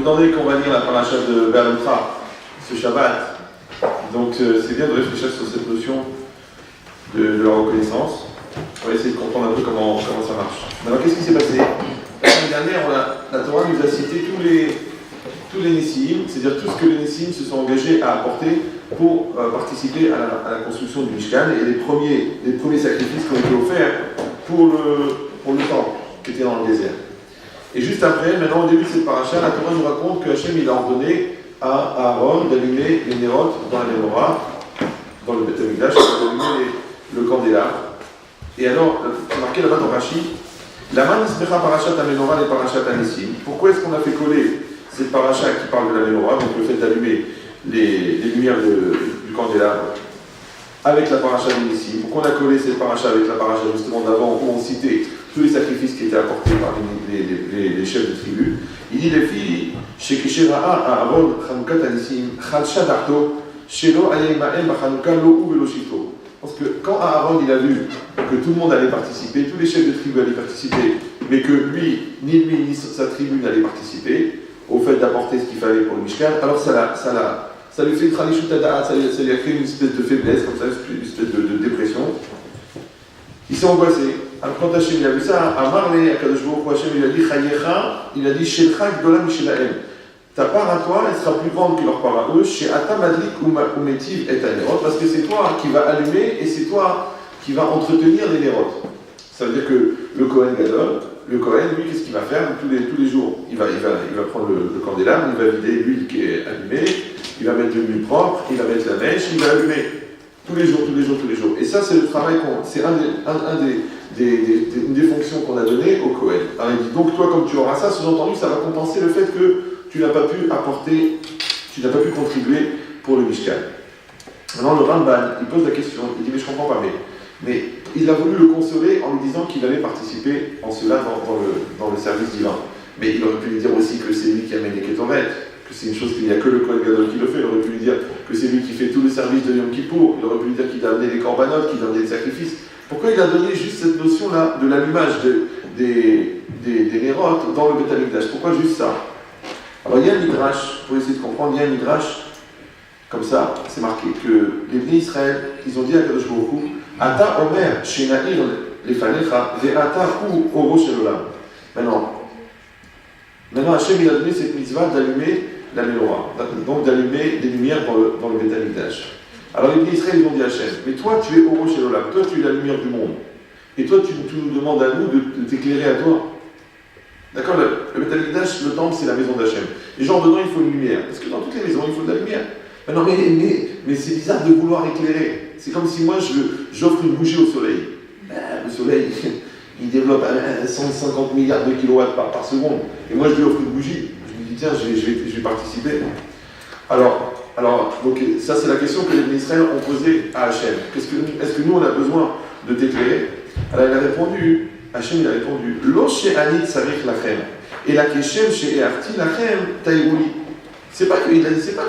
étant donné qu'on va lire la paracha de Be'alotcha ce Shabbat, donc c'est bien de réfléchir sur cette notion de la reconnaissance. On va essayer de comprendre un peu comment ça marche. Alors qu'est-ce qui s'est passé? La semaine dernière, la Torah nous a cité tous les Nessim, c'est-à-dire tout ce que les Nessim se sont engagés à apporter pour participer à la construction du Mishkan et les premiers sacrifices qui ont été offerts pour le temple qui était dans le désert. Et juste après, maintenant au début de cette paracha, la Torah nous raconte que Hachem il a ordonné à Aaron d'allumer les Nérot dans la Menorah, dans le Beth Amikdash, d'allumer le candélabre. Et alors, c'est marqué là-bas dans Rashi, Lama nismecha parashat ha-Menorah et parashat ha-Nessim. Pourquoi est-ce qu'on a fait coller cette paracha qui parle de la Menorah, donc le fait d'allumer les lumières du candélabre, avec la paracha de Nessim? Pourquoi on a collé cette paracha avec la paracha justement d'avant où on citait tous les sacrifices qui étaient apportés par les chefs de tribu? Il dit les filles, Shekishera'a Aaron Chanoukat ha-Nessim, Chalsha Darto, Shelo Ayeimaem Bachanouka Lo Uvelo Shito. Parce que quand Aaron il a vu que tout le monde allait participer, tous les chefs de tribu allaient participer, mais que lui ni sa tribu n'allait participer au fait d'apporter ce qu'il fallait pour le Mishkan, alors ça lui fait une tradition tada'at, ça lui a créé une espèce de faiblesse, comme ça, une espèce de dépression. Il s'est angoissé. Alors quand Hachem il a vu ça, Amarle, Akadosh Baruch Hu, Hachem il a dit Chayecha, il a dit Shelcha Gdola Mishelahem. Ta part à toi, elle sera plus grande que leur part à eux, chez Ata Madlik ou Metiv et Anerot, parce que c'est toi qui vas allumer et c'est toi qui vas entretenir les Nerot. Ça veut dire que le Kohen Gadol, le Kohen, lui, qu'est-ce qu'il va faire tous les jours? Il va prendre le candélabre, il va vider l'huile qui est allumée, il va mettre de l'huile propre, il va mettre la mèche, il va allumer tous les jours. Et ça, c'est le travail c'est une des fonctions qu'on a données au Kohen. Alors il dit donc toi, comme tu auras ça, sous-entendu, ça va compenser le fait que tu n'as pas pu apporter, tu n'as pas pu contribuer pour le Mishkan. Maintenant, le Ramban, il pose la question, il dit mais je comprends pas, mais il a voulu le consoler en lui disant qu'il allait participer en cela dans le service divin. Mais il aurait pu lui dire aussi que c'est lui qui amène les kétorets, que c'est une chose qu'il n'y a que le Kohen Gadol qui le fait. Il aurait pu lui dire que c'est lui qui fait tout le service de Yom Kippour. Il aurait pu lui dire qu'il a amené les corbanotes, qu'il a amené les sacrifices. Pourquoi il a donné juste cette notion-là de l'allumage des Nérot dans le Beth Amikdash? Pourquoi juste ça? Alors il y a un midrash, pour essayer de comprendre, il y a un midrash comme ça, c'est marqué que les Bnei Israël, ils ont dit à Kadosh Baruch Hu, Ata Omer Shenair Lefanecha Ve'ata Hu Oro Shelolam. Maintenant Hachem il a donné cette mitzvah d'allumer la Menorah, donc d'allumer des lumières dans le Beth Amikdash. Alors les Bnei Israël ils ont dit à Hachem, mais toi tu es Oro Shelolam, toi tu es la lumière du monde, et toi tu nous demandes à nous de t'éclairer à toi. D'accord, le Beth Amikdash, le temple, c'est la maison d'Hachem. Et genre dedans, il faut une lumière. Parce que dans toutes les maisons, il faut de la lumière. Non, mais c'est bizarre de vouloir éclairer. C'est comme si moi, j'offre une bougie au soleil. Le soleil, il développe 150 milliards de kilowatts par seconde. Et moi, je lui offre une bougie. Je lui dis, tiens, je vais participer. Alors, donc, ça, c'est la question que les ministères ont posée à Hachem. Est-ce que nous, on a besoin de t'éclairer? Alors, il a répondu... Hachem il a répondu Lo she'ani tzarich lachem et la keshem she'e'arti lachem taïouli. C'est pas que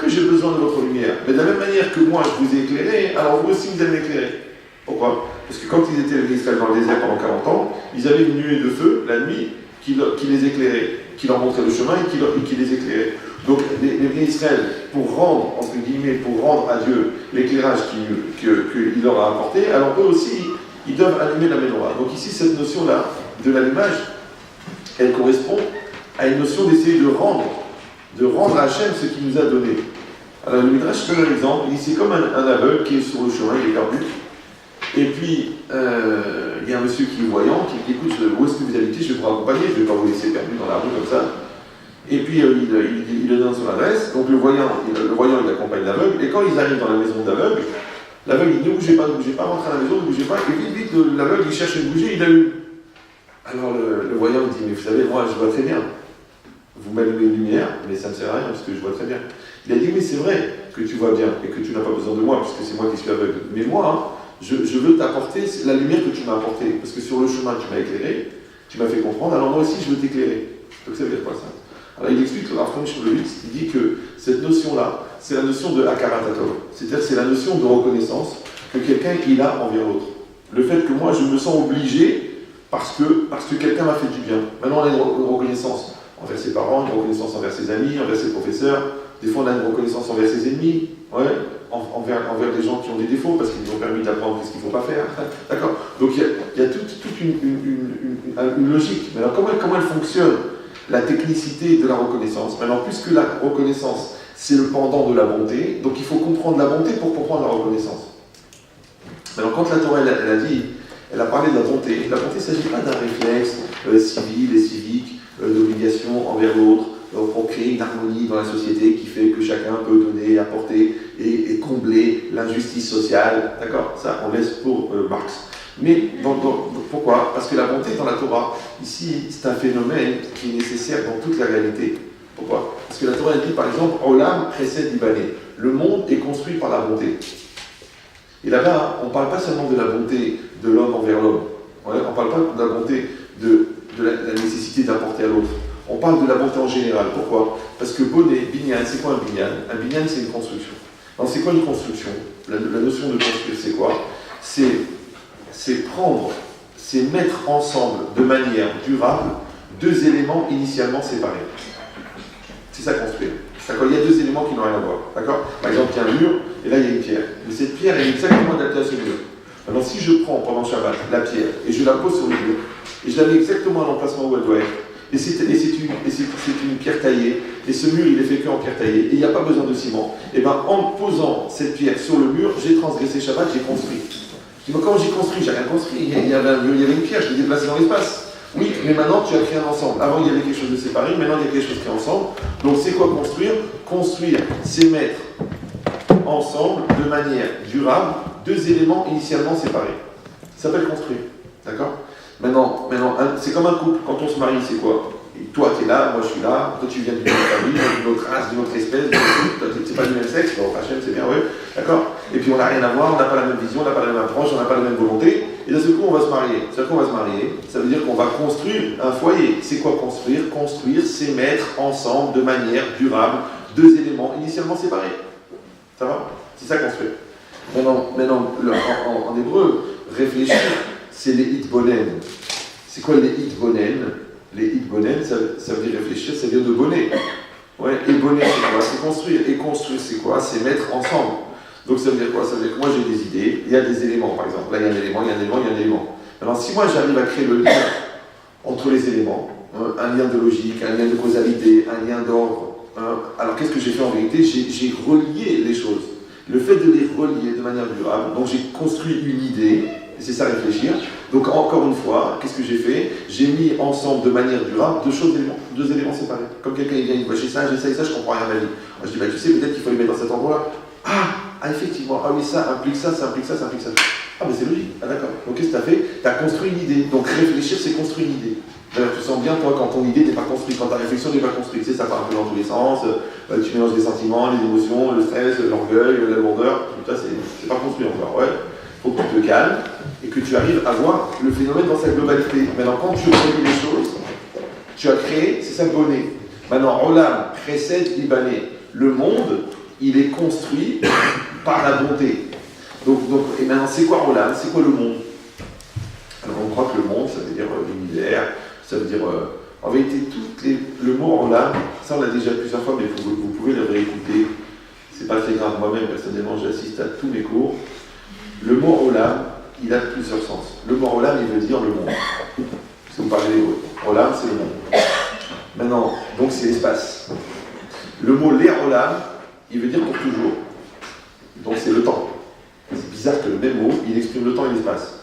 j'ai besoin de votre lumière, mais de la même manière que moi je vous ai éclairé, alors vous aussi vous allez m'éclairer. Pourquoi? Parce que quand ils étaient en Israël dans le désert pendant 40 ans, ils avaient une nuée de feu la nuit qui les éclairait, qui leur montrait le chemin et qui les éclairait. Donc les Israël, pour rendre à Dieu l'éclairage qu'il leur a apporté, alors eux aussi ils doivent allumer la Menorah. Donc ici, cette notion-là de l'allumage, elle correspond à une notion d'essayer de rendre à Hachem ce qu'il nous a donné. Alors le Midrash donne un exemple, il dit c'est comme un aveugle qui est sur le chemin, il est perdu, et puis il y a un monsieur qui est voyant, qui dit écoute, où est-ce que vous habitez, je vais vous raccompagner, je ne vais pas vous laisser perdu dans la rue comme ça. Et puis il donne son adresse, donc le voyant il accompagne l'aveugle, et quand ils arrivent dans la maison de l'aveugle, l'aveugle il dit ne bougez pas, rentrez à la maison, ne bougez pas, et vite, l'aveugle il cherche une bougie, il allume. Alors le voyant dit mais vous savez, moi je vois très bien, vous m'allumez une lumière, mais ça ne me sert à rien parce que je vois très bien. Il a dit mais c'est vrai que tu vois bien et que tu n'as pas besoin de moi puisque c'est moi qui suis aveugle, mais moi, je veux t'apporter la lumière que tu m'as apportée, parce que sur le chemin tu m'as éclairé, tu m'as fait comprendre, alors moi aussi je veux t'éclairer. Donc ça veut dire quoi ça? Alors il explique le Rav Shmulevitz, il dit que cette notion-là, c'est la notion de Hakarat-Hatov, c'est-à-dire c'est la notion de reconnaissance que quelqu'un il a envers l'autre. Le fait que moi je me sens obligé parce que quelqu'un m'a fait du bien. Maintenant on a une reconnaissance envers ses parents, une reconnaissance envers ses amis, envers ses professeurs. Des fois, on a une reconnaissance envers ses ennemis, ouais, envers des gens qui ont des défauts, parce qu'ils nous ont permis d'apprendre ce qu'il ne faut pas faire. D'accord. Donc, il y a toute une logique. Mais alors, comment elle fonctionne, la technicité de la reconnaissance? Maintenant, puisque la reconnaissance, c'est le pendant de la bonté, donc il faut comprendre la bonté pour comprendre la reconnaissance. Alors quand la Torah elle a parlé de la bonté il ne s'agit pas d'un réflexe civil et civique, d'obligation envers l'autre, pour créer une harmonie dans la société qui fait que chacun peut donner, apporter et combler l'injustice sociale. D'accord. Ça, on laisse pour Marx. Mais pourquoi? Parce que la bonté dans la Torah, ici, c'est un phénomène qui est nécessaire dans toute la réalité. Pourquoi? Parce que la Torah dit par exemple, Olam Chesed Ibané. Le monde est construit par la bonté. Et là-bas, on ne parle pas seulement de la bonté de l'homme envers l'homme. Ouais, on ne parle pas de la bonté de la nécessité d'apporter à l'autre. On parle de la bonté en général. Pourquoi? Parce que Boné, Binyan, c'est quoi un Binyan? Un Binyan, c'est une construction. Alors, c'est quoi une construction? La notion de construire, c'est quoi? C'est mettre ensemble de manière durable deux éléments initialement séparés. C'est ça construire. D'accord. Il y a deux éléments qui n'ont rien à voir. D'accord. Par exemple, il y a un mur et là il y a une pierre. Mais cette pierre elle est exactement adaptée à ce mur. Alors si je prends pendant Shabbat la pierre et je la pose sur le mur et je la mets exactement à l'emplacement où elle doit être, et c'est une pierre taillée, et ce mur il est fait qu'en pierre taillée, et il n'y a pas besoin de ciment, et bien en posant cette pierre sur le mur, j'ai transgressé Shabbat, j'ai construit. Je dis, comment j'ai construit? J'ai rien construit. Il y avait un mur, il y avait une pierre, je l'ai déplacée dans l'espace. Oui, mais maintenant tu as créé un ensemble. Avant il y avait quelque chose de séparé, maintenant il y a quelque chose qui est ensemble. Donc c'est quoi construire? Construire, c'est mettre ensemble de manière durable deux éléments initialement séparés. Ça s'appelle construire. D'accord? Maintenant, c'est comme un couple. Quand on se marie, c'est quoi? Et toi tu es là, moi je suis là, toi tu viens d'une autre famille, d'une autre race, d'une autre espèce, c'est pas du même sexe, bon, Hachem c'est bien, oui, d'accord? Et puis on n'a rien à voir, on n'a pas la même vision, on n'a pas la même approche, on n'a pas la même volonté, et d'un seul coup on va se marier. C'est-à-dire qu'on va se marier, ça veut dire qu'on va construire un foyer. C'est quoi construire? Construire, c'est mettre ensemble de manière durable deux éléments initialement séparés. Ça va? C'est ça construire. Maintenant en hébreu, réfléchir, c'est les hitbonen. C'est quoi les hitbonen? Les hitbonen, ça veut dire réfléchir, ça vient de bonnet. Ouais, et bonnet, c'est quoi? C'est construire. Et construire, c'est quoi? C'est mettre ensemble. Donc ça veut dire quoi? Ça veut dire que moi j'ai des idées, il y a des éléments par exemple. Là il y a un élément, il y a un élément, il y a un élément. Alors si moi j'arrive à créer le lien entre les éléments, un lien de logique, un lien de causalité, un lien d'ordre, alors qu'est-ce que j'ai fait en vérité? J'ai relié les choses. Le fait de les relier de manière durable, donc j'ai construit une idée, et c'est ça réfléchir. Donc encore une fois, qu'est-ce que j'ai fait? J'ai mis ensemble de manière durable deux éléments séparés. Comme quelqu'un vient, il dit, j'ai ça, je comprends rien à ma vie. Moi je dis, tu sais, peut-être qu'il faut les mettre dans cet endroit-là. Ah, effectivement, ah oui, ça implique ça, ça implique ça, ça implique ça. Ah, mais c'est logique, ah d'accord. Donc qu'est-ce que tu as fait? Tu as construit une idée. Donc réfléchir, c'est construire une idée. D'ailleurs, tu sens bien, toi, quand ton idée n'est pas construite, quand ta réflexion n'est pas construite, tu sais, ça part un peu dans tous les sens, tu mélanges les sentiments, les émotions, le stress, l'orgueil, la lourdeur, tout ça, c'est pas construit encore, ouais. Faut que tu te calmes et que tu arrives à voir le phénomène dans sa globalité. Maintenant, quand tu relis les choses, tu as créé, c'est ça le bonnet. Maintenant, Olam, Chesed, Ibané, le monde, il est construit par la bonté. Donc, et maintenant, c'est quoi Olam? C'est quoi le monde? Alors, on croit que le monde, ça veut dire l'univers, ça veut dire. En vérité, le mot Olam, ça on l'a déjà plusieurs fois, mais vous pouvez le réécouter. C'est pas très grave. Moi-même, personnellement, j'assiste à tous mes cours. Le mot Olam, il a plusieurs sens. Le mot Olam, il veut dire le monde. Si vous parlez l'hébreu. Olam, c'est le monde. Maintenant, donc c'est l'espace. Le mot Olam, il veut dire pour toujours. Donc c'est le temps. C'est bizarre que le même mot, il exprime le temps et l'espace.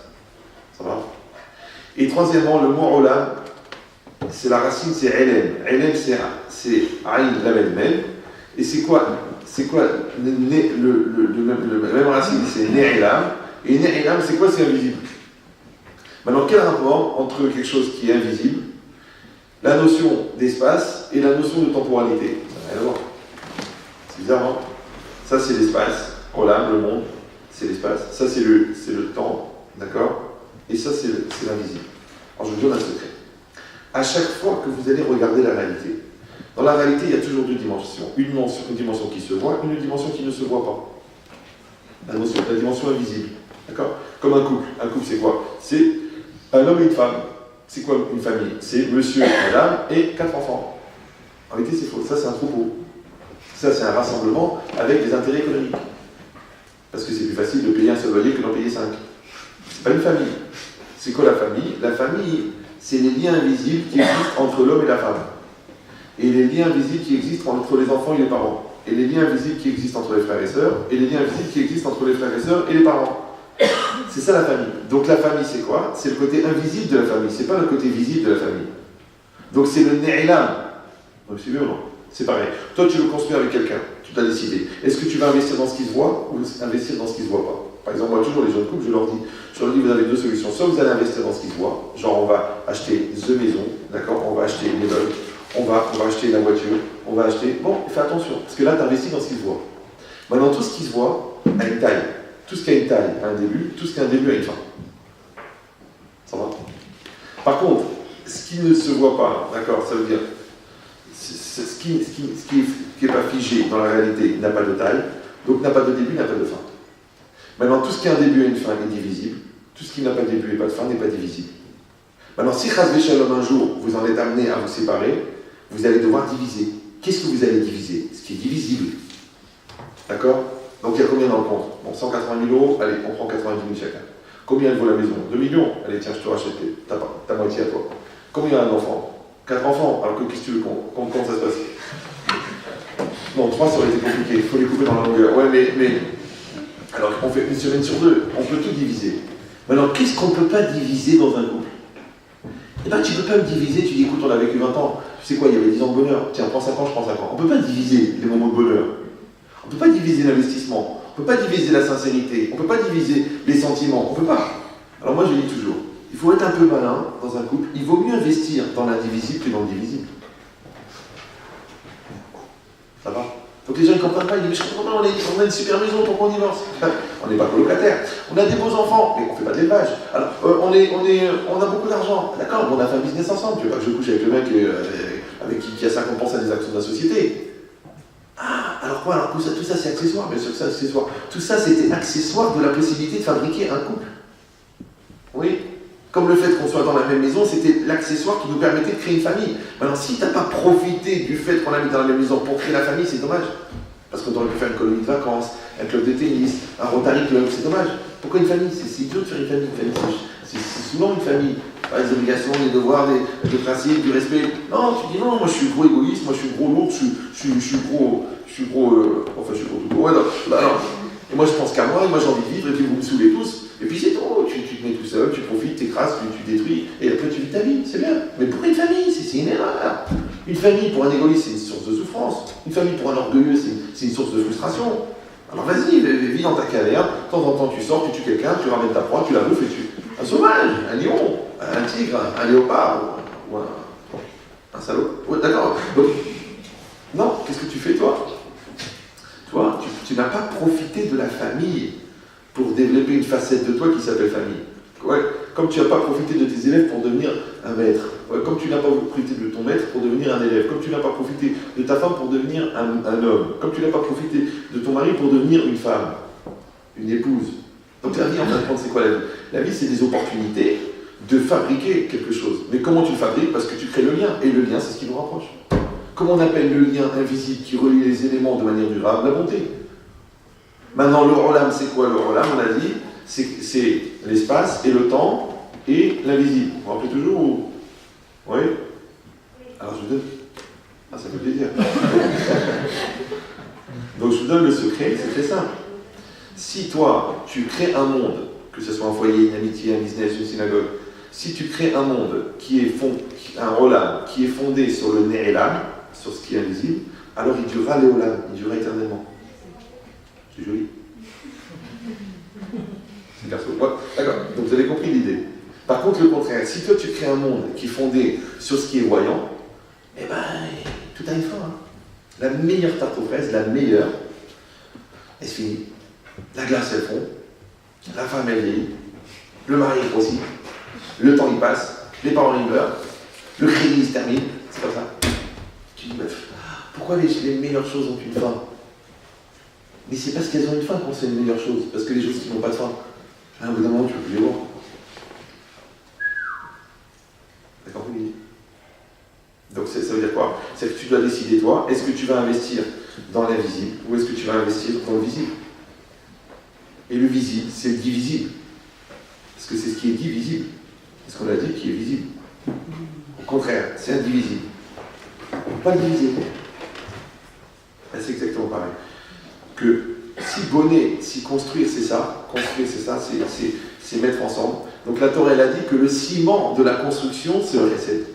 Ça va? Et troisièmement, le mot Olam, c'est la racine, c'est Elem. Elem, c'est Aïn, Lamel, Mem. Et c'est quoi la même racine, c'est Ne'elam. Et Ne'elam, c'est quoi? C'est invisible. Maintenant, quel rapport entre quelque chose qui est invisible, la notion d'espace et la notion de temporalité? Ça n'a rien à voir. C'est bizarre, hein? Ça, c'est l'espace. Olam, le monde, c'est l'espace. Ça, c'est le temps, d'accord? Et ça, c'est l'invisible. Alors, je vous donne un secret. À chaque fois que vous allez regarder la réalité, dans la réalité, il y a toujours deux dimensions. Une dimension qui se voit, une dimension qui ne se voit pas. La dimension invisible. D'accord? Comme un couple. Un couple, c'est quoi? C'est un homme et une femme. C'est quoi une famille? C'est monsieur, madame et 4 enfants. En réalité, c'est faux. Ça, c'est un troupeau. Ça, c'est un rassemblement avec des intérêts économiques. Parce que c'est plus facile de payer un seul loyer que d'en payer 5. C'est pas une famille. C'est quoi la famille? La famille, c'est les liens invisibles qui existent entre l'homme et la femme. Et les liens invisibles qui existent entre les enfants et les parents. Et les liens invisibles qui existent entre les frères et sœurs. Et les liens invisibles qui existent entre les frères et sœurs et les parents. C'est ça la famille. Donc la famille, c'est quoi? C'est le côté invisible de la famille. C'est pas le côté visible de la famille. Donc c'est le ne'ilam. Vous me suivez ou non? C'est pareil. Toi, tu veux construire avec quelqu'un. Tu t'as décidé. Est-ce que tu vas investir dans ce qui se voit ou investir dans ce qui se voit pas? Par exemple, moi, toujours les jeunes couples, je leur dis, vous avez deux solutions. Soit vous allez investir dans ce qui se voit, genre on va acheter the maison, d'accord? On va acheter les meubles, on va acheter la voiture, on va acheter... Bon, fais attention, parce que là, tu investis dans ce qui se voit. Maintenant, tout ce qui se voit a une taille. Tout ce qui a une taille a un début, tout ce qui a un début a une fin. Ça va? Par contre, ce qui ne se voit pas, d'accord, ça veut dire... Ce qui n'est pas figé dans la réalité n'a pas de taille, donc n'a pas de début, n'a pas de fin. Maintenant, tout ce qui a un début et une fin est divisible, tout ce qui n'a pas de début et pas de fin n'est pas divisible. Maintenant, si Chas V'Shalom un jour vous en êtes amené à vous séparer, vous allez devoir diviser. Qu'est-ce que vous allez diviser? Ce qui est divisible. D'accord? Donc il y a combien dans le compte? Bon, 180 000 euros, allez, on prend 90 000 chacun. Combien elle vaut la maison? 2 millions? Allez, tiens, je te rachète ta moitié à toi. Combien a un enfant? 4 enfants, alors que qu'est-ce que tu veux comment ça se passe? Non, 3 ça aurait été compliqué, il faut les couper dans la longueur. Ouais, mais alors on fait une semaine sur 2, on peut tout diviser. Maintenant, qu'est-ce qu'on ne peut pas diviser dans un couple? Eh bien, tu ne peux pas me diviser, tu dis écoute, on a vécu 20 ans, tu sais quoi, il y avait 10 ans de bonheur, tiens, prends 5 ans, je prends 5 ans. On ne peut pas diviser les moments de bonheur. On ne peut pas diviser l'investissement, on ne peut pas diviser la sincérité, on ne peut pas diviser les sentiments, on ne peut pas. Alors moi, je dis toujours, il faut être un peu malin dans un couple. Il vaut mieux investir dans l'indivisible que dans le divisible. Ça va? Donc les gens ne comprennent pas. Ils disent, mais je comprends pas, on a une super maison, pourquoi on divorce? On n'est pas colocataire. On a des beaux enfants, mais on ne fait pas d'élevage. Alors, on a beaucoup d'argent. D'accord, on a fait un business ensemble. Tu veux pas que je couche avec le mec avec qui a 50% des actions de la société? Ah, alors quoi? Alors tout ça c'est accessoire. Bien sûr que c'est accessoire. Tout ça c'était accessoire de la possibilité de fabriquer un couple. Oui? Comme le fait qu'on soit dans la même maison, c'était l'accessoire qui nous permettait de créer une famille. Maintenant, si tu n'as pas profité du fait qu'on habite dans la même maison pour créer la famille, c'est dommage. Parce qu'on aurait pu faire une colonie de vacances, un club de tennis, un Rotary Club, c'est dommage. Pourquoi une famille? C'est idiot de faire une famille. C'est souvent une famille. Pas les obligations, les devoirs, les principes, du respect. Non, tu dis non, moi je suis gros égoïste, moi je suis gros lourd, je suis gros tout gros. Ouais, non, alors, et moi je pense qu'à moi, et moi j'ai envie de vivre, et puis vous me saoulez tous. Et puis c'est tout, tu te mets tout seul, tu profites, tu écrases, tu détruis, et après tu vis ta vie, c'est bien. Mais pour une famille, c'est une erreur. Une famille pour un égoïste, c'est une source de souffrance. Une famille pour un orgueilleux, c'est une source de frustration. Alors vas-y, vis dans ta caverne, de temps en temps tu sors, tu tues quelqu'un, tu ramènes ta proie, tu la bouffes et tu... Un sauvage, un lion, un tigre, un léopard, ou un salaud. Ouais, d'accord. Donc, non, qu'est-ce que tu fais toi? Toi, tu n'as pas profité de la famille pour développer une facette de toi qui s'appelle famille. Ouais, comme tu n'as pas profité de tes élèves pour devenir un maître. Ouais, comme tu n'as pas profité de ton maître pour devenir un élève. Comme tu n'as pas profité de ta femme pour devenir un homme. Comme tu n'as pas profité de ton mari pour devenir une femme, une épouse. Donc la vie, en fin de compte, c'est quoi la vie? La vie, c'est des opportunités de fabriquer quelque chose. Mais comment tu le fabriques? Parce que tu crées le lien. Et le lien, c'est ce qui nous rapproche. Comment on appelle le lien invisible qui relie les éléments de manière durable? La bonté. Maintenant, le rolam, c'est quoi le rolam? On a dit, c'est l'espace et le temps et l'invisible. Vous vous rappelez toujours ou... Oui? Alors je vous donne... Ah, ça fait plaisir. Donc je vous donne le secret, c'est très simple. Si toi, tu crées un monde, que ce soit un foyer, une amitié, un business, une synagogue, si tu crées un monde qui est un rolam, qui est fondé sur le ne'elam, sur ce qui est invisible, alors il durera l'éolam, il durera éternellement. C'est joli. C'est garçon. Ouais, d'accord. Donc vous avez compris l'idée. Par contre, le contraire, si toi tu crées un monde qui est fondé sur ce qui est voyant, eh ben, tout a une fin. Hein. La meilleure tarte aux fraises, la meilleure, elle se finit. La glace elle fond, la femme elle vieillit, le mari il grossit, le temps il passe, les parents ils meurent, le crédit il se termine, c'est comme ça. Tu dis, pourquoi les meilleures choses ont une fin? Mais c'est parce qu'elles ont une fin quand c'est une meilleure chose, parce que les choses qui n'ont pas de fin, à un bout d'un moment tu peux plus les voir. D'accord, oui. Donc ça veut dire quoi? C'est que tu dois décider toi, est-ce que tu vas investir dans l'invisible ou est-ce que tu vas investir dans le visible? Et le visible, c'est le divisible. Parce que c'est ce qui est divisible. C'est ce qu'on a dit qui est visible. Au contraire, c'est indivisible. Pas divisible. Ben, c'est exactement pareil. Que si bonner, si construire, c'est ça, c'est mettre ensemble. Donc la Torah, elle a dit que le ciment de la construction, c'est le recette.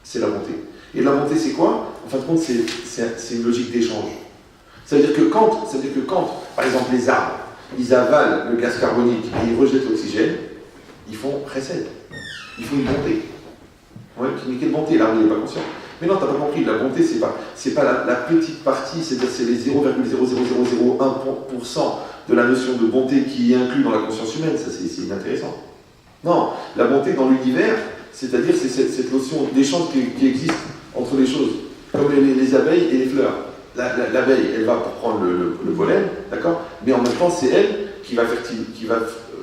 C'est la bonté. Et la bonté, c'est quoi? En fin de compte, c'est une logique d'échange. Ça veut dire que quand, par exemple, les arbres, ils avalent le gaz carbonique et ils rejettent l'oxygène, ils font recette. Ils font une bonté. Ouais, mais quelle bonté? L'arbre, il n'est pas conscient. Mais non, tu n'as pas compris, la bonté, c'est pas la petite partie, c'est-à-dire c'est les 0,00001% de la notion de bonté qui est inclus dans la conscience humaine, ça c'est inintéressant. Non, la bonté dans l'univers, c'est-à-dire c'est cette notion d'échange qui existe entre les choses, comme les abeilles et les fleurs. L'abeille, elle va pour prendre le pollen, d'accord? Mais en même temps, c'est elle qui va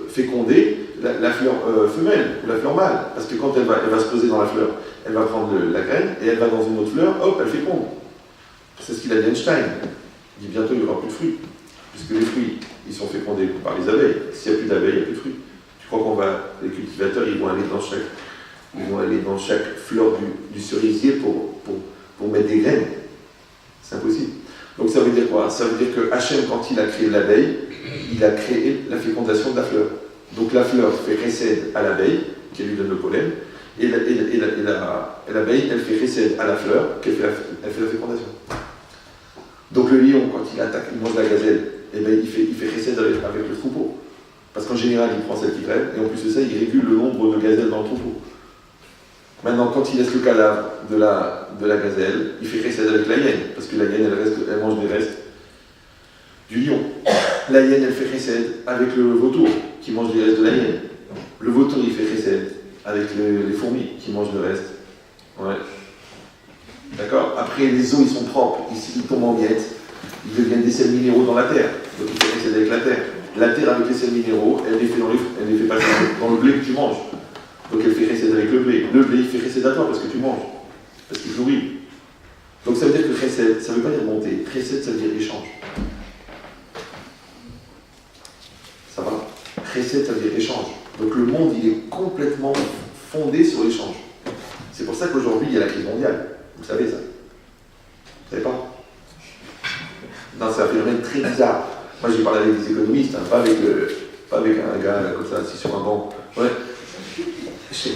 féconder la fleur femelle ou la fleur mâle. Parce que quand elle va se poser dans la fleur, elle va prendre la graine et elle va dans une autre fleur, hop, elle féconde. C'est ce qu'il a dit Einstein. Il dit bientôt il n'y aura plus de fruits. Puisque les fruits, ils sont fécondés par les abeilles. S'il n'y a plus d'abeilles, il n'y a plus de fruits. Tu crois les cultivateurs, ils vont aller dans chaque fleur du cerisier pour mettre des graines? C'est impossible. Donc ça veut dire quoi? Ça veut dire que Hachem, quand il a créé l'abeille, il a créé la fécondation de la fleur. Donc la fleur fait récède à l'abeille, qui lui donne le pollen, et l'abeille, elle fait récède à la fleur, elle fait la fécondation. Donc le lion, quand il attaque, il mange la gazelle, et ben, il fait récède avec le troupeau. Parce qu'en général, il prend celle qui traîne, et en plus de ça, il régule le nombre de gazelles dans le troupeau. Maintenant, quand il laisse le cadavre de la gazelle, il fait récède avec la hyène, parce que la hyène, elle mange des restes du lion. La hyène, elle fait récède avec le vautour, qui mange les restes de la hyène. Le vautour, il fait récède avec les fourmis, qui mangent le reste. Ouais. D'accord? Après, les os, ils sont propres, ils tombent en miettes, ils deviennent des sels minéraux dans la terre. Donc, il fait récède avec la terre. La terre, avec les sels minéraux, elle les fait passer dans le blé que tu manges. Donc elle fait récède avec le blé. Le blé, il fait récède à toi parce que tu manges. Parce qu'il nourrit. Donc ça veut dire que récède, ça ne veut pas dire monter. Récède, ça veut dire échange. Ça va? Récède, ça veut dire échange. Donc le monde, il est complètement fondé sur l'échange. C'est pour ça qu'aujourd'hui, il y a la crise mondiale. Vous savez ça? Vous savez pas? Non, c'est un phénomène très bizarre. Moi, j'ai parlé avec des économistes, hein, pas avec un gars là, comme ça, assis sur un banc. Ouais. Je ne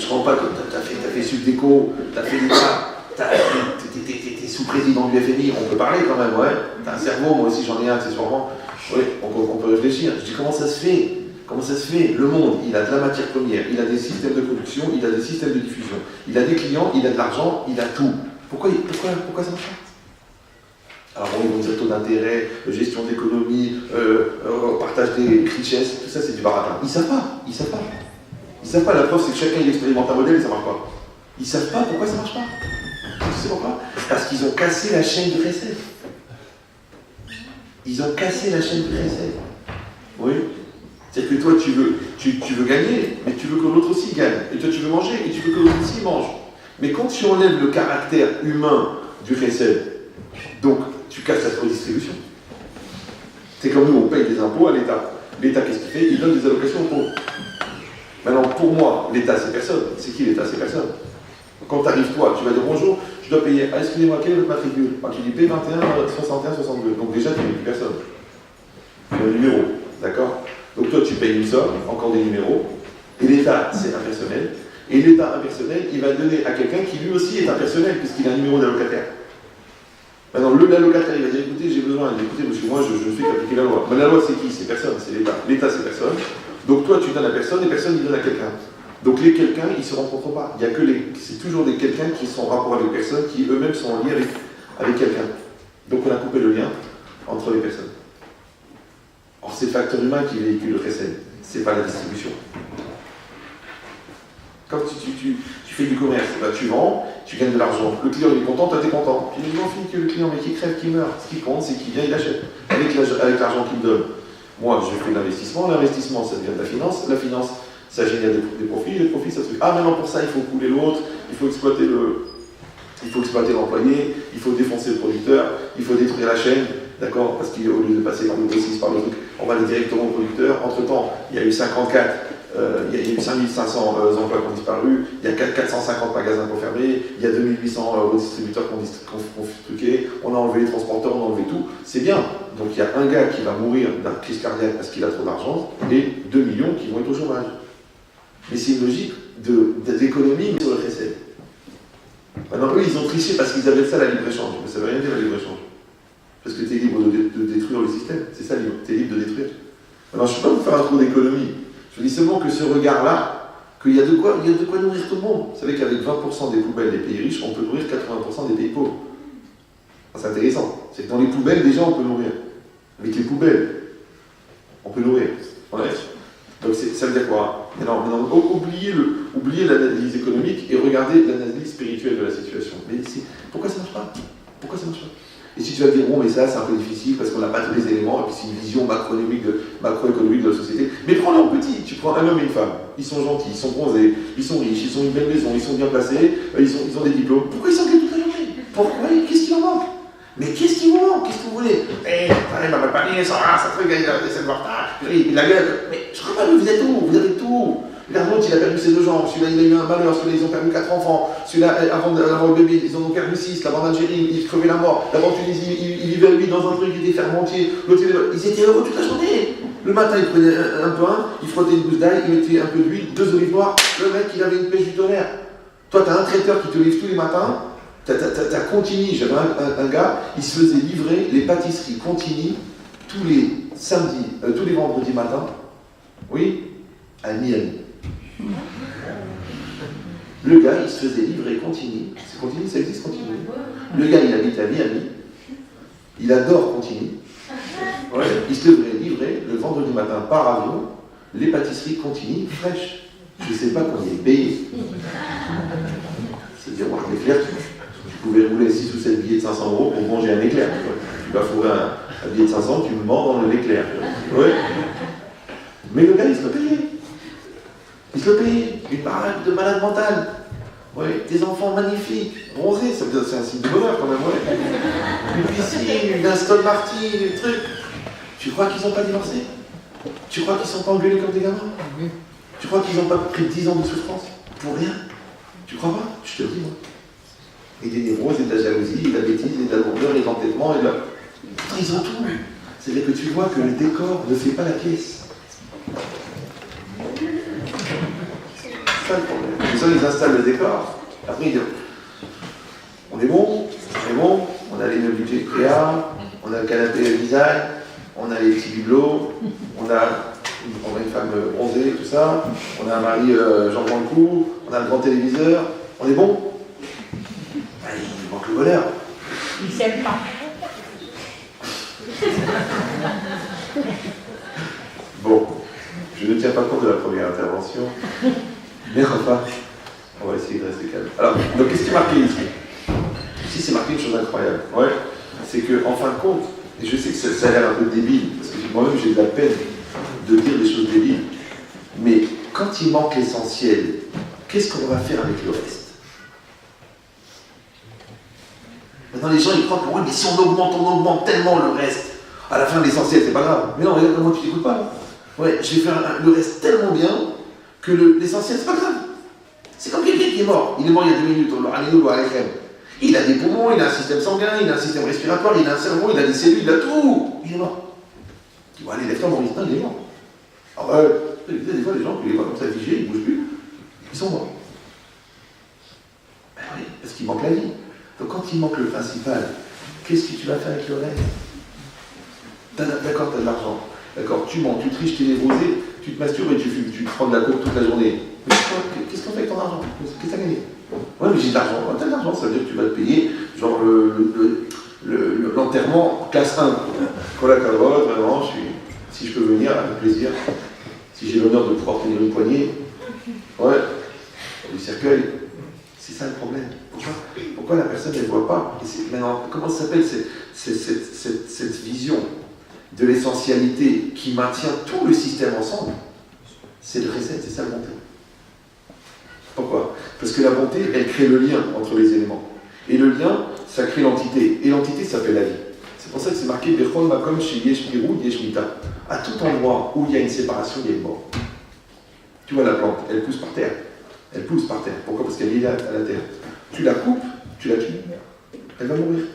comprends pas, tu as fait Subdeco, tu as fait l'État, t'es sous-président du FMI, on peut parler quand même, ouais. Tu as un cerveau, moi aussi j'en ai un, accessoirement. Oui, on peut réfléchir. Je dis comment ça se fait? Comment ça se fait? Le monde, il a de la matière première, il a des systèmes de production, il a des systèmes de diffusion, il a des clients, il a de l'argent, il a tout. Pourquoi ça marche pas? Alors bon, ils vont dire taux d'intérêt, gestion d'économie, partage des richesses, tout ça c'est du baratin. Ils savent pas. Ils savent pas, la preuve c'est que chacun il expérimente un modèle et ça marche pas. Ils savent pas pourquoi ça marche pas. Tu sais pourquoi? Parce qu'ils ont cassé la chaîne du recette. Ils ont cassé la chaîne du recette. Oui. C'est-à-dire que toi tu veux gagner, mais tu veux que l'autre aussi gagne. Et toi tu veux manger, et tu veux que l'autre aussi mange. Mais quand tu enlèves le caractère humain du recette, donc tu casses la redistribution. C'est comme nous, on paye des impôts à l'État. L'État, qu'est-ce qu'il fait? Il donne des allocations aux pauvres. Maintenant, pour moi, l'État, c'est personne. C'est qui l'État? C'est personne. Quand tu arrives, toi, tu vas dire bonjour, je dois payer. Ah, excusez-moi, quel est votre matricule? Ah, tu dis P21, 61, 62. Donc déjà, tu n'es plus personne. Tu as un numéro. D'accord? Donc toi, tu payes une somme, encore des numéros. Et l'État, c'est impersonnel. Et l'État impersonnel, il va donner à quelqu'un qui lui aussi est impersonnel, puisqu'il a un numéro d'allocataire. Maintenant, l'allocataire, il va dire écoutez, j'ai besoin. Écoutez, monsieur, moi, je ne fais qu'appliquer la loi. Mais la loi, c'est qui? C'est personne, c'est l'État. L'État, c'est personne. Donc toi, tu donnes à personne et personne ne donne à quelqu'un. Donc les quelqu'un, ils ne se rencontrent pas. Il y a que c'est toujours des quelqu'un qui sont en rapport avec personnes, qui eux-mêmes sont en lien avec quelqu'un. Donc on a coupé le lien entre les personnes. Or, c'est le facteur humain qui véhicule le recette. Ce n'est pas la distribution. Quand tu fais du commerce, ben, tu vends, tu gagnes de l'argent. Le client il est content, toi tu es content. Tu dis non, fini que le client, mais qui crève, qui meurt. Ce qui compte, c'est qu'il vient, il achète. Avec l'argent qu'il me donne. Moi, je fais l'investissement. L'investissement, ça devient de la finance. La finance, ça génère des profits. Les profits, ça se fait. Ah, maintenant pour ça, il faut couler l'autre. il faut exploiter l'employé, il faut défoncer le producteur, il faut détruire la chaîne, d'accord? Parce qu'au lieu de passer par le grossiste, par le truc, on va aller directement au producteur. Entre-temps, il y a eu 54, il y a eu 5500 emplois qui ont disparu, il y a 450 magasins qui ont fermé, il y a 2800 redistributeurs qui ont truqué, on a enlevé les transporteurs, on a enlevé tout. C'est bien. Donc il y a un gars qui va mourir d'une crise cardiaque parce qu'il a trop d'argent et 2 millions qui vont être au chômage. Mais c'est une logique d'économie sur le recette. Maintenant, eux, ils ont triché parce qu'ils avaient ça la libre-échange. Mais ça ne veut rien dire la libre-échange. Parce que tu es libre de détruire le système. C'est ça, tu es libre de détruire. Alors, je ne peux pas vous faire un trou d'économie. Je dis seulement que ce regard-là, qu'il y a de quoi nourrir tout le monde. Vous savez qu'avec 20% des poubelles des pays riches, on peut nourrir 80% des pays pauvres. C'est intéressant. C'est que dans les poubelles, déjà, on peut nourrir. Avec les poubelles, on peut nourrir. Ouais. Donc ça veut dire quoi? Maintenant, oubliez l'analyse économique et regardez l'analyse spirituelle de la situation. Mais pourquoi ça ne marche pas? Pourquoi ça ne marche pas? Et si tu vas dire, bon, mais ça, c'est un peu difficile parce qu'on n'a pas tous les éléments, et puis c'est une vision macroéconomique de la société. Mais prends-le en petit. Tu prends un homme et une femme. Ils sont gentils, ils sont bronzés, ils sont riches, ils ont une belle maison, ils sont bien placés, ils ont des diplômes. Pourquoi ils s'engueulent toute la journée? Pourquoi? Qu'est-ce qu'il en manque? Mais qu'est-ce qu'il vous manque? Qu'est-ce que vous voulez? Il m'a pas parlé, ça truc, il a essaie de voir tard, il a gueule. Mais je crois pas, mais vous êtes où? Vous avez tout. Regarde, l'autre, il a perdu ses 2 jambes, celui-là, il a eu un malheur, celui-là, ils ont perdu 4 enfants, celui-là, avant d'avoir le bébé, ils en ont perdu 6, l'avant d'Algérie, il crevait la mort, l'avant Tunisie, il vivait lui dans un truc, il était fermentier, l'autre, ils étaient heureux toute la journée. Le matin, il prenait un pain, il frottait une gousse d'ail, il mettait un peu d'huile, 2 olives noires, le mec, il avait une pêche du tonnerre. Toi, t'as un traiteur qui te livre tous les matins. T'as Contini, j'avais un gars, il se faisait livrer les pâtisseries Contini tous les samedis, tous les vendredis matins, oui, à Miami. Le gars, il se faisait livrer Contini, c'est Contini, ça existe Contini? Le gars, il habite à Miami, il adore Contini, ouais, il se devrait livrer le vendredi matin par avion les pâtisseries Contini fraîches. Je ne sais pas combien il est payé. C'est-à-dire, moi, l'éclair, tu pouvais rouler 6 ou 7 billets de 500 € pour manger un éclair. Tu vas fourrer un billet de 500, tu me mens dans l'éclair. Ouais. Mais le gars, il se le payait. Il se le payait. Une baraque de malade mental. Ouais. Des enfants magnifiques, bronzés, c'est un signe de bonheur quand même. Ouais. Une piscine, une Aston Martin, des trucs. Tu crois qu'ils n'ont pas divorcé? Tu crois qu'ils ne sont pas engueulés comme des gamins? Tu crois qu'ils n'ont pas pris 10 ans de souffrance? Pour rien? Tu crois pas? Je te le dis, moi. Et des névroses, et de la jalousie, et de la bêtise, et de la lourdeur, et de l'entêtement, et de la... Putain, ils ont tout. C'est-à-dire que tu vois que le décor ne fait pas la pièce. C'est ça le problème. Les gens, ils installent le décor. Après, ils disent, on est bon, on a les meubles du Ikea, on a le canapé design, on a les petits bibelots, on a une femme bronzée, tout ça, on a un mari jambon le cou, on a le grand téléviseur, on est bon? Il manque le bonheur. Il ne s'aime pas. Bon, je ne tiens pas compte de la première intervention, mais enfin, on va essayer de rester calme. Alors, donc qu'est-ce qui est marqué ici? Ici, c'est marqué une chose incroyable. Ouais, c'est qu'en fin de compte, et je sais que ça a l'air un peu débile, parce que moi-même j'ai de la peine de dire des choses débiles, mais quand il manque l'essentiel, qu'est-ce qu'on va faire avec le reste? Maintenant, les gens ils croient que oui, mais si on augmente tellement le reste, à la fin l'essentiel c'est pas grave. Mais non, regarde comment tu t'écoutes pas. Là. Ouais, je vais faire le reste tellement bien que l'essentiel c'est pas grave. C'est comme quelqu'un qui est mort. Il est mort il y a 2 minutes, on l'a à crème. Il a des poumons, il a un système sanguin, il a un système respiratoire, il a un cerveau, il a des cellules, il a tout. Il est mort. Tu vois, allez, lève-toi, Maurice, non, il est mort. Alors, des fois, les gens, tu les vois comme ça figés, ils ne bougent plus, ils sont morts. Ben oui, parce qu'il manque la vie. Donc, quand il manque le principal, qu'est-ce que tu vas faire avec le reste? D'accord, tu as de l'argent. D'accord, tu mens, tu triches, tu es névrosé, tu te masturbes et tu fumes, tu te prends de la coke toute la journée. Mais qu'est-ce qu'on fait avec ton argent? Qu'est-ce que tu as gagné? Ouais, mais j'ai de l'argent. Quand tu as de l'argent, ça veut dire que tu vas te payer, genre, l'enterrement classe 1. Voilà, vraiment, si je peux venir, avec plaisir. Si j'ai l'honneur de pouvoir tenir une poignée, ouais, du cercueil, c'est ça le problème. Pourquoi la personne ne voit pas? Maintenant, comment ça s'appelle cette vision de l'essentialité qui maintient tout le système ensemble? C'est le reset, c'est ça le monter. Pourquoi? Parce que la bonté, elle crée le lien entre les éléments. Et le lien, ça crée l'entité. Et l'entité s'appelle la vie. C'est pour ça que c'est marqué Bechol Makom chez Yesh Pirou, Yesh Mita. À tout endroit où il y a une séparation, il y a une mort. Tu vois la plante, elle pousse par terre. Elle pousse par terre. Pourquoi? Parce qu'elle est liée à la terre. Tu la coupes, tu la tues. Elle va mourir.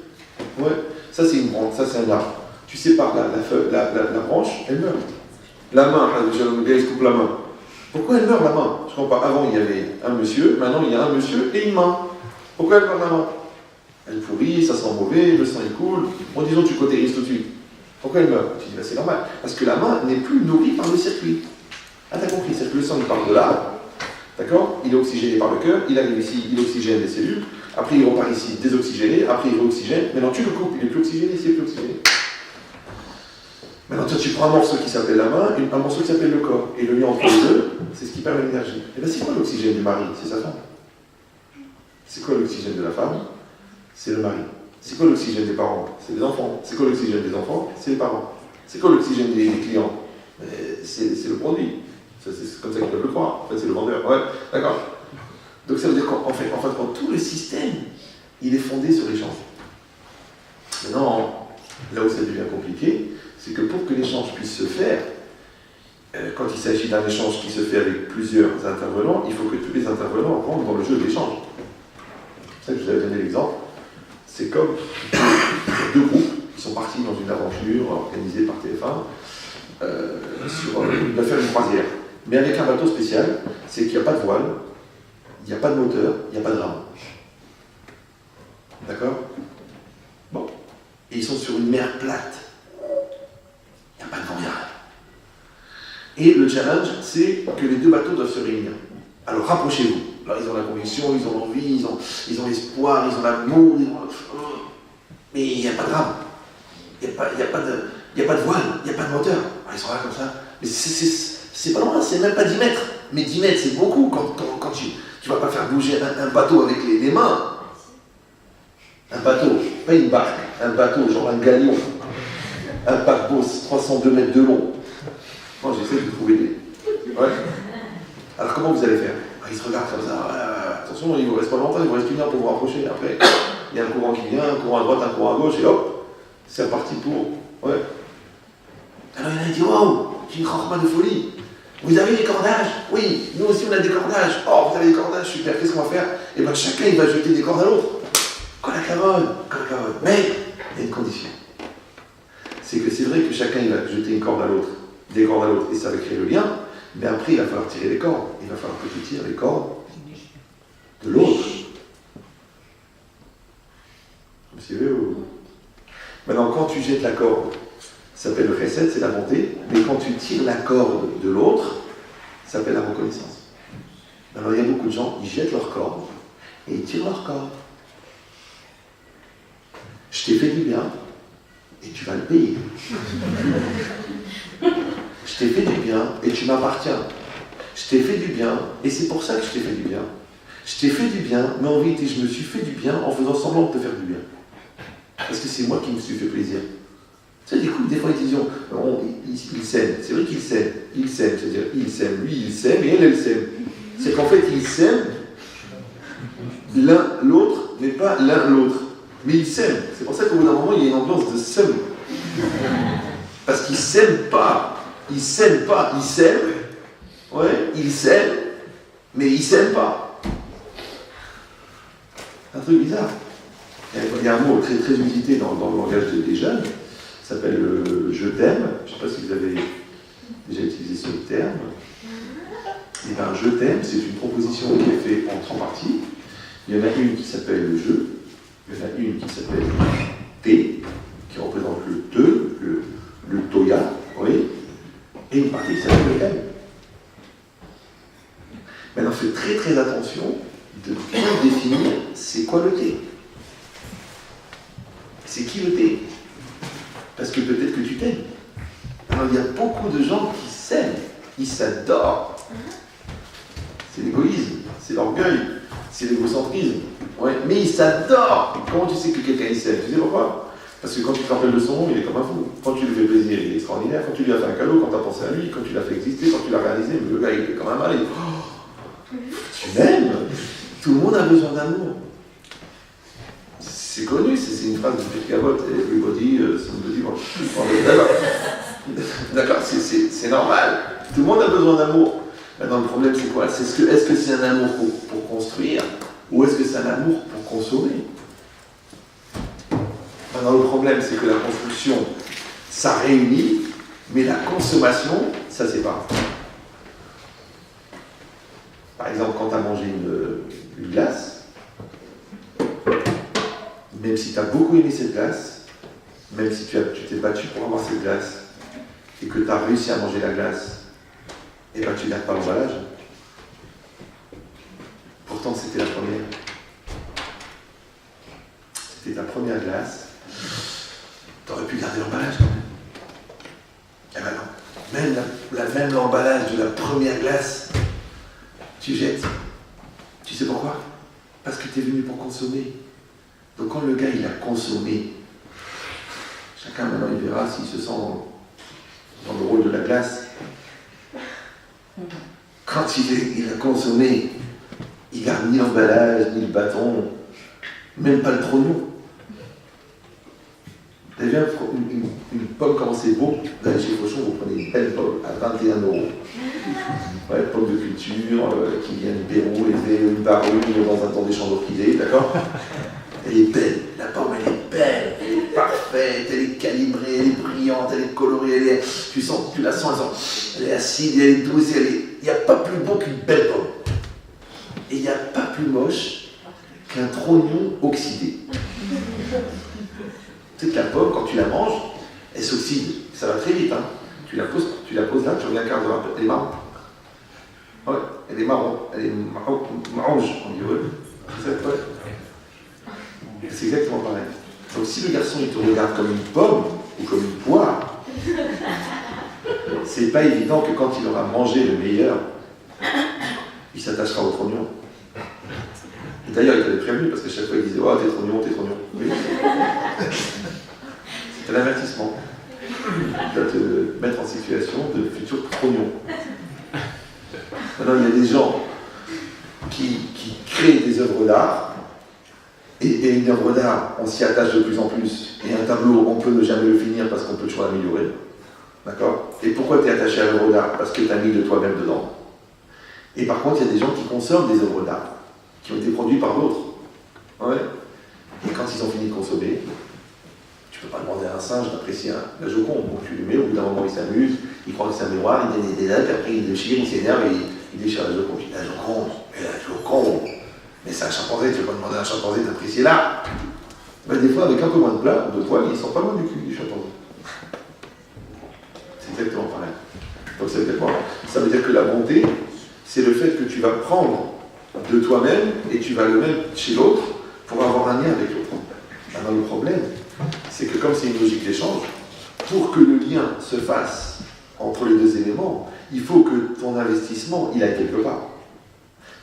Ouais. Ça c'est une branche, ça c'est un arbre. Tu sépares la branche, elle meurt. La main, le gars il se coupe la main. Pourquoi elle meurt la main? Je comprends pas. Avant il y avait un monsieur, maintenant il y a un monsieur et une main. Pourquoi elle meurt la main? Elle pourrit, ça sent mauvais, le sang il coule. Bon, disons tu cautérises tout de suite. Pourquoi elle meurt? Tu dis, bah, c'est normal. Parce que la main n'est plus nourrie par le circuit. Ah, t'as compris, c'est que le sang il part de là, d'accord? Il est oxygéné par le cœur, il arrive ici, il oxygène les cellules, après il repart ici désoxygéné, après il réoxygène, maintenant tu le coupes, il est plus oxygéné, ici il est plus oxygéné. Maintenant toi tu prends un morceau qui s'appelle la main, un morceau qui s'appelle le corps, et le lien entre les deux, c'est ce qui permet l'énergie. Et bien c'est quoi l'oxygène du mari? C'est sa femme. C'est quoi l'oxygène de la femme? C'est le mari. C'est quoi l'oxygène des parents? C'est les enfants. C'est quoi l'oxygène des enfants? C'est les parents. C'est quoi l'oxygène des clients? C'est le produit. C'est comme ça qu'ils peuvent le croire. En fait, c'est le vendeur. Ouais, d'accord. Donc ça veut dire qu'en fait, quand tout le système, il est fondé sur l'échange. Maintenant, là où ça devient compliqué, c'est que pour que l'échange puisse se faire, quand il s'agit d'un échange qui se fait avec plusieurs intervenants, il faut que tous les intervenants rentrent dans le jeu de l'échange. C'est ça que je vous avais donné l'exemple. C'est comme deux groupes qui sont partis dans une aventure organisée par TF1 ils doivent faire une croisière. Mais avec un bateau spécial, c'est qu'il n'y a pas de voile, il n'y a pas de moteur, il n'y a pas de rame. D'accord? Bon. Et ils sont sur une mer plate. Il n'y a pas de vent, il n'y a rien. Et le challenge, c'est que les deux bateaux doivent se réunir. Alors rapprochez-vous. Là, ils ont la conviction, ils ont l'envie, ils ont l'espoir, ils ont l'amour, mais il n'y a pas de rame. Il n'y a pas de voile, il n'y a pas de moteur. Alors, ils sont là comme ça. Mais c'est pas loin, c'est même pas 10 mètres. Mais 10 mètres, c'est beaucoup quand tu vas pas faire bouger un bateau avec les mains. Un bateau, pas une barque, un bateau, genre un galion. Un paquebot, 302 mètres de long. Moi, j'essaie de trouver des... Ouais. Alors, comment vous allez faire? Ils se regardent comme ça. Attention, il ne vous reste pas longtemps, il vous reste une heure pour vous rapprocher. Après, il y a un courant qui vient, un courant à droite, un courant à gauche, et hop, c'est reparti pour... Ouais. Alors, il y en a qui dit, waouh, j'ai une chorma de folie. Vous avez des cordages? Oui, nous aussi on a des cordages. Oh, vous avez des cordages, super, qu'est-ce qu'on va faire? Et bien chacun il va jeter des cordes à l'autre. Quand la caronne. Mais il y a une condition. C'est que c'est vrai que chacun il va jeter une corde à l'autre, des cordes à l'autre, et ça va créer le lien, mais après il va falloir tirer les cordes. Il va falloir que tu tires les cordes de l'autre. Vous suivez ou... Maintenant, quand tu jettes la corde, ça s'appelle le chesed, c'est la bonté, mais quand tu tires la corde de l'autre, ça s'appelle la reconnaissance. Alors il y a beaucoup de gens, ils jettent leur corde et ils tirent leur corde. Je t'ai fait du bien et tu vas le payer. Je t'ai fait du bien et tu m'appartiens. Je t'ai fait du bien et c'est pour ça que je t'ai fait du bien. Je t'ai fait du bien, mais en vérité, je me suis fait du bien en faisant semblant de te faire du bien. Parce que c'est moi qui me suis fait plaisir. Tu sais, des fois, ils disent, il s'aime. C'est vrai qu'il s'aime. Il s'aime, c'est-à-dire, il s'aime. Lui, il s'aime et elle s'aime. C'est qu'en fait, ils s'aiment l'un l'autre, mais pas l'un l'autre. Mais ils s'aiment. C'est pour ça qu'au bout d'un moment, il y a une ambiance de seum. Parce qu'ils s'aiment pas. Ils s'aiment pas. Ils s'aiment. Ouais, ils s'aiment. Mais ils s'aiment pas. Un truc bizarre. Il y a un mot très, très usité dans le langage des jeunes. Ça s'appelle le je t'aime. Je ne sais pas si vous avez déjà utilisé ce terme. Et bien, je t'aime, c'est une proposition qui est faite en 3 parties. Il y en a une qui s'appelle le je, il y en a une qui s'appelle T, qui représente le te, le toya, oui, et une partie qui s'appelle le M. Maintenant, faites très très attention de bien définir c'est quoi le T. C'est qui le T? Parce que peut-être que tu t'aimes. Alors il y a beaucoup de gens qui s'aiment, ils s'adorent. C'est l'égoïsme, c'est l'orgueil, c'est l'égocentrisme. Ouais, mais ils s'adorent. Comment tu sais que quelqu'un il s'aime? Tu sais pourquoi? Parce que quand tu te rappelles de son nom, il est comme un fou. Quand tu lui fais plaisir, il est extraordinaire. Quand tu lui as fait un cadeau, quand tu as pensé à lui, quand tu l'as fait exister, quand tu l'as réalisé, le gars il est comme un mal. Tu m'aimes? Tout le monde a besoin d'amour. C'est connu, c'est une phrase de Pirkei Avot, everybody, somebody, d'accord, c'est normal. Tout le monde a besoin d'amour. Maintenant, le problème, c'est quoi? Est-ce que c'est un amour pour construire ou est-ce que c'est un amour pour consommer? Maintenant, le problème, c'est que la construction, ça réunit, mais la consommation, ça sépare. Par exemple, quand tu as mangé une glace, même si tu as beaucoup aimé cette glace, même si tu t'es battu pour avoir cette glace, et que tu as réussi à manger la glace, et bien tu ne gardes pas l'emballage. Pourtant, c'était la première. C'était ta première glace. Tu aurais pu garder l'emballage quand même. Eh ben non. Même l'emballage de la première glace, tu jettes. Tu sais pourquoi? Parce que tu es venu pour consommer. Donc quand le gars il a consommé, chacun maintenant il verra s'il se sent dans le rôle de la glace. Quand il a consommé, il garde ni l'emballage, ni le bâton, même pas le trognon. Vous avez vu une pomme, comment c'est beau? Vous allez chez Fauchon, vous prenez une belle pomme à 21 €. Ouais, pomme de culture, qui vient du Pérou, une barouille dans un temps des champs d'orchidées, d'accord? Elle est belle, la pomme elle est belle, elle est parfaite, elle est calibrée, elle est brillante, elle est colorée, tu la sens, elle est acide, elle est douce, il n'y a pas plus beau qu'une belle pomme. Et il n'y a pas plus moche qu'un trognon oxydé. Tu sais que la pomme, quand tu la manges, elle s'oxyde, ça va très vite. Hein. Tu la poses là, tu reviens un quart d'heure, elle est marron. Ouais, elle est marron, marronge, on dit ouais. C'est exactement pareil. Donc si le garçon il te regarde comme une pomme ou comme une poire, c'est pas évident que quand il aura mangé le meilleur, il s'attachera au trognon. Et d'ailleurs il t'avait prévenu parce que chaque fois il disait oh t'es trognon. Oui. C'est un avertissement. Il va te mettre en situation de futur trognon. Maintenant il y a des gens qui créent des œuvres d'art. Et une œuvre d'art, on s'y attache de plus en plus. Et un tableau, on peut ne jamais le finir parce qu'on peut toujours l'améliorer. D'accord? Et pourquoi tu es attaché à l'œuvre d'art? Parce que tu as mis de toi-même dedans. Et par contre, il y a des gens qui consomment des œuvres d'art, qui ont été produites par d'autres. Ouais. Et quand ils ont fini de consommer, tu peux pas demander à un singe d'apprécier la Joconde. Donc tu le mets, au bout d'un moment, il s'amuse, il croit que c'est un miroir, il donne des dates, puis après il déchire, il s'énerve et il déchire la Joconde. Il dit la Joconde. Mais c'est un chimpanzé, tu ne vas pas demander à un chimpanzé d'apprécier là. Ben, des fois, avec un peu moins de poils, ils sont pas loin du cul du chimpanzé. C'est exactement pareil. Donc ça veut dire que la bonté, c'est le fait que tu vas prendre de toi-même et tu vas le mettre chez l'autre pour avoir un lien avec l'autre. Maintenant, le problème, c'est que comme c'est une logique d'échange, pour que le lien se fasse entre les deux éléments, il faut que ton investissement, il aille quelque part.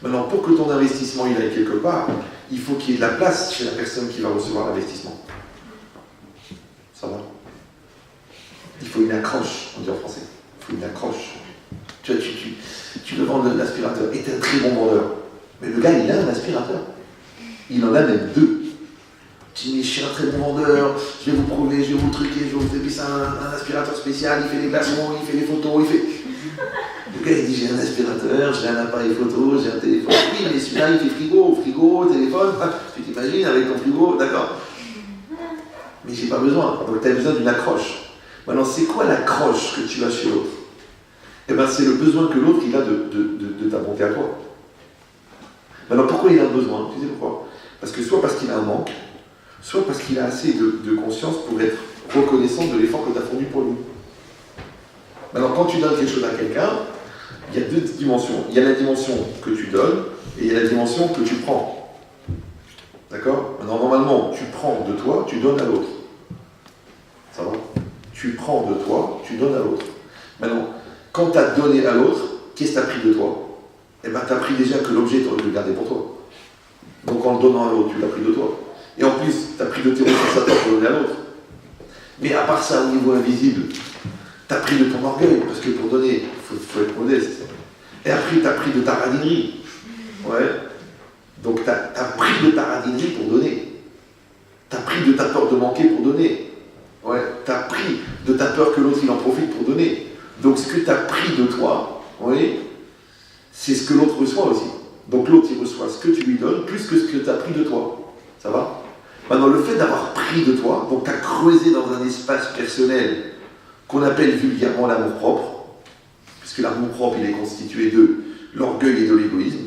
Maintenant, pour que ton investissement il aille quelque part, il faut qu'il y ait de la place chez la personne qui va recevoir l'investissement. Ça va? Il faut une accroche, on dit en français. Il faut une accroche. Tu veux vendre l'aspirateur et tu es un très bon vendeur. Mais le gars, il a un aspirateur. Il en a même deux. Tu dis, je suis un très bon vendeur, je vais vous prouver, je vais vous truquer, je vais vous faire ça, un aspirateur spécial, il fait des glaçons, il fait des photos, il fait... Le gars il dit j'ai un aspirateur, j'ai un appareil photo, j'ai un téléphone. Oui mais celui-là il fait frigo, téléphone, tu t'imagines avec ton frigo, d'accord. Mais j'ai pas besoin, donc tu as besoin d'une accroche. Maintenant c'est quoi l'accroche que tu as chez l'autre? Eh bien c'est le besoin que l'autre il a de ta bonté à toi. Maintenant pourquoi il a besoin? Tu sais pourquoi? Parce que soit parce qu'il a un manque, soit parce qu'il a assez de conscience pour être reconnaissant de l'effort que tu as fourni pour lui. Maintenant quand tu donnes quelque chose à quelqu'un, il y a deux dimensions. Il y a la dimension que tu donnes et il y a la dimension que tu prends. D'accord? Maintenant, normalement, tu prends de toi, tu donnes à l'autre. Ça va? Tu prends de toi, tu donnes à l'autre. Maintenant, quand tu as donné à l'autre, qu'est-ce que tu as pris de toi? Eh bien, tu as pris déjà que l'objet, tu aurais pu le garder pour toi. Donc, en le donnant à l'autre, tu l'as pris de toi. Et en plus, tu as pris de tes ressources à toi pour donner à l'autre. Mais à part ça, au niveau invisible, tu as pris de ton orgueil, parce que pour donner, il faut être modeste. Et après, tu as pris de ta radinerie. Ouais. Donc tu as pris de ta radinerie pour donner. Tu as pris de ta peur de manquer pour donner. Ouais, tu as pris de ta peur que l'autre il en profite pour donner. Donc ce que tu as pris de toi, oui, c'est ce que l'autre reçoit aussi. Donc l'autre il reçoit ce que tu lui donnes plus que ce que tu as pris de toi. Ça va? Maintenant le fait d'avoir pris de toi, donc tu as creusé dans un espace personnel qu'on appelle vulgairement l'amour-propre, puisque l'amour-propre il est constitué de l'orgueil et de l'égoïsme.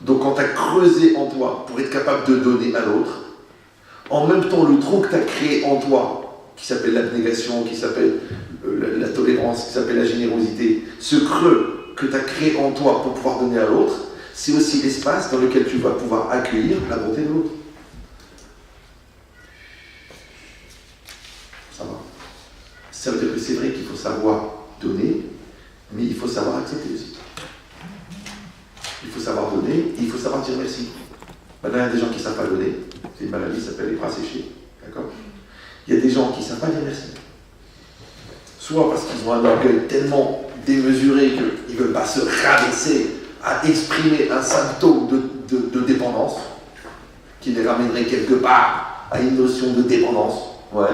Donc quand tu as creusé en toi pour être capable de donner à l'autre, en même temps le trou que tu as créé en toi, qui s'appelle l'abnégation, qui s'appelle la tolérance, qui s'appelle la générosité, ce creux que tu as créé en toi pour pouvoir donner à l'autre, c'est aussi l'espace dans lequel tu vas pouvoir accueillir la bonté de l'autre. Ça va? Ça veut dire que c'est vrai qu'il faut savoir donner, mais il faut savoir accepter aussi. Il faut savoir donner, et il faut savoir dire merci. Maintenant, il y a des gens qui ne savent pas donner. C'est une maladie qui s'appelle les bras séchés. D'accord? Il y a des gens qui ne savent pas dire merci. Soit parce qu'ils ont un orgueil tellement démesuré qu'ils ne veulent pas se rabaisser à exprimer un symptôme de dépendance, qui les ramènerait quelque part à une notion de dépendance. Ouais.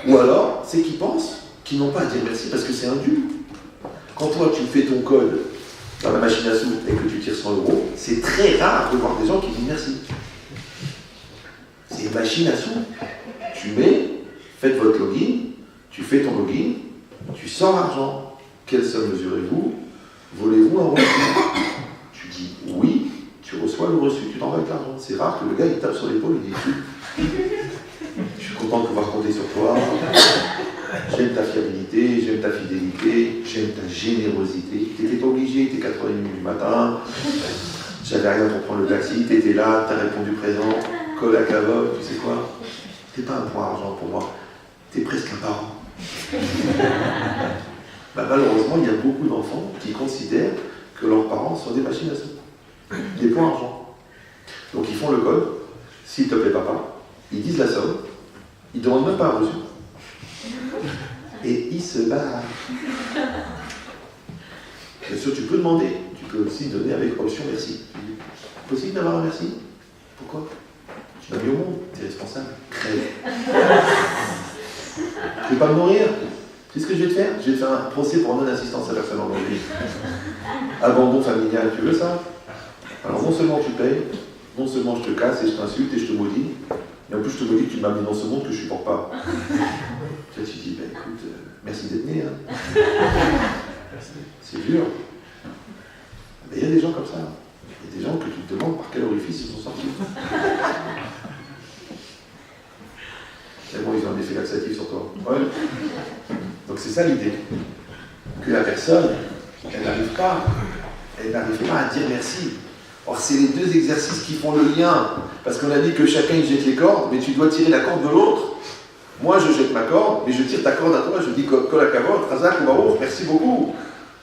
Ou alors, c'est qu'ils pensent qu'ils n'ont pas à dire merci parce que c'est indu. Quand toi, tu fais ton code dans la machine à sous et que tu tires 100 €, c'est très rare de voir des gens qui disent merci. C'est une machine à sous. Tu mets, faites votre login, tu fais ton login, tu sors l'argent. Quelle somme mesurez-vous? Voulez-vous un reçu? Tu dis oui, tu reçois le reçu, tu t'envoies avec l'argent. C'est rare que le gars il tape sur l'épaule et dit je suis content de pouvoir compter sur toi, j'aime ta fiabilité, j'aime ta fidélité, j'aime ta générosité. Tu n'étais pas obligé, tu es 4h30 du matin, j'avais rien pour prendre le taxi, tu étais là, tu as répondu présent, colle à cavote, tu sais quoi? Tu n'es pas un point argent pour moi, tu es presque un parent. Malheureusement, il y a beaucoup d'enfants qui considèrent que leurs parents sont des machines à sous, des points argent. Donc ils font le code, s'il te plaît papa, ils disent la somme, ils ne demandent même pas un reçu. Et ils se barrent. Bien sûr, tu peux demander, tu peux aussi donner avec option merci. Possible d'avoir un merci? Pourquoi? Tu m'as mis au monde, tu es responsable. Crève. Tu ne veux pas me nourrir? Tu sais ce que je vais te faire? Je vais te faire un procès pour non-assistance à personne en danger. Abandon familial, tu veux ça? Alors non seulement tu payes, non seulement je te casse et je t'insulte et je te maudis, mais en plus je te maudis que tu m'as mis dans ce monde que je ne supporte pas. Tu dis, ben écoute, merci d'être né. Hein. C'est dur. Mais il y a des gens comme ça. Il y a des gens que tu te demandes par quel orifice ils sont sortis. Tellement ils ont un effet laxatif sur toi. Ouais. Donc c'est ça l'idée. Que la personne, elle n'arrive pas à dire merci. Or c'est les deux exercices qui font le lien. Parce qu'on a dit que chacun il jette les cordes, mais tu dois tirer la corde de l'autre. Moi je jette ma corde, mais je tire ta corde à toi, je dis colle à cavote, Razak ou Baruch, merci beaucoup.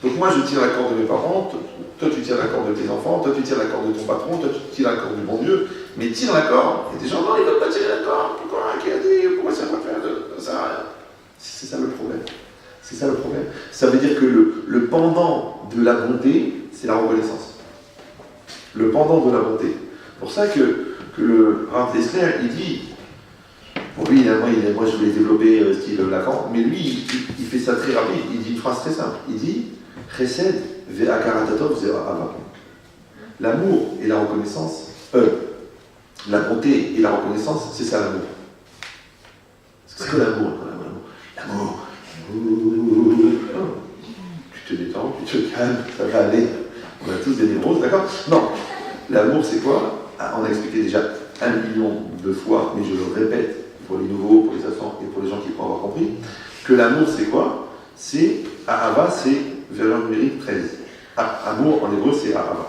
Donc moi je tire la corde de mes parents, toi tu tires la corde de tes enfants, toi tu tires la corde de ton patron, toi tu tires la corde du bon Dieu, mais tire la corde. Et des gens, non, ils ne veulent pas tirer la corde, pourquoi? Qui a dit? Pourquoi ça va faire de ça? C'est ça le problème. C'est ça le problème. Ça veut dire que le pendant de la bonté, c'est la reconnaissance. Le pendant de la bonté. C'est pour ça que le Rav Dessler, il dit, bon lui, moi je voulais développer style Lacan, mais lui, il fait ça très rapide, il dit une phrase très simple, il dit « Chesed ve'akaratatov ze'ava ». L'amour et la reconnaissance, la bonté et la reconnaissance, c'est ça l'amour. C'est que l'amour, l'amour. Tu te détends, tu te calmes, ça va aller. On a tous des névroses, d'accord? Non. L'amour, c'est quoi? On a expliqué déjà 1 million de fois, mais je le répète pour les nouveaux, pour les absents et pour les gens qui pourront avoir compris, que l'amour, c'est quoi? C'est, Ahava, c'est valeur numérique 13. Amour, en hébreu, c'est Ahava.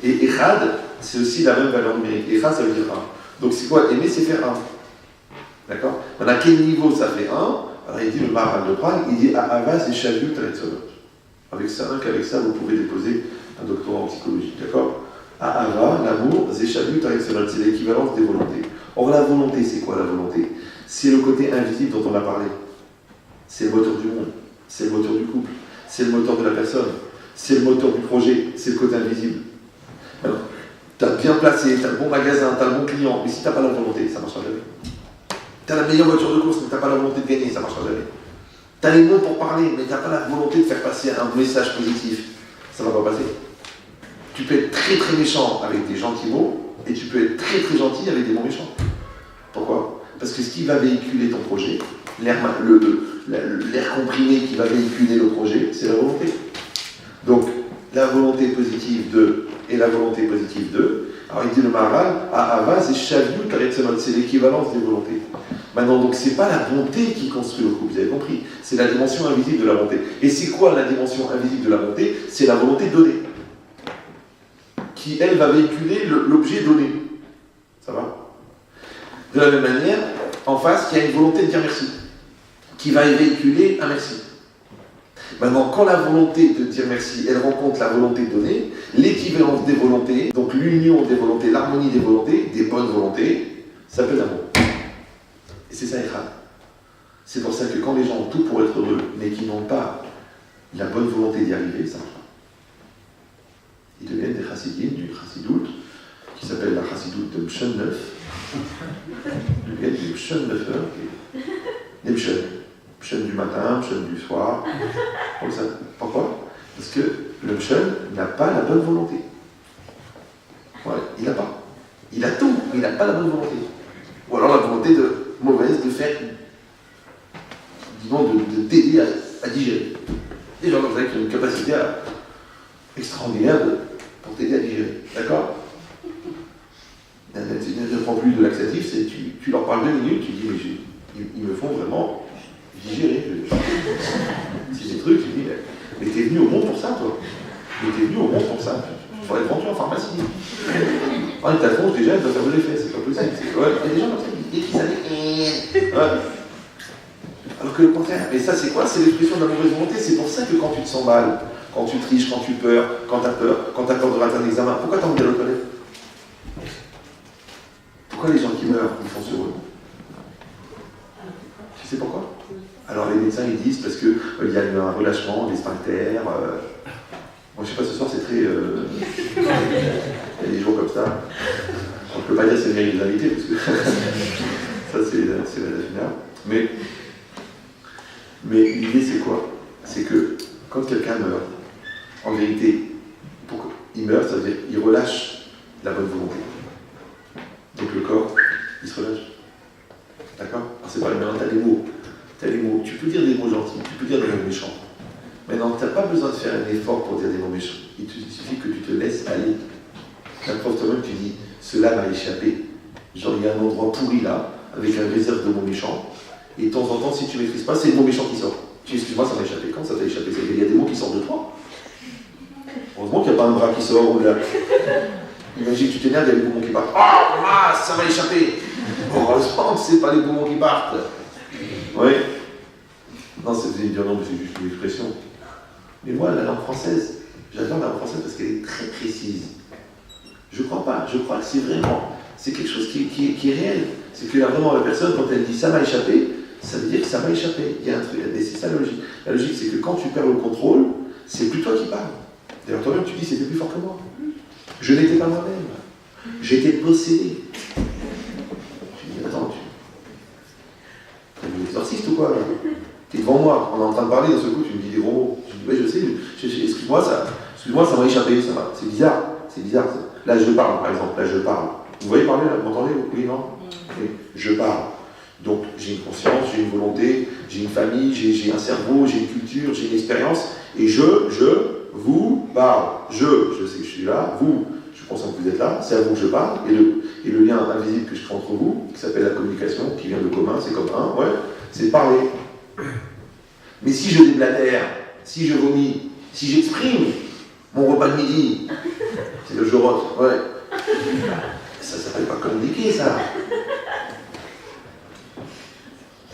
Et Echad, c'est aussi la même valeur numérique. Echad, ça veut dire 1. Donc c'est quoi? Aimer, c'est faire 1. D'accord? Maintenant, à quel niveau ça fait 1? Alors il dit le Maharal de Prague, il dit Ahava, c'est Shalut Taretzonot. Avec ça, qu'avec ça, vous pouvez déposer un doctorat en psychologie. D'accord? Ahava, l'amour, c'est Shalut Taretzonot, c'est l'équivalence des volontés. Or, la volonté, c'est quoi la volonté? C'est le côté invisible dont on a parlé. C'est le moteur du monde, c'est le moteur du couple, c'est le moteur de la personne, c'est le moteur du projet, c'est le côté invisible. Alors, tu as bien placé, tu as le bon magasin, tu as le bon client, mais si tu n'as pas la volonté, ça ne marchera jamais. Tu as la meilleure voiture de course, mais tu n'as pas la volonté de gagner, ça ne marchera jamais. Tu as les mots pour parler, mais tu n'as pas la volonté de faire passer un message positif, ça ne va pas passer. Tu peux être très très méchant avec des gentils mots, et tu peux être très très gentil avec des mots méchants. Pourquoi? Parce que ce qui va véhiculer ton projet, l'air comprimé qui va véhiculer le projet, c'est la volonté. Donc, la volonté positive de et la volonté positive de. Alors, il dit le Maharal, à Ava, c'est l'équivalence des volontés. Maintenant, donc, c'est pas la bonté qui construit le couple, vous avez compris. C'est la dimension invisible de la bonté. Et c'est quoi la dimension invisible de la bonté? C'est la volonté donnée. Qui, elle, va véhiculer l'objet donné. Ça va? De la même manière, en face, il y a une volonté de dire merci, qui va véhiculer un merci. Maintenant, quand la volonté de dire merci, elle rencontre la volonté de donner, l'équivalence des volontés, donc l'union des volontés, l'harmonie des volontés, des bonnes volontés, ça peut l'amour. Et c'est ça, Echad. C'est pour ça que quand les gens ont tout pour être heureux, mais qui n'ont pas la bonne volonté d'y arriver, ça marche pas. Ils deviennent des chassidim, du chassidout, qui s'appelle la chassidout de Mshon Neuf. Ils deviennent des Mshon Neufeurs, des Mshon. Mshon du matin, Mshon du soir. Comme ça. Pourquoi? Parce que le Mshon n'a pas la bonne volonté. Ouais, il n'a pas. Il a tout, mais il n'a pas la bonne volonté. Ou alors la volonté mauvaise de faire, disons, de t'aider à digérer. Des gens comme ça qui ont une capacité extraordinaire pour t'aider à digérer. D'accord? Ne prends plus de laxatif, tu leur parles 2 minutes, tu dis, mais ils me font vraiment digérer. C'est des trucs, tu dis, mais t'es venu au monde pour ça, toi. Mais t'es venu au monde pour ça. Tu pourrais être vendu en pharmacie. Ah, ta tronche, déjà, elle doit faire de l'effet, c'est pas possible. Ouais, il y a des gens comme ça qui disent qu'ils allaient. Ouais. Alors que le contraire, mais ça c'est quoi? C'est l'expression de la mauvaise volonté. C'est pour ça que quand tu te sens mal, quand tu triches, quand tu peurs, quand tu as peur, quand tu as peur de rater un examen, pourquoi tu as envie de le connaître? Pourquoi les gens qui meurent, ils font sur eux? Tu sais pourquoi? Alors les médecins ils disent parce qu'il y a eu un relâchement des sphincters. Moi je sais pas, ce soir c'est très. Il y a des jours comme ça. On ne peut pas dire que c'est une réalité parce que ça c'est la finale. Mais l'idée c'est quoi? C'est que quand quelqu'un meurt, en vérité, pour qu'il meurt, ça veut dire qu'il relâche la bonne volonté. Donc le corps, il se relâche. D'accord? Alors c'est pas le même, t'as des mots. T'as des mots. Tu peux dire des mots gentils, tu peux dire des mots méchants. Maintenant, t'as pas besoin de faire un effort pour dire des mots méchants. Il te suffit que tu te laisses aller. N'importe toi-même, tu dis, cela m'a échappé. Genre, il y a un endroit pourri là, avec un réserve de mots méchants. Et de temps en temps, si tu ne maîtrises pas, c'est le mot méchant qui sort. Tu dis, excuse-moi, ça m'a échappé. Quand ça t'a échappé? Il y a des mots qui sortent de toi. Heureusement qu'il n'y a pas un bras qui sort ou là. Imagine que tu t'énerves, il y a les poumons qui partent. Oh, mince, ça m'a échappé. Heureusement que c'est pas les poumons qui partent. Oui. Non, c'est dire non, mais c'est juste une expression. Mais moi, la langue française, j'adore la langue française parce qu'elle est très précise. Je crois pas. Je crois que c'est vraiment, c'est quelque chose qui est réel. C'est que là, vraiment, la personne, quand elle dit ça m'a échappé, ça veut dire que ça m'a échappé. Il y a un truc, c'est ça la logique. La logique, c'est que quand tu perds le contrôle, c'est plus toi qui parles. D'ailleurs, toi-même, tu dis c'était plus fort que moi. Je n'étais pas moi-même. J'étais possédé. Je dis, attends, tu es un exorciste ou quoi là? Tu es devant moi, on est en train de parler, d'un seul coup, tu me dis des gros mots. Je dis, oui, je sais, excuse-moi, ça m'a échappé, ça va. C'est bizarre, ça. Là, je parle, par exemple, Vous voyez parler, là, vous m'entendez? Oui, non? Oui. Je parle. Donc, j'ai une conscience, j'ai une volonté, j'ai une famille, j'ai un cerveau, j'ai une culture, j'ai une expérience, et vous parle. Je sais que je suis là, vous, je suis conscient que vous êtes là, c'est à vous que je parle, et le lien invisible que je crée entre vous, qui s'appelle la communication, qui vient de commun, c'est comme un, ouais, c'est parler. Mais si je déblatère, si je vomis, si j'exprime mon repas de midi, c'est le je rote, ouais. Ça s'appelle pas communiquer, ça.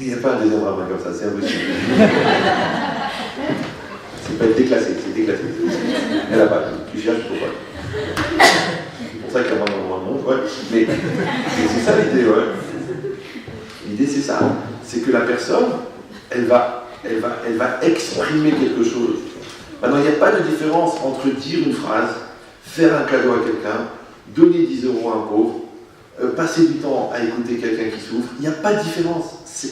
Il n'y a pas un deuxième rabbin comme ça, c'est impossible. C'est pas déclassé, c'est déclassé. Elle n'a pas, tu cherches, il ne faut pas. C'est pour ça qu'il y a vraiment le monde, ouais. Mais c'est ça l'idée, ouais. L'idée c'est ça, c'est que la personne, elle va exprimer quelque chose. Maintenant, il n'y a pas de différence entre dire une phrase, faire un cadeau à quelqu'un, donner 10 euros à un pauvre, passer du temps à écouter quelqu'un qui souffre, il n'y a pas de différence.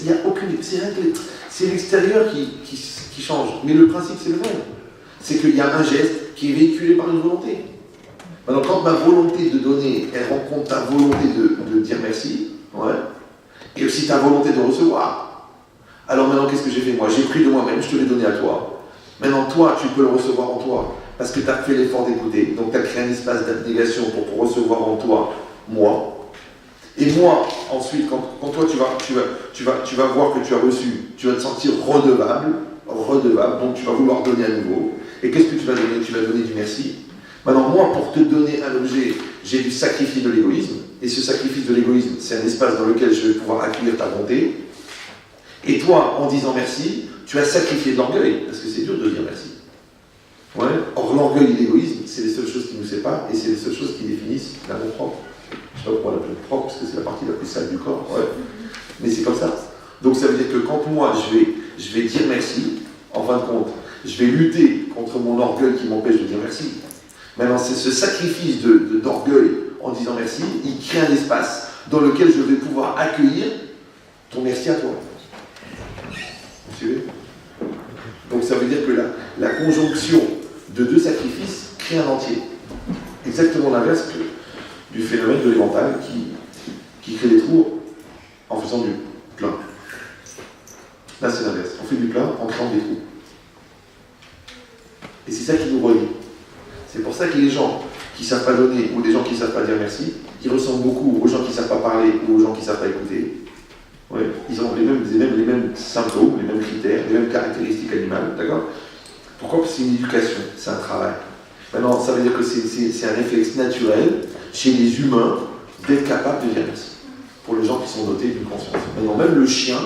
Il n'y a aucune. C'est l'extérieur qui change. Mais le principe, c'est le même. C'est qu'il y a un geste qui est véhiculé par une volonté. Maintenant, quand ma volonté de donner, elle rencontre ta volonté de dire merci, ouais, et aussi ta volonté de recevoir, alors maintenant, qu'est-ce que j'ai fait moi? J'ai pris de moi-même, je te l'ai donné à toi. Maintenant, toi, tu peux le recevoir en toi, parce que tu as fait l'effort d'écouter, donc tu as créé un espace d'abnégation pour recevoir en toi, moi. Et moi, ensuite, quand toi, tu vas voir que tu as reçu, tu vas te sentir redevable, donc tu vas vouloir donner à nouveau. Et qu'est-ce que tu vas donner? Tu vas donner du merci. Maintenant, moi, pour te donner un objet, j'ai dû sacrifier de l'égoïsme. Et ce sacrifice de l'égoïsme, c'est un espace dans lequel je vais pouvoir accueillir ta bonté. Et toi, en disant merci, tu as sacrifié de l'orgueil, parce que c'est dur de dire merci. Ouais. Or, l'orgueil et l'égoïsme, c'est les seules choses qui nous séparent, et c'est les seules choses qui définissent l'amour propre. Je ne sais pas pourquoi on l'appelle propre, parce que c'est la partie la plus sale du corps. Ouais. Mais c'est comme ça. Donc ça veut dire que quand moi, je vais dire merci, en fin de compte, je vais lutter contre mon orgueil qui m'empêche de dire merci. Maintenant, c'est ce sacrifice d'orgueil en disant merci, il crée un espace dans lequel je vais pouvoir accueillir ton merci à toi. Vous suivez? Donc ça veut dire que la conjonction de deux sacrifices crée un entier. Exactement l'inverse du phénomène de l'éventail qui crée des trous en faisant du plein. Là, c'est l'inverse. On fait du plein en créant des trous. Et c'est ça qui nous relie. C'est pour ça que les gens qui ne savent pas donner ou les gens qui ne savent pas dire merci, ils ressemblent beaucoup aux gens qui ne savent pas parler ou aux gens qui ne savent pas écouter. Ouais. Ils ont les mêmes symptômes, les mêmes critères, les mêmes caractéristiques animales. D'accord? Pourquoi? Parce que c'est une éducation, c'est un travail. Maintenant, ça veut dire que c'est un réflexe naturel chez les humains d'être capable de dire merci. Pour les gens qui sont dotés d'une conscience. Maintenant, même le chien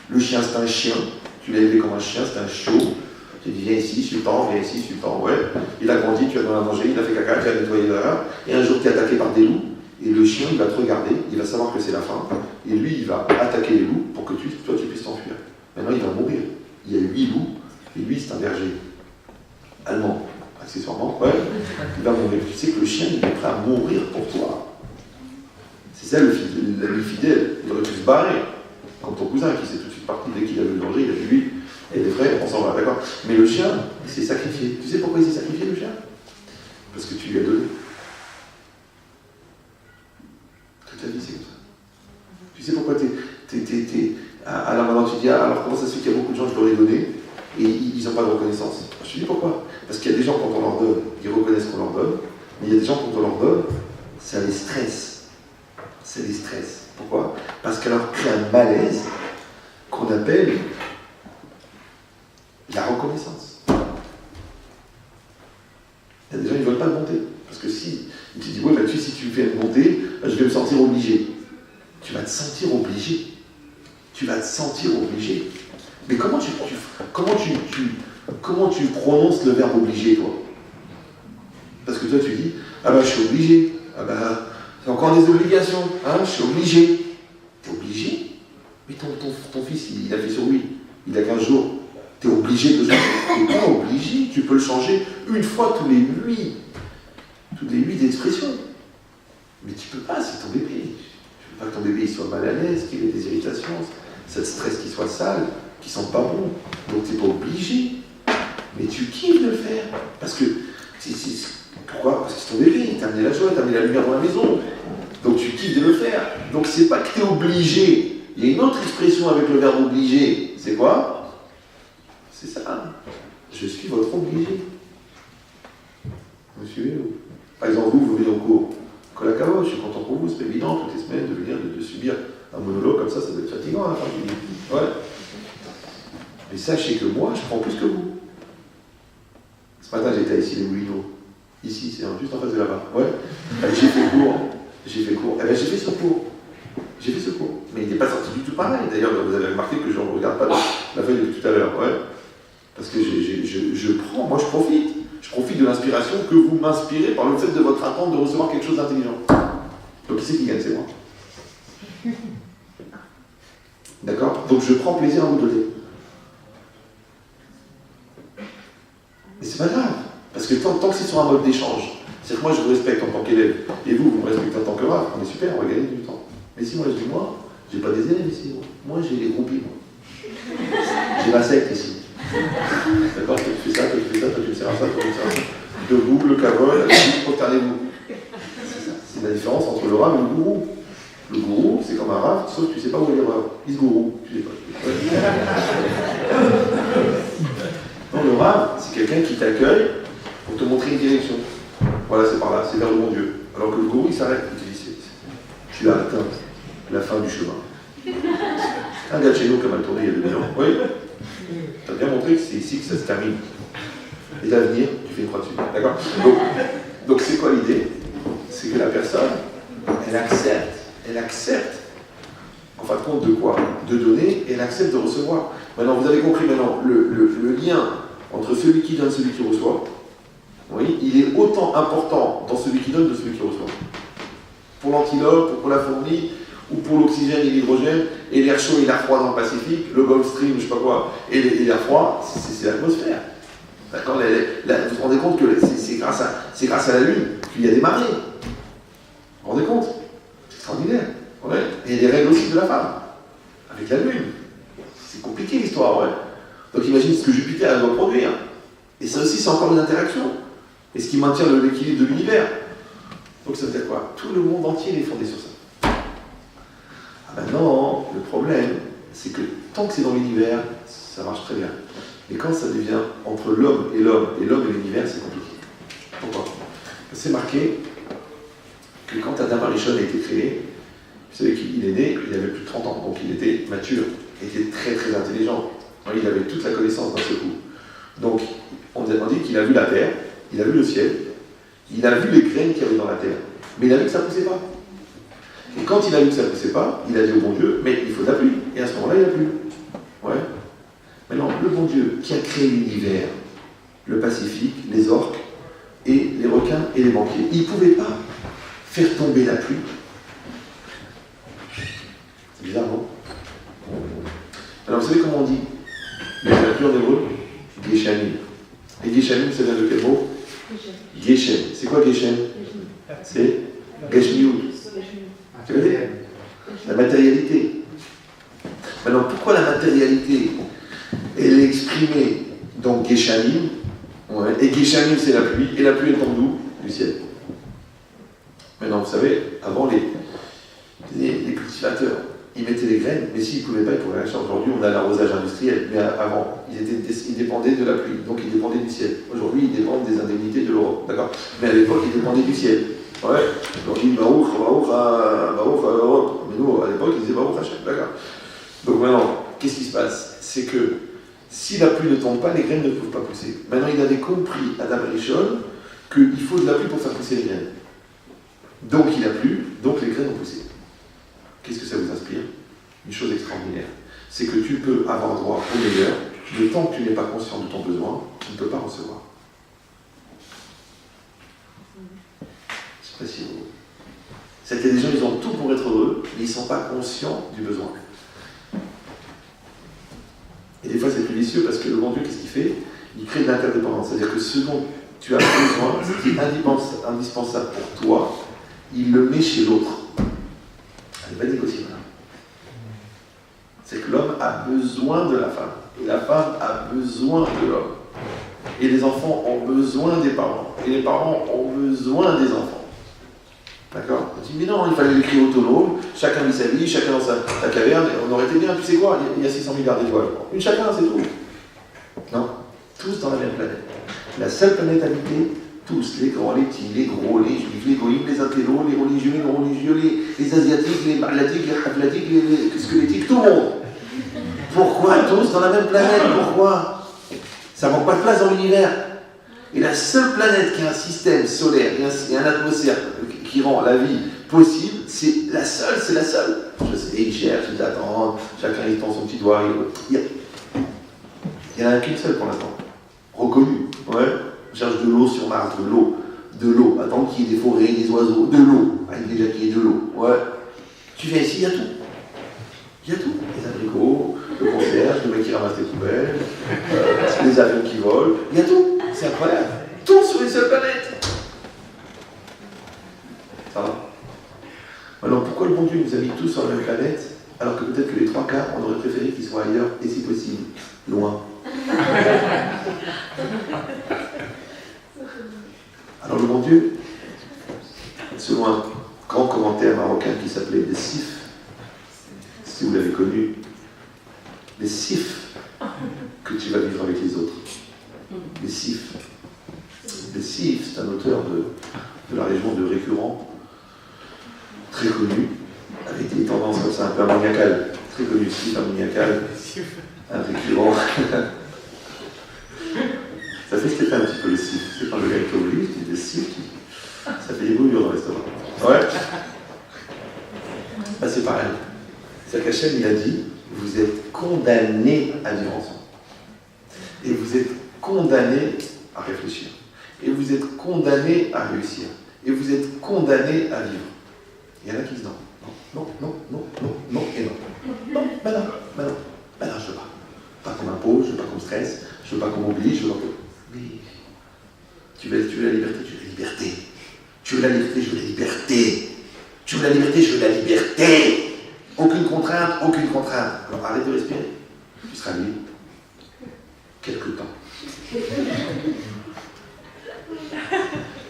c'est un chien. Tu l'as élevé comme un chien, c'est un chiot. Tu dis, viens ici, sultan, viens ici, sultan, ouais. Il a grandi, tu as donné à manger, il a fait caca, tu as nettoyé dehors. Et un jour, tu es attaqué par des loups. Et le chien, il va te regarder, il va savoir que c'est la fin. Et lui, il va attaquer les loups pour que toi, tu puisses t'enfuir. Maintenant, il va mourir. Il y a 8 loups, et lui, c'est un berger allemand, accessoirement. Ouais. Il va mourir. Tu sais que le chien, il est prêt à mourir pour toi. C'est ça l'ami fidèle. Il aurait pu se barrer. Comme ton cousin qui s'est tout de suite parti dès qu'il a vu le danger, il a dit lui. Et les frères, on s'en va, d'accord? Mais le chien, il s'est sacrifié. Tu sais pourquoi il s'est sacrifié, le chien? Parce que tu lui as donné. Toute ta vie, c'est comme ça. Tu sais pourquoi alors maintenant, tu dis, alors comment ça se fait qu'il y a beaucoup de gens, je leur ai donné, et ils n'ont pas de reconnaissance? Je te dis pourquoi? Parce qu'il y a des gens, quand on leur donne, ils reconnaissent qu'on leur donne, mais il y a des gens, quand on leur donne, ça les stresse. Ça les stresse. Pourquoi? Parce qu'elle leur crée un malaise qu'on appelle la reconnaissance. Il y a des gens qui ne veulent pas monter. Parce que si tu dis, ouais, bah, si tu me fais monter, je vais me sentir obligé. Tu vas te sentir obligé. Tu vas te sentir obligé. Mais comment tu prononces le verbe obligé, toi? Parce que toi, tu dis, ah bah, je suis obligé. Ah bah, c'est encore des obligations. Hein, je suis obligé. T'es obligé? Mais ton fils, il a fait sur lui. Il a 15 jours. Tu es obligé de changer. Tu n'es pas obligé, tu peux le changer une fois tous les 8. Toutes les 8 d'expression. Mais tu peux pas, c'est ton bébé. Tu veux pas que ton bébé il soit mal à l'aise, qu'il ait des irritations, ça te stresse qu'il soit sale, qu'il sente pas bon. Donc tu n'es pas obligé. Mais tu kiffes de le faire. Parce que, pourquoi? Parce que c'est ton bébé, il t'a amené la joie, il t'a amené la lumière dans la maison. Donc tu kiffes de le faire. Donc c'est pas que tu es obligé. Il y a une autre expression avec le verbe obligé. C'est quoi? C'est ça. Je suis votre obligé. Vous suivez? Par exemple, vous venez au cours. Colacao, je suis content pour vous, c'est pas évident toutes les semaines de venir, de subir un monologue comme ça doit être fatigant à la fin du livre. Ouais. Mais sachez que moi, je prends plus que vous. Ce matin, j'étais à Issy-les-Moulineaux. Ici, c'est juste en face de là-bas. Ouais. J'ai fait cours. Eh bien, j'ai fait ce cours. Mais il n'est pas sorti du tout pareil. D'ailleurs, vous avez remarqué que je ne regarde pas la feuille de tout à l'heure. Ouais. Parce que je prends, moi je profite. Je profite de l'inspiration que vous m'inspirez par le fait de votre attente de recevoir quelque chose d'intelligent. Donc qui c'est qui gagne? C'est moi. D'accord? Donc je prends plaisir à vous donner. Mais c'est pas grave. Parce que tant que c'est sur un mode d'échange, C'est que moi je vous respecte en tant qu'élève, et vous, vous me respectez en tant que rave, on est super, on va gagner du temps. Mais si moi je dis moi, j'ai pas des élèves ici, moi j'ai les groupies, moi. J'ai ma secte ici. D'accord, toi tu fais ça, toi tu fais ça, toi tu me sers à ça, toi tu me sers à ça. Debout, le cavol, prosternez-vous. C'est ça, c'est la différence entre le rave et le gourou. Le gourou, c'est comme un rave, sauf que tu sais pas où il est le rave. Il se gourou, tu sais pas. Non, le rave, c'est quelqu'un qui t'accueille pour te montrer une direction. Voilà, c'est par là, c'est vers le bon Dieu. Alors que le gourou, il s'arrête, il te dit, tu as atteint la fin du chemin. Un gars de chez nous qui a mal tourné il y a 2000 ans. Oui. Tu as bien montré que c'est ici que ça se termine. Et l'avenir, tu fais une croix dessus. D'accord. Donc c'est quoi l'idée? C'est que la personne, elle accepte, en fin de compte de quoi? De donner, et elle accepte de recevoir. Maintenant, vous avez compris maintenant, le lien entre celui qui donne et celui qui reçoit, oui, il est autant important dans celui qui donne que celui qui reçoit. Pour l'antilope, pour la fourmi, ou pour l'oxygène et l'hydrogène, et l'air chaud et l'air froid dans le Pacifique, le Gulf Stream, je sais pas quoi, et l'air froid, c'est l'atmosphère. D'accord. Vous vous rendez compte que c'est grâce à la Lune qu'il y a des marées. Vous vous rendez compte? C'est extraordinaire. Ouais. Et il y a des règles aussi de la femme, avec la Lune. C'est compliqué l'histoire, ouais. Donc imagine ce que Jupiter doit produire. Et ça aussi, c'est encore une interaction. Et ce qui maintient l'équilibre de l'univers. Donc ça veut dire quoi? Tout le monde entier est fondé sur ça. Maintenant, le problème, c'est que tant que c'est dans l'univers, ça marche très bien. Mais quand ça devient entre l'homme et l'univers, c'est compliqué. Pourquoi? C'est marqué que quand Adam Arishon a été créé, vous savez qu'il est né, il avait plus de 30 ans, donc il était mature, il était très très intelligent. Il avait toute la connaissance d'un seul coup. Donc, on dit qu'il a vu la terre, il a vu le ciel, il a vu les graines qu'il y avait dans la terre, mais il a vu que ça ne poussait pas. Et quand il a vu que ça ne poussait pas, il a dit au bon Dieu, mais il faut de la pluie. Et à ce moment-là, il n'y a plus. Ouais. Maintenant, le bon Dieu qui a créé l'univers, le Pacifique, les orques, et les requins et les banquiers, il ne pouvait pas faire tomber la pluie. C'est bizarre, non? Alors, vous savez comment on dit la pluie en hébreu? Geshamim. Et Geshamim, ça vient de quel mot? Geshem. C'est quoi Geshem? C'est Geshmiut. Tu connais? La matérialité. Maintenant, pourquoi la matérialité, elle est exprimée dans Geshamim? Ouais. Et Geshamim, c'est la pluie. Et la pluie, elle tombe d'où? Du ciel. Maintenant, vous savez, avant, les cultivateurs, ils mettaient les graines, mais s'ils ne pouvaient pas, ils pouvaient rien faire. Aujourd'hui, on a l'arrosage industriel, mais avant, ils dépendaient de la pluie, donc ils dépendaient du ciel. Aujourd'hui, ils dépendent des indemnités de l'Europe, d'accord? Mais à l'époque, ils dépendaient du ciel. Ouais, donc ils disent Baruch, mais nous, à l'époque, ils disaient Baruch Hashem, d'accord? Donc maintenant, qu'est-ce qui se passe? C'est que si la pluie ne tombe pas, les graines ne peuvent pas pousser. Maintenant, il avait compris, Adam Rishon, qu'il faut de la pluie pour faire pousser les graines. Donc il a plu, donc les graines ont poussé. Qu'est-ce que ça vous inspire? Une chose extraordinaire. C'est que tu peux avoir droit au meilleur, le temps que tu n'es pas conscient de ton besoin, tu ne peux pas recevoir. C'est précis. C'est que les gens, ils ont tout pour être heureux, mais ils ne sont pas conscients du besoin. Et des fois, c'est plus vicieux parce que le bon Dieu, qu'est-ce qu'il fait? Il crée de l'interdépendance. C'est-à-dire que ce dont tu as besoin, ce qui est indispensable pour toi, il le met chez l'autre. Elle n'est pas négociable. C'est que l'homme a besoin de la femme. Et la femme a besoin de l'homme. Et les enfants ont besoin des parents. Et les parents ont besoin des enfants. D'accord? On dit, mais non, il fallait l'écrire autonome, chacun vit sa vie, chacun dans sa caverne, et on aurait été bien, tu sais quoi, il y a 600 milliards d'étoiles. Une chacun, c'est tout. Non, tous dans la même planète. La seule planète habitée, tous, les grands, les petits, les gros, les juifs, les goïms, les intellos, les religieux, les non-religieux, les asiatiques, les baladiques, les hafladiques, les squelettiques, tout le monde. Pourquoi tous dans la même planète? Pourquoi? Ça manque pas de place dans l'univers. Et la seule planète qui a un système solaire et un atmosphère qui rend la vie possible, c'est la seule. Je sais, ils cherchent, ils attendent, chacun il tend son petit doigt. Il n'y en a qu'une seule pour l'instant. Reconnue. Ouais. On cherche de l'eau sur Mars, de l'eau. Attends qu'il y ait des forêts, des oiseaux, de l'eau. Il déjà qu'il y ait de l'eau. Ouais. Tu viens ici, il y a tout. Il y a tout. Les abricots, le concierge, le mec qui ramasse les poubelles, les avions qui volent. Il y a tout. C'est incroyable. Tout sur une seule planète. Ça va? Alors pourquoi le bon Dieu nous a mis tous sur la même planète, alors que peut-être que les 3 quarts, on aurait préféré qu'ils soient ailleurs, et si possible, loin? Alors le bon Dieu, selon un grand commentaire marocain qui s'appelait des Sif, si vous l'avez connu, les Sif que tu vas vivre avec les autres. Les Sif. Les Sif, c'est un auteur de la région de Récurrent, très connu, avec des tendances comme ça un peu ammoniacales, très connu, Sif ammoniacal, un Récurrent. Ça fait stresser un petit peu le Sif. C'est quand le gars est au livre, il dit des Sif, ça fait des brûlures dans l'estomac. Ouais. Bah, c'est pareil. C'est-à-dire qu'Hachem, il a dit, vous êtes condamnés à vivre ensemble. Et vous êtes condamnés à réfléchir. Et vous êtes condamnés à réussir. Et vous êtes condamnés à vivre. Il y en a qui disent non, et non. Non, bah non, je veux pas. Pas qu'on m'impose, je veux pas qu'on me stresse, je veux pas qu'on m'oublie, je veux pas que... Mais tu veux la liberté, je veux la liberté. Tu veux la liberté, je veux la liberté. Tu veux la liberté, je veux la liberté. Aucune contrainte. Alors arrête de respirer. Tu seras libre. Quelque temps.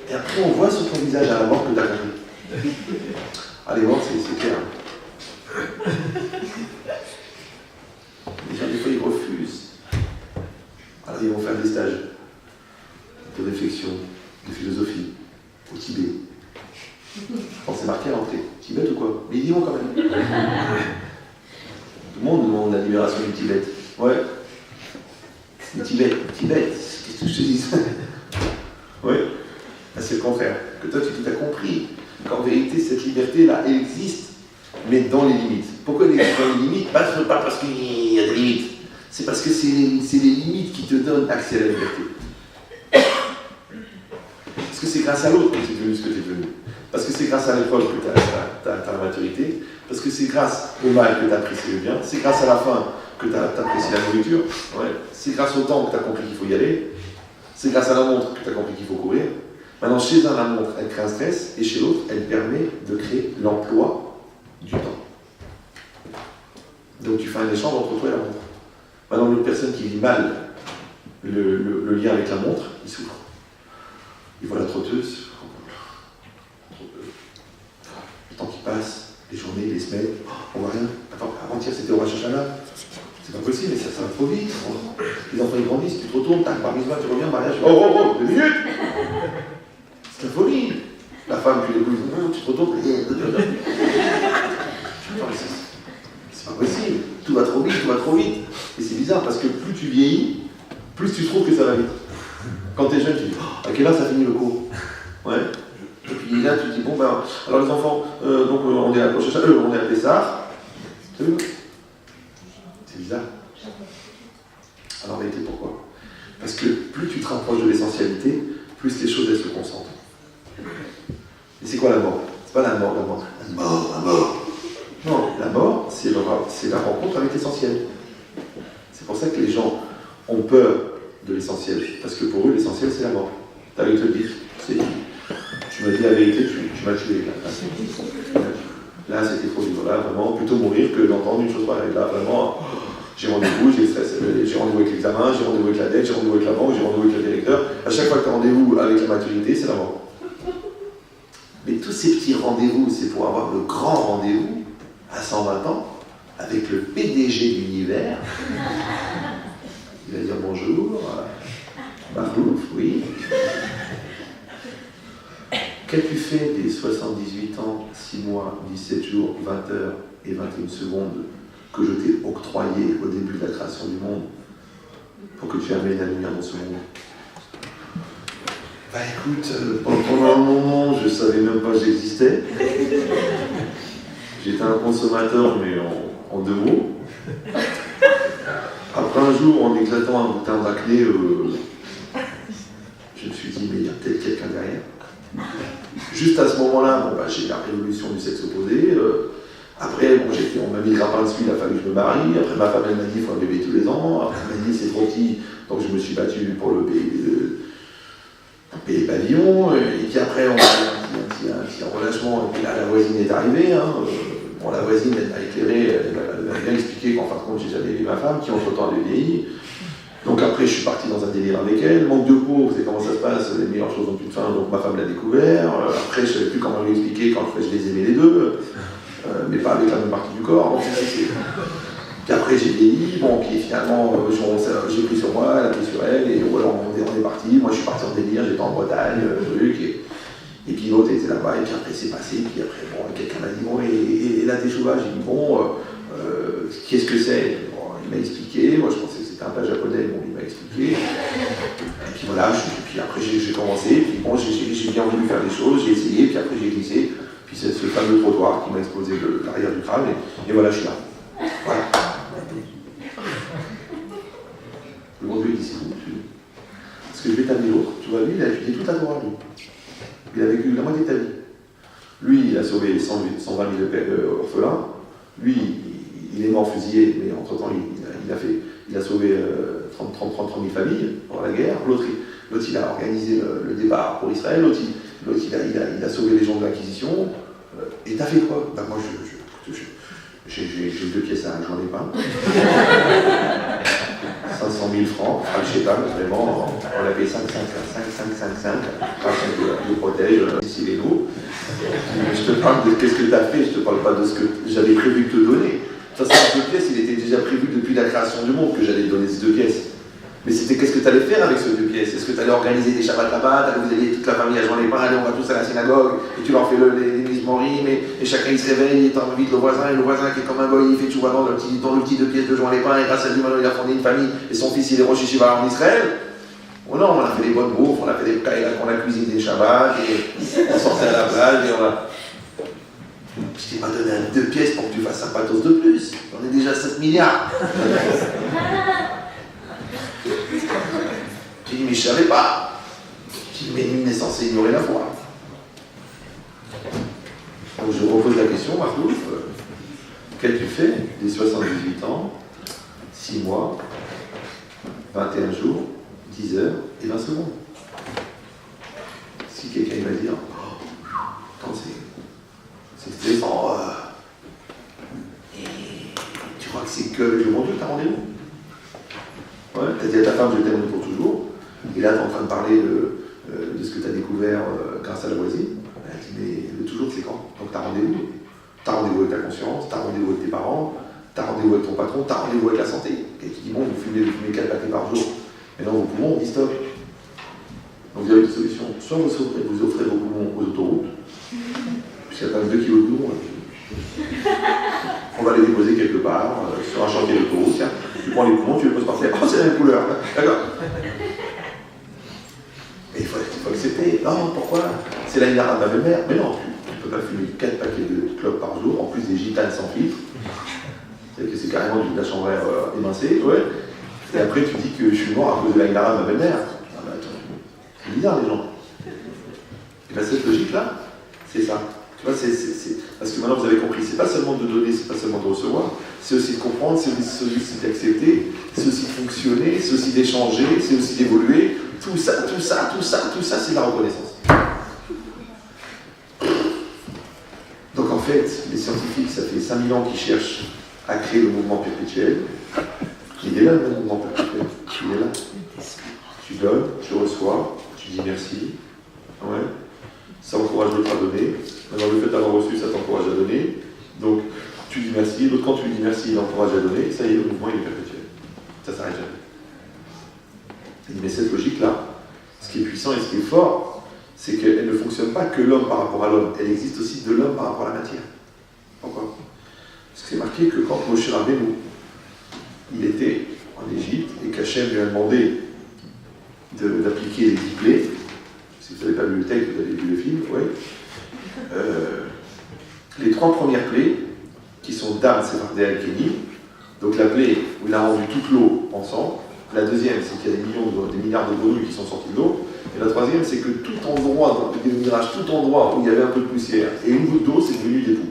Et après, on voit sur ton visage à la mort que tu as compris. Allez, voir, c'est clair. Les gens, des fois, ils refusent. Alors, ils vont faire des stages de réflexion, de philosophie, au Tibet. Quand c'est marqué à l'entrée, Tibet ou quoi? Mais ils y vont quand même. Tout le monde demande la libération du Tibet. Ouais. Le Tibet, qu'est-ce que je te dis? Ouais. Ben, c'est le contraire. Que toi, tu t'as compris qu'en vérité, cette liberté-là, elle existe, mais dans les limites. Pourquoi elle existe dans les limites? Pas parce qu'il y a des limites. C'est parce que c'est les limites qui te donnent accès à la liberté. Parce que c'est grâce à l'autre que tu es devenu ce que tu es devenu. Parce que c'est grâce à l'épreuve que tu as la maturité. Parce que c'est grâce au mal que tu as apprécié le bien. C'est grâce à la faim que tu as apprécié la nourriture. Ouais. C'est grâce au temps que tu as compris qu'il faut y aller. C'est grâce à la montre que tu as compris qu'il faut courir. Maintenant, chez un, la montre, elle crée un stress. Et chez l'autre, elle permet de créer l'emploi du temps. Donc tu fais un échange entre toi et la montre. Maintenant, une personne qui vit mal le lien avec la montre, il souffre. Il voit la trotteuse. Le temps qui passe, les journées, les semaines, on voit rien. Attends, avant-hier c'était au Rosh Hashanah. C'est pas possible, mais ça va trop vite. Les enfants ils grandissent, tu te retournes, tac, par mitzvah, tu reviens, mariage. Oh, 2 minutes! C'est la folie! La femme, tu l'épouses, tu te retournes. C'est pas possible. Tout va trop vite. Et c'est bizarre parce que plus tu vieillis, plus tu trouves que ça va vite. Quand t'es jeune, tu dis, à quelle heure ça finit le cours? Ouais. Et puis là, tu te dis, bon ben, alors les enfants, donc on est à Pessah. C'est bizarre. Alors en vérité, pourquoi? Parce que plus tu te rapproches de l'essentialité, plus les choses elles se concentrent. Et c'est quoi la mort? C'est pas la mort. La mort. Non, la mort, c'est la rencontre avec l'essentiel. C'est pour ça que les gens ont peur de l'essentiel. Parce que pour eux, l'essentiel, c'est la mort. T'as envie de te dire, tu m'as dit la vérité, tu m'as tué. Là, c'était trop dur. Là, vraiment, plutôt mourir que d'entendre une chose pareille. Là, vraiment, j'ai rendez-vous, j'ai rendez-vous avec l'examen, j'ai rendez-vous avec la dette, j'ai rendez-vous avec la banque, j'ai rendez-vous avec le directeur. À chaque fois que tu as rendez-vous avec la maturité, c'est la mort. Mais tous ces petits rendez-vous, c'est pour avoir le grand rendez-vous à 120 ans avec le PDG de l'univers. Il va dire bonjour, Barouf, oui. Qu'as-tu fait des 78 ans, 6 mois, 17 jours, 20 heures et 21 secondes que je t'ai octroyé au début de la création du monde pour que tu amènes la lumière dans ce monde? Bah écoute, pendant un moment, je ne savais même pas que j'existais. J'étais un consommateur, mais en 2 mots. Après un jour, en éclatant un boutin d'acné, je me suis dit, mais il y a peut-être quelqu'un derrière. Juste à ce moment-là, j'ai la révolution du sexe opposé. Après, on m'a mis le grappin dessus, il a fallu que je me marie. Après, ma femme, elle m'a dit, il faut un bébé tous les ans. Après, elle m'a dit, c'est trop petit. Donc, je me suis battu pour le payer le pavillon. Et puis après, on a dit, petit relâchement, et puis là, la voisine est arrivée. Bon, la voisine, elle m'a éclairé, elle m'a bien expliqué qu'en fin de compte, j'ai jamais vu ma femme, qui entre-temps avait vieilli. Donc après, je suis parti dans un délire avec elle. Manque de peau, vous savez comment ça se passe, les meilleures choses ont plus de fin, donc ma femme l'a découvert. Après, je ne savais plus comment lui expliquer quand je les aimais les deux, mais pas avec la même partie du corps. Donc, puis après, j'ai vieilli, bon, puis finalement, j'ai pris sur moi, elle a pris sur elle, et voilà, on est parti. Moi, je suis parti en délire, j'étais en Bretagne, truc, et puis l'autre était là-bas, et puis après, c'est passé, puis après, bon, quelqu'un m'a dit, bon, et là, tes chevaux, j'ai dit, bon, qu'est-ce que c'est? Bon, il m'a expliqué, moi, je pensais que c'était un plat japonais, bon, il m'a expliqué. Et puis voilà, puis après, j'ai commencé, puis bon, j'ai bien voulu faire des choses, j'ai essayé, puis après, j'ai glissé, puis c'est ce fameux trottoir qui m'a explosé l'arrière du crâne, et voilà, je suis là. Voilà. Le bon Dieu dit c'est bon, parce que je vais t'amener l'autre. Tu vois, lui, il a étudié toute la Torah, lui. Il a vécu la moitié de ta vie. Lui, il a sauvé 120 000 orphelins. Lui, il est mort fusillé, mais entre-temps, il a sauvé 30 000 familles pendant la guerre. L'autre, il a organisé le départ pour Israël. L'autre, il a sauvé les gens de l'Inquisition. Et t'as fait quoi? Ben, moi, j'ai 2 pièces à j'en ai pas. 500 000 francs, Al-Shetan, vraiment, on l'a payé 5, je protège, ici les loups. Je te parle de qu'est-ce que tu as fait, je te parle pas de ce que j'avais prévu de te donner. De toute façon, 2 pièces, il était déjà prévu depuis la création du monde que j'allais te donner ces 2 pièces. Mais c'était qu'est-ce que tu allais faire avec ces 2 pièces? Est-ce que tu allais organiser des Shabbats là-bas, vous alliez toute la famille à Jean les Pains, allez, on va tous à la synagogue, et tu leur fais les mises morim, et chacun il se réveille, et t'invites le voisin qui est comme un goy, il fait tchouva dans le petit 2 pièces de Jean les Pains, et grâce à lui, maintenant il a fondé une famille, et son fils il est Rosh Yeshiva en Israël. Oh non, on a fait des bonnes bouffes, on a fait des cailles, on a cuisiné des Shabbats, et on sortait à la plage, et on a. Je t'ai pas donné 2 pièces pour que tu fasses un pathos de plus, on est déjà 7 milliards. J'ai dit, mais je ne savais pas. J'ai dit, mais nul n'est censé ignorer la foi. Donc je repose la question, Marcouf, qu'as-tu fait des 78 ans, 6 mois, 21 jours, 10 heures et 20 secondes? Si quelqu'un va dire, oh, c'est stressant, tu crois que c'est que le bon Dieu t'a rendez-vous? Ouais, t'as dit à ta femme, je t'aime pour toujours. Et là, tu es en train de parler de ce que tu as découvert grâce à la voisine. Elle dit, mais le toujours, c'est quand? Donc, tu as rendez-vous. Tu as rendez-vous avec ta conscience, tu as rendez-vous avec tes parents, tu as rendez-vous avec ton patron, tu as rendez-vous avec la santé. Et tu dis, bon, vous fumez 4 paquets par jour. Mais non, vos poumons, on dit stop. Donc, vous avez une solution. Soit vous offrez vos poumons aux autoroutes, puisqu'il y a quand même 2 kilos de poumons. On va les déposer quelque part, sur un chantier d'autoroute. Tiens, tu prends les poumons, tu les poses par terre. Oh, c'est la même couleur. D'accord. Et il faut accepter. Non, pourquoi? C'est la minara de ma belle-mère. Mais non, tu ne peux pas fumer 4 paquets de clopes par jour, en plus des gitanes sans filtre. C'est que c'est carrément de la chambrère émincée. Ouais. Et après, tu dis que je suis mort à cause de la minara de ma belle-mère. Ah bah attends, c'est bizarre les gens. Et bien cette logique-là, c'est ça. Tu vois, parce que maintenant vous avez compris, c'est pas seulement de donner, c'est pas seulement de recevoir, c'est aussi de comprendre, c'est aussi d'accepter, c'est aussi de fonctionner, c'est aussi d'échanger, c'est aussi d'évoluer. Tout ça, c'est de la reconnaissance. Donc en fait, les scientifiques, ça fait 5000 ans qu'ils cherchent à créer le mouvement perpétuel. Il est là le mouvement perpétuel. Il est là. Tu donnes, tu reçois, tu dis merci. Ouais. Ça encourage l'autre à donner. Maintenant, le fait d'avoir reçu, ça t'encourage à donner. Donc, tu dis merci. L'autre, quand tu lui dis merci, il encourage à donner. Ça y est, le mouvement, il est perpétuel. Ça ne s'arrête jamais. Mais cette logique-là, ce qui est puissant et ce qui est fort, c'est qu'elle ne fonctionne pas que l'homme par rapport à l'homme. Elle existe aussi de l'homme par rapport à la matière. Pourquoi? Parce que c'est marqué que quand Moshe Rabbeinu, il était en Égypte et qu'Hachem lui a demandé d'appliquer les 10 plaies. Si vous n'avez pas vu le texte, vous avez vu le film, oui. Les 3 premières plaies, qui sont Dam, Séphardé, Al-Kéni, donc la plaie où il a rendu toute l'eau en sang. La deuxième, c'est qu'il y a des milliards de grenouilles qui sont sorties de l'eau. Et la troisième, c'est que tout endroit, dans le mirage, tout endroit où il y avait un peu de poussière et une goutte d'eau, c'est devenu des poux.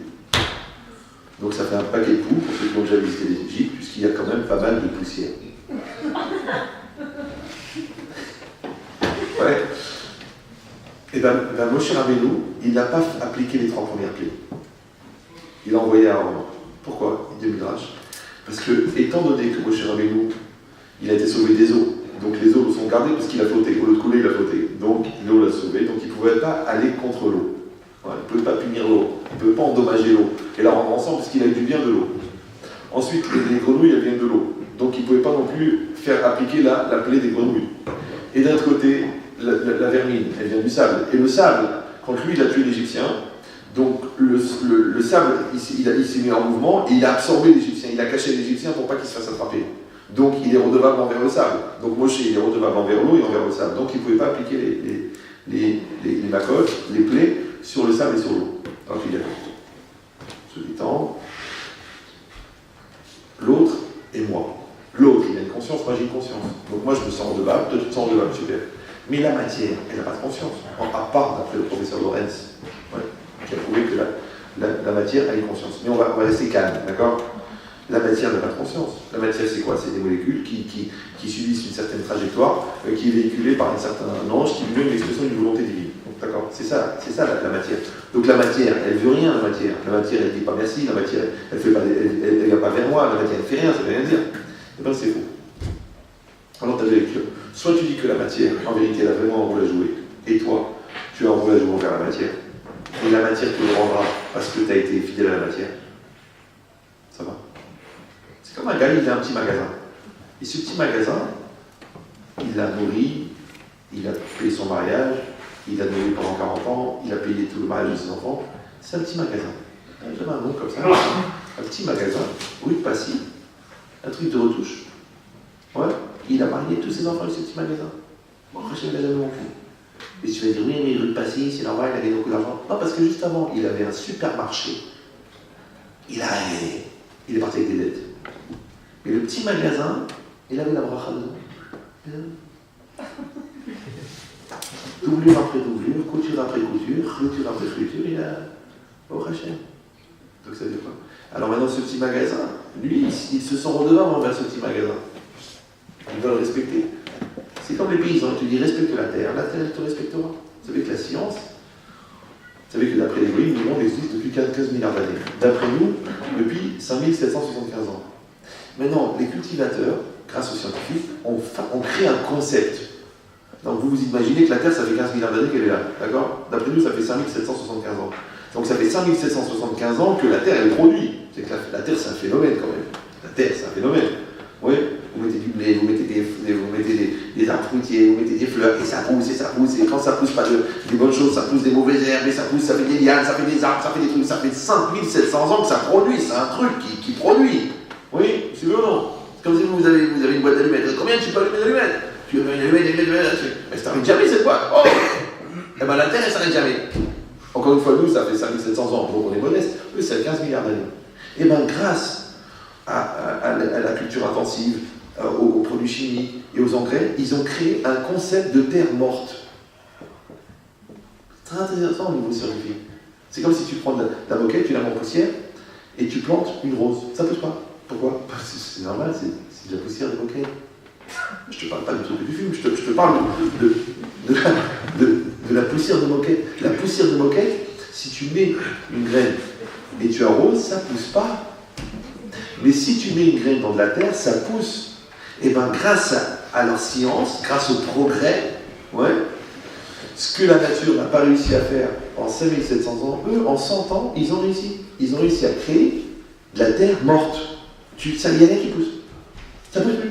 Donc ça fait un paquet de poux pour ceux qui ont déjà visité l'Égypte, puisqu'il y a quand même pas mal de poussière. Ouais. Et bien Moshe Rabbeinu, il n'a pas appliqué les 3 premières clés. Il a envoyé Aaron. Pourquoi? Il dit Midrash. Parce que, étant donné que Moshe Rabbeinu, il a été sauvé des eaux, donc les eaux sont gardées parce qu'il a flotté. Au lieu de couler, il a flotté. Donc l'eau l'a sauvé, donc il ne pouvait pas aller contre l'eau. Voilà, il ne pouvait pas punir l'eau, il ne pouvait pas endommager l'eau et la rendre ensemble parce qu'il a eu du bien de l'eau. Ensuite, les grenouilles, elles viennent de l'eau. Donc il ne pouvait pas non plus faire appliquer la plaie des grenouilles. Et d'un autre côté, la vermine, elle vient du sable. Et le sable, quand lui, il a tué l'Égyptien, donc le sable, il s'est mis en mouvement et il a absorbé l'Égyptien, il a caché l'Égyptien pour pas qu'il se fasse attraper. Donc il est redevable envers le sable. Donc Moshe, il est redevable envers l'eau et envers le sable. Donc il ne pouvait pas appliquer les macotes, les plaies, sur le sable et sur l'eau. Donc il y a se détendre. L'autre et moi. L'autre, il a une conscience, moi j'ai une conscience. Donc moi je me sens redevable, toi tu te sens redevable, super. Mais la matière, elle n'a pas de conscience. À part d'après le professeur Lorenz, qui a prouvé que la matière a une conscience. Mais on va rester calme, d'accord? La matière n'a pas de conscience. La matière, c'est quoi? C'est des molécules qui subissent une certaine trajectoire, qui est véhiculée par un certain ange qui lui donne l'expression d'une volonté divine. Donc, d'accord? C'est ça la matière. Donc la matière, elle veut rien, la matière. La matière, elle dit pas merci, la matière, elle vient pas vers moi, la matière, elle fait rien, ça veut rien dire. Eh bien, c'est faux. Alors, tu as vu que soit tu dis que la matière, en vérité, elle a vraiment un rôle à jouer, et toi, tu as un rôle à jouer envers la matière, et la matière te le rendra parce que tu as été fidèle à la matière. Ça va? C'est comme un gars, il a un petit magasin. Et ce petit magasin, il l'a nourri, il a payé son mariage, il l'a nourri pendant 40 ans, il a payé tout le mariage de ses enfants. C'est un petit magasin. J'aime un nom comme ça. Un petit magasin, rue de Passy, un truc de retouche. Ouais, il a marié tous ses enfants avec ce petit magasin. Bon, je ne l'ai jamais manqué. Et tu vas dire, oui, mais rue de Passy, c'est normal, il a gagné beaucoup d'argent. Non, parce que juste avant, il avait un supermarché. Il est parti avec des dettes. Et le petit magasin, il avait la bracha dedans. Doublure après doublure, couture après couture, clôture après clôture, il a... au Hachem. Donc ça veut dire quoi? Alors maintenant, ce petit magasin, lui, il se sent redevable envers ce petit magasin. Il doit le respecter. C'est comme les paysans, ils te disent respecte la terre elle te respectera. Vous savez que la science, vous savez que d'après les Goïms, le monde existe depuis 15 milliards d'années. D'après nous, depuis 5775 ans. Maintenant, les cultivateurs, grâce aux scientifiques, ont créé un concept. Donc vous vous imaginez que la Terre, ça fait 15 milliards d'années qu'elle est là, d'accord? D'après nous, ça fait 5775 ans. Donc ça fait 5775 ans que la Terre, elle produit. C'est que la Terre, c'est un phénomène quand même. La Terre, c'est un phénomène. Oui, vous mettez du blé, vous mettez des arbres fruitiers, vous mettez des fleurs, et ça pousse, et quand ça pousse pas des bonnes choses, ça pousse des mauvaises herbes, et ça pousse, ça fait des lianes, ça fait des arbres, ça fait des trucs, ça fait 5700 ans que ça produit, c'est un truc qui produit. Oui, c'est vrai ou non? C'est comme si vous avez une boîte d'allumettes. Combien tu peux allumer d'allumettes? Tu veux une allumette, mais ça s'arrête jamais cette boîte. Oh! Eh bien la Terre, elle s'arrête jamais. Encore une fois, nous, ça fait 5700 ans, donc on est modeste. Eux, c'est 15 milliards d'années. Eh bien, grâce à la culture intensive, aux produits chimiques et aux engrais, ils ont créé un concept de terre morte. C'est très intéressant au niveau scientifique. C'est comme si tu prends de la moquette, tu la mets en poussière, et tu plantes une rose. Ça ne pousse pas. Pourquoi? Parce que c'est normal, c'est de la poussière de moquette. Je ne te parle pas du truc que tu fumes, je te parle de la poussière de moquette. La poussière de moquette, si tu mets une graine et tu arroses, ça ne pousse pas. Mais si tu mets une graine dans de la terre, ça pousse. Et bien grâce à leur science, grâce au progrès, ce que la nature n'a pas réussi à faire en 5700 ans, eux, en 100 ans, ils ont réussi. Ils ont réussi à créer de la terre morte. Il n'y a rien qui pousse. Ça ne pousse plus.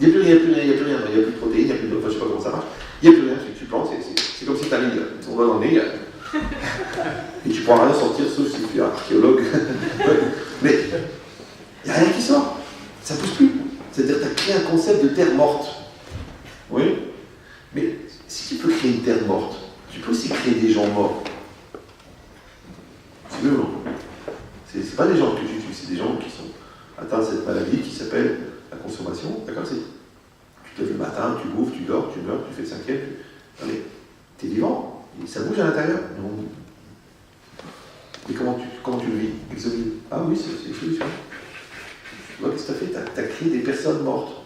Il n'y a plus rien, il n'y a plus de protéines, il n'y a plus de... Enfin, je ne sais pas comment ça marche. Il n'y a plus rien, tu plantes, c'est comme si tu as mis ton doigt dans le nez, et tu ne pourras rien sortir, sauf si tu es archéologue. Mais il n'y a rien qui sort. Ça ne pousse plus. C'est-à-dire que tu as créé un concept de terre morte. Oui. Mais si tu peux créer une terre morte, tu peux aussi créer des gens morts. C'est mieux, non? C'est pas des gens que tu tues, c'est des gens qui sont atteints de cette maladie qui s'appelle la consommation. D'accord? Tu te lèves le matin, tu bouffes, tu dors, tu meurs, tu fais le cinquième. Mais tu es vivant, et ça bouge à l'intérieur. Non. Et comment tu le vis? Examine. Ah oui, c'est une solution. Tu vois, qu'est-ce que tu as fait? Tu as créé des personnes mortes.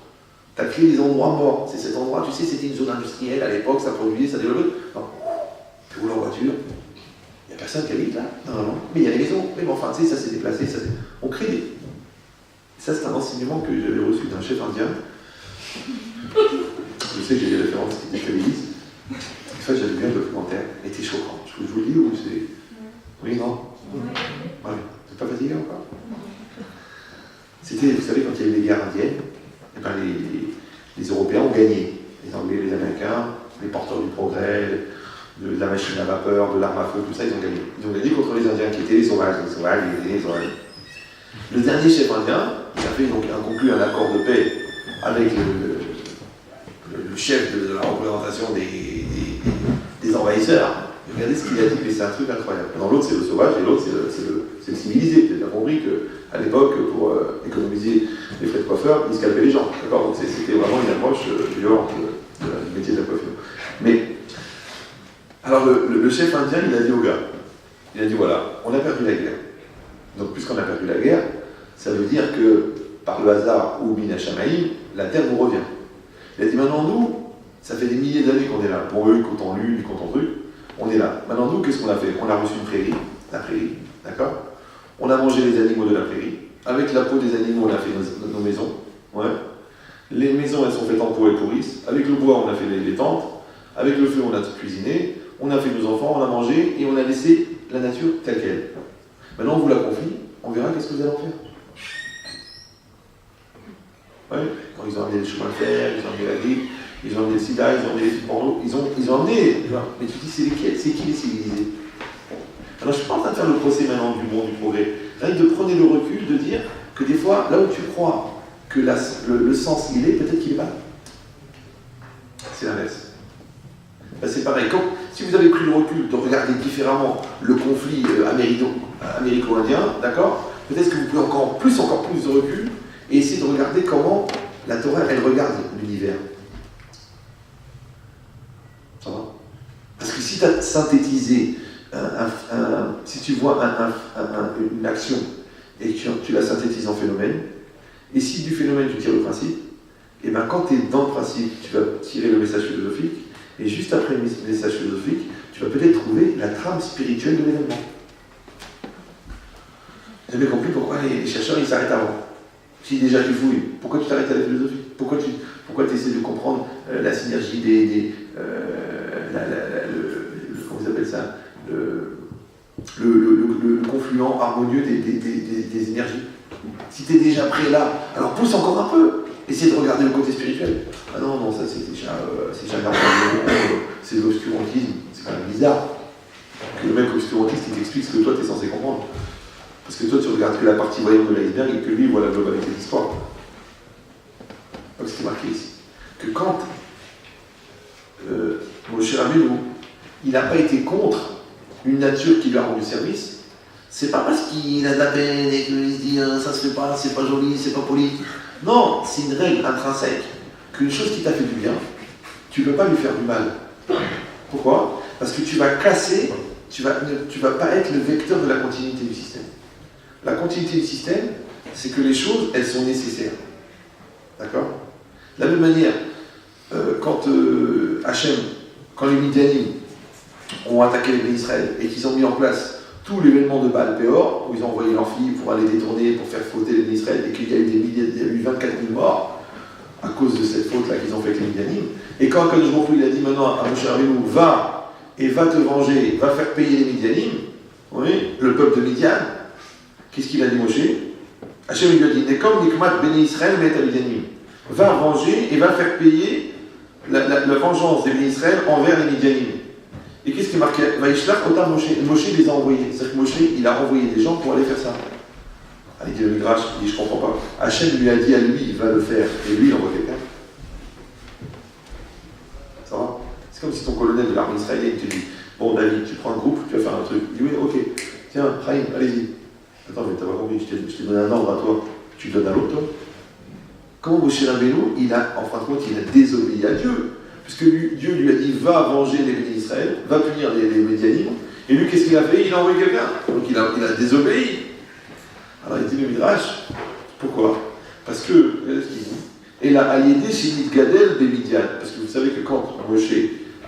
Tu as créé des endroits morts. C'est cet endroit, tu sais, c'était une zone industrielle à l'époque, ça produisait, ça développait. Non. Tu roules en voiture, personne qui habite là, normalement. Mais il y a des maisons. Mais bon, enfin, tu sais, ça s'est déplacé. On crée des. Ça, c'est un enseignement que j'avais reçu d'un chef indien. Je sais que j'ai des références qui déstabilisent. En fait, j'avais vu un documentaire. Il était choquant. Je vous le dis ou c'est. Oui, non? Ouais. Vous n'êtes pas fatigué encore? C'était, vous savez, quand il y a eu les guerres indiennes, eh ben, les Européens ont gagné. Les Anglais, les Américains, les porteurs du progrès, de la machine à vapeur, de l'arme à feu, tout ça, ils ont gagné. Ils ont gagné contre les Indiens qui étaient les sauvages, les sauvages. Le dernier chef indien, il a fait donc conclu un accord de paix avec le chef de la représentation des envahisseurs. Regardez ce qu'il a dit, mais c'est un truc incroyable. Dans l'autre, c'est le sauvage, et l'autre, c'est le civilisé. Vous avez bien compris qu'à l'époque, pour économiser les frais de coiffeur, ils scalpaient les gens. D'accord? Donc c'était vraiment une approche violente du métier de la coiffure. Mais, alors le chef indien, il a dit au gars, il a dit voilà, on a perdu la guerre. Donc puisqu'on a perdu la guerre, ça veut dire que, par le hasard ou bin Hashamaïm, la terre vous revient. Il a dit maintenant, nous, ça fait des milliers d'années qu'on est là. Pour eux, ils comptent en lune, ils comptent en truc. On est là. Maintenant, nous, qu'est-ce qu'on a fait? On a reçu une prairie, la prairie, d'accord? On a mangé les animaux de la prairie. Avec la peau des animaux, on a fait nos maisons. Ouais. Les maisons, elles sont faites en peau, elles pourrissent. Avec le bois, on a fait les tentes. Avec le feu, on a cuisiné. On a fait nos enfants, on a mangé et on a laissé la nature telle qu'elle. Maintenant, on vous la confie. On verra qu'est-ce que vous allez en faire. Ouais. Quand ils ont amené les chemins de fer, ils ont amené la grippe. Ils ont amené le sida, ils ont amené les films porno, ils ont amené. Mais tu dis, c'est lesquels? C'est qui les civilisés? Alors je ne suis pas en train de faire le procès maintenant du monde, du progrès. Rien de prendre le recul, de dire que des fois, là où tu crois que le sens il est, peut-être qu'il n'est pas. C'est l'inverse. Ben, c'est pareil. Si vous avez pris le recul de regarder différemment le conflit américo-indien, d'accord? Peut-être que vous pouvez encore plus de recul et essayer de regarder comment la Torah, elle regarde l'univers. Ça va? Parce que si tu as synthétisé, si tu vois une action et que tu la synthétises en phénomène, et si du phénomène tu tires le principe, et bien quand tu es dans le principe, tu vas tirer le message philosophique, et juste après le message philosophique, tu vas peut-être trouver la trame spirituelle de l'événement. Vous avez compris pourquoi les chercheurs ils s'arrêtent avant. Si déjà tu fouilles, pourquoi tu t'arrêtes à la philosophie? Pourquoi tu essaies de comprendre la synergie comment ils appellent ça, le confluent harmonieux des énergies. Si tu es déjà prêt là, alors pousse encore un peu. Essaye de regarder le côté spirituel. Ah non, ça c'est déjà c'est l'obscurantisme. C'est quand même bizarre que le mec obscurantiste il t'explique ce que toi tu es censé comprendre. Parce que toi tu regardes que la partie voyante de l'iceberg et que lui il voit la globalité de l'histoire. Donc c'est marqué ici. Que quand Moshe Rabbeinu, il n'a pas été contre une nature qui lui a rendu service, c'est pas parce qu'il a de la peine et qu'il se dit ça se fait pas, c'est pas joli, c'est pas poli. Non, c'est une règle intrinsèque qu'une chose qui t'a fait du bien, tu ne peux pas lui faire du mal. Pourquoi? Parce que tu vas casser, tu vas pas être le vecteur de la continuité du système. La continuité du système, c'est que les choses, elles sont nécessaires. D'accord? De la même manière, quand les Midianim ont attaqué les bénis Israël et qu'ils ont mis en place tout l'événement de Baal Péor, où ils ont envoyé leurs filles pour aller détourner, pour faire fauter les bénis Israël, et qu'il y a eu il y a eu 24 000 morts à cause de cette faute-là qu'ils ont fait avec les Midianim. Et quand Akadosh Baruch Hu, il a dit maintenant à Moshe Rabbeinu, va te venger, va faire payer les Midianim, oui, le peuple de Midian, qu'est-ce qu'il a dit Moshe? Hachem lui a dit, Nekom nikmat béni Israël met à Midianim. Va venger et va faire payer la vengeance des bénis Israël envers les Midianim. Et qu'est-ce qui est marqué? Vaishlach Otam Moshe. Moshe les a envoyés. C'est-à-dire que Moshe, il a envoyé des gens pour aller faire ça. Il dit le Midrash, il dit je comprends pas. Hachem lui a dit à lui, il va le faire. Et lui, il envoie quelqu'un. Ça va? C'est comme si ton colonel de l'armée israélienne te dit, bon David, tu prends un groupe, tu vas faire un truc. Il dit oui, ok. Tiens, Chaim, allez-y. Attends, mais t'as pas compris, je t'ai donné un ordre à toi. Tu le donnes à l'autre, toi? Comment Moshe Rabbeinu, en fin de compte, il a désobéi à Dieu. Puisque Dieu lui a dit, va venger les bénis d'Israël, va punir les Médianim. Et lui, qu'est-ce qu'il a fait? Il a envoyé quelqu'un. Donc il a désobéi. Alors il dit le Midrash, pourquoi? Parce que, regardez ce qu'il dit, et la Aliédé Shinit Gadel des Midian. Parce que vous savez que quand Moshe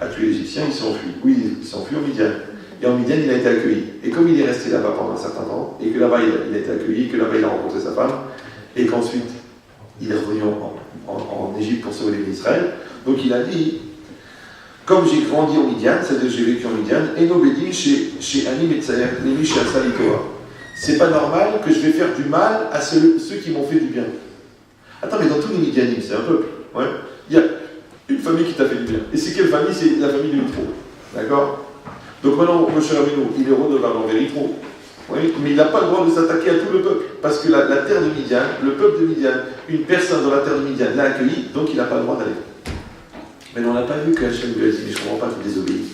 a tué l'Égyptien, il s'est enfui. Oui, il s'est enfui au Midian. et en Midian, il a été accueilli. Et comme il est resté là-bas pendant un certain temps, et que là-bas, il a été accueilli, que là-bas, il a rencontré sa femme, et qu'ensuite, il est revenu en Égypte pour sauver les bénis d'Israël, donc il a dit, comme j'ai grandi en Midian, c'est-à-dire que j'ai vécu en Midian, et Nobédi chez Ani Metzayer, Lémi chez Asalitoa. C'est pas normal que je vais faire du mal à ceux qui m'ont fait du bien. Attends, mais dans tous les Midianim, c'est un peuple. Ouais. Il y a une famille qui t'a fait du bien. Et c'est quelle famille? C'est la famille de Yitro. D'accord? Donc maintenant, Moshe Rabbeinu, il est redevable envers Yitro. Oui, mais il n'a pas le droit de s'attaquer à tout le peuple. Parce que la terre de Midian, le peuple de Midian, une personne dans la terre de Midian l'a accueilli, donc il n'a pas le droit d'aller. Mais on n'a pas vu qu'Hachem lui a dit, mais je ne comprends pas, tu désobéis.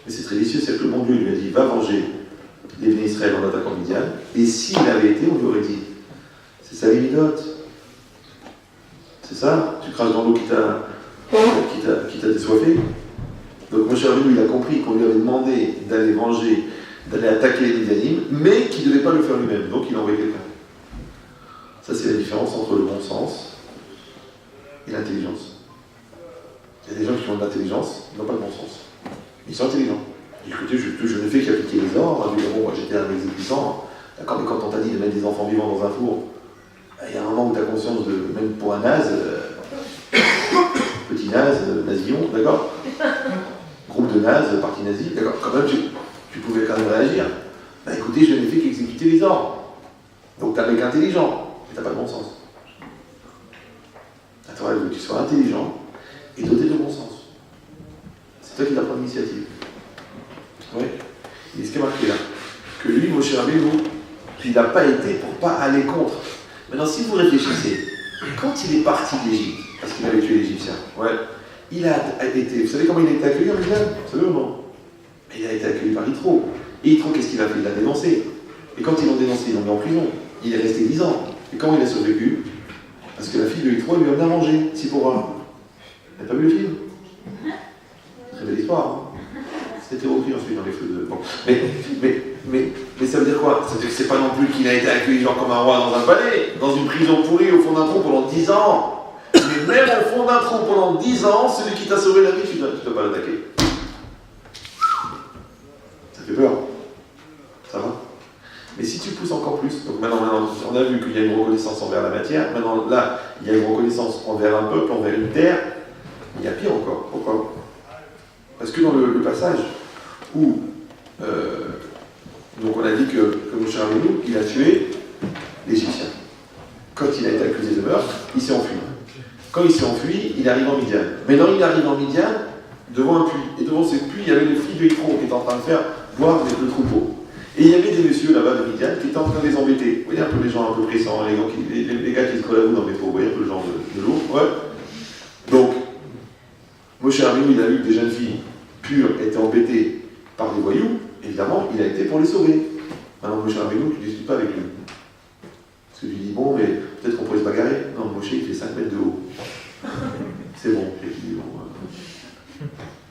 Mais c'est très vicieux, c'est que le bon Dieu lui a dit, va venger les bénis d'Israël en attaquant Midian. Et s'il avait été, on lui aurait dit, c'est ça les midotes. C'est ça? Tu craches dans l'eau qui t'a désoiffé. Donc Moshe Rabbeinu, il a compris qu'on lui avait demandé d'aller venger, d'aller attaquer les Midianim, mais qu'il ne devait pas le faire lui-même. Donc il a envoyé quelqu'un. Ça, c'est la différence entre le bon sens et l'intelligence. Il y a des gens qui ont de l'intelligence, ils n'ont pas de bon sens. Ils sont intelligents. Écoutez, je ne fais qu'appliquer les ordres. Bon, moi j'étais un exécutant. D'accord, mais quand on t'a dit de mettre des enfants vivants dans un four, il y a un moment où tu as conscience de, même pour un naze, petit naze, nasillon, d'accord, groupe de nazes, parti nazi, d'accord, quand même tu pouvais quand même réagir. Ben écoutez, je n'ai fait qu'exécuter les ordres. Donc t'es un mec intelligent, mais t'as pas de bon sens. Attends, il veut que tu sois intelligent et doté de bon sens. C'est toi qui dois prendre l'initiative. Oui. Il est ce qui est marqué là. Que lui, Moshe Rabbeinu, il n'a pas été pour pas aller contre. Maintenant, si vous réfléchissez, quand il est parti d'Égypte, parce qu'il avait tué l'Égyptien, ouais, il a été. Vous savez comment il a été accueilli en Midian? Vous savez ou non? Il a été accueilli par Yitro. Et Yitro, qu'est-ce qu'il a fait? Il l'a dénoncé. Et quand ils l'ont dénoncé, ils l'ont mis en prison. Il est resté 10 ans. Et comment il a survécu? Parce que la fille de Yitro lui a amené à manger, si pour un. Vous n'avez pas vu le film? Très belle histoire. Hein, c'était repris ensuite dans les feux de. Bon. Mais ça veut dire quoi? Ça veut dire que c'est pas non plus qu'il a été accueilli genre comme un roi dans un palais, dans une prison pourrie au fond d'un trou pendant 10 ans. Mais même au fond d'un trou pendant 10 ans, celui qui t'a sauvé la vie, tu ne dois pas l'attaquer. Ça fait peur. Ça va? Mais si tu pousses encore plus, donc maintenant on a vu qu'il y a une reconnaissance envers la matière, maintenant là, il y a une reconnaissance envers un peuple, envers une terre, il y a pire encore. Pourquoi? Parce que dans le passage où donc on a dit que Moshe Rabbeinu, il a tué l'Égyptien. Quand il a été accusé de meurtre, il s'est enfui. Quand il s'est enfui, il arrive en Midian. Maintenant, il arrive en Midian devant un puits. Et devant ce puits, il y avait le fils de Yitro qui était en train de faire boire le troupeau. Et il y avait des messieurs là-bas de Midian qui étaient en train de les embêter. Vous voyez un peu les gens un peu pressants, les gars qui se collent à vous dans le métro. Vous voyez un peu le genre de l'eau. Ouais. Donc, Moshe Rabbeinu, il a vu que des jeunes filles pures étaient embêtées par des voyous. Évidemment, il a été pour les sauver. Maintenant, Moshe Rabbeinu, tu ne discutes pas avec lui. Parce que tu dis, bon, mais peut-être qu'on pourrait se bagarrer. Non, Moshe, il fait 5 mètres de haut. C'est bon. Et tu dis, bon,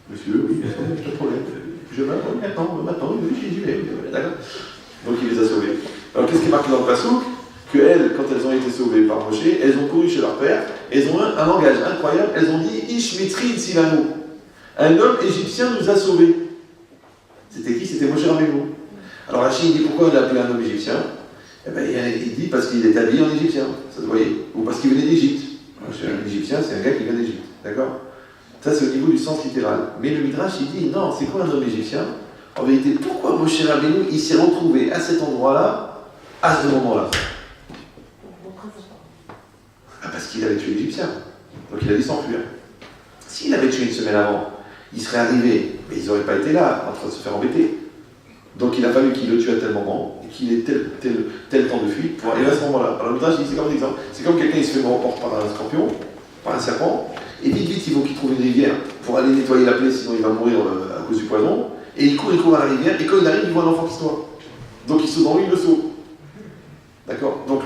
monsieur, oui, pas de problème. Je maintenant, j'y vais. D'accord. Donc, il les a sauvés. Alors, qu'est-ce qui est marqué dans le passouk? Qu'elles, quand elles ont été sauvées par Moshe, elles ont couru chez leur père, elles ont un langage incroyable, elles ont dit, Ish mitrid silanu. Un homme égyptien nous a sauvés. C'était qui? C'était Moshe Rabbeinu. Alors Rachid dit pourquoi il a appelé un homme égyptien? Eh bien, il dit parce qu'il est habillé en égyptien, ça se voyait. Ou parce qu'il venait d'Égypte. Un égyptien, c'est un gars qui vient d'Égypte. D'accord? Ça, c'est au niveau du sens littéral. Mais le Midrash, il dit non, c'est quoi un homme égyptien? En vérité, pourquoi Moshe Rabbeinu, il s'est retrouvé à cet endroit-là, à ce moment-là? Parce qu'il avait tué l'Égyptien. Donc il a dû s'enfuir. S'il avait tué une semaine avant, il serait arrivé, mais ils n'auraient pas été là, en train de se faire embêter. Donc il a fallu qu'il le tue à tel moment, et qu'il ait tel temps de fuite pour arriver à ce moment-là. Alors le Midrash dit, c'est comme un exemple. C'est comme quelqu'un, il se fait mordre par un scorpion, par un serpent, et vite, il faut qu'il trouve une rivière pour aller nettoyer la plaie, sinon il va mourir à cause du poison. Et il court à la rivière, et quand il arrive, il voit un enfant qui se noie. Donc il saute dans lui, il le sauve. D'accord? Donc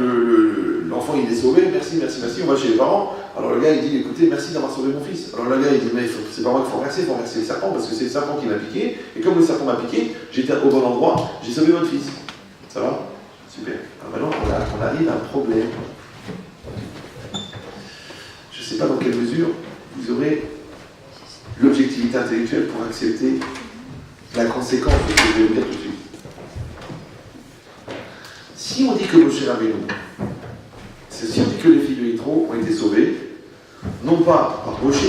l'enfant il est sauvé, merci, on va chez les parents. Alors le gars il dit, écoutez, merci d'avoir sauvé mon fils. Alors le gars il dit, mais c'est pas moi qu'il faut remercier le serpent, parce que c'est le serpent qui m'a piqué, et comme le serpent m'a piqué, j'étais au bon endroit, j'ai sauvé votre fils. Ça va? Super. Alors maintenant on arrive à un problème. Je ne sais pas dans quelle mesure vous aurez l'objectivité intellectuelle pour accepter la conséquence de ce que je vais vous dire tout de suite. Si on dit que Moshe Rabbeinu, si on dit que les filles de Yitro ont été sauvées, non pas par Moshe,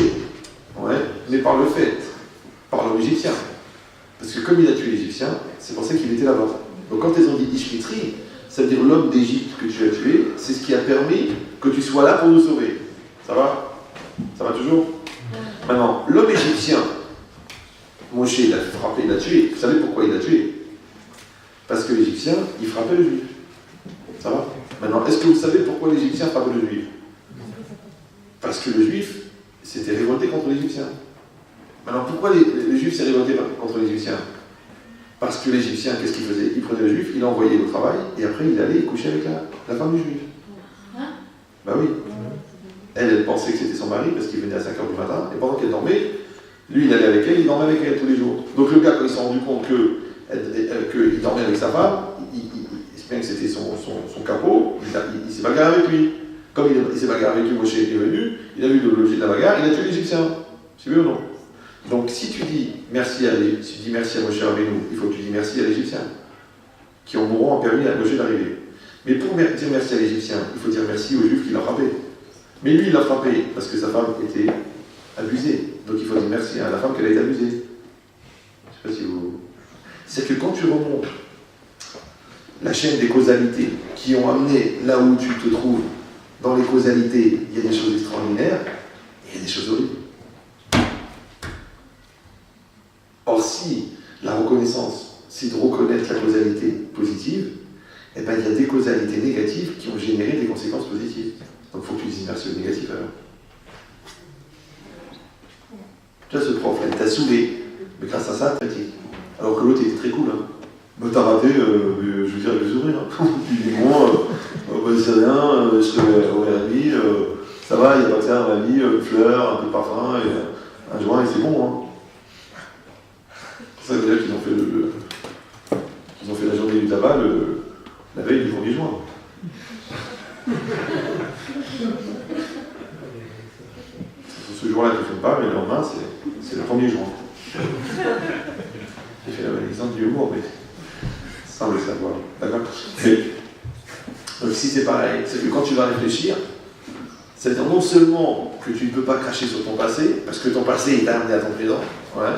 ouais, mais par le fait, par l'homme égyptien. Parce que comme il a tué l'Égyptien, c'est pour ça qu'il était là-bas. Donc quand ils ont dit Ishmitri, ça veut dire l'homme d'Égypte que tu as tué, c'est ce qui a permis que tu sois là pour nous sauver. Ça va? Ça va toujours? Maintenant, l'homme égyptien, Moshe, il l'a frappé, il l'a tué. Vous savez pourquoi il l'a tué? Parce que l'Égyptien, il frappait le juif. Ça va? Maintenant, est-ce que vous savez pourquoi l'Égyptien frappait le juif? Parce que le juif s'était révolté contre l'Égyptien. Maintenant, pourquoi le juif s'est révolté contre l'Égyptien? Parce que l'Égyptien, qu'est-ce qu'il faisait? Il prenait le juif, il l'envoyait au travail, et après il allait coucher avec la femme du juif. Bah oui. Elle pensait que c'était son mari, parce qu'il venait à 5h du matin, et pendant qu'elle dormait, lui il allait avec elle, il dormait avec elle tous les jours. Donc le gars, quand il s'est rendu compte qu'il dormait avec sa femme, il se plaint que c'était son capot, il s'est bagarré avec lui. Comme il s'est bagarré avec lui, Moshe est venu, il a vu l'objet de la bagarre, il a tué l'Égyptien. C'est vrai ou non? Donc si tu dis merci à Moshe Rabbeinu, il faut que tu dis merci à l'Égyptien, qui en mourant ont permis à Moshe d'arriver. Mais pour dire merci à l'Égyptien, il faut dire merci au Juif qui l'a frappé. Mais lui, il l'a frappé parce que sa femme était abusée. Donc il faut dire merci à la femme qu'elle a été abusée. Je ne sais pas si vous... C'est que quand tu remontes la chaîne des causalités qui ont amené là où tu te trouves, dans les causalités, il y a des choses extraordinaires et il y a des choses horribles. Or, si la reconnaissance, c'est de reconnaître la causalité positive, eh bien, il y a des causalités négatives qui ont généré des conséquences positives. Donc, il faut que tu dises merci au négatif alors. Tu vois, ce prof, là, il t'a saoulé, mais grâce à ça, pratique. Alors que l'autre était très cool. Hein. Bah, t'as raté, je veux dire, je vais sourire. Hein. Tu dis, bon, c'est rien, je serai au Airbnb, ça va, il n'y a pas que ça dans ma vie, une fleur, un peu de parfum, et un joint, et c'est bon. Hein. C'est ça déjà qu'ils ont fait la journée du tabac la veille du 1er juin. Ce jour-là, je ne fais pas, mais le lendemain, c'est le 1er juin. J'ai fait l'exemple du humour, mais sans le savoir. D'accord? Donc ici, c'est pareil. C'est que quand tu vas réfléchir, c'est-à-dire non seulement que tu ne peux pas cracher sur ton passé, parce que ton passé est amené à ton présent, ouais,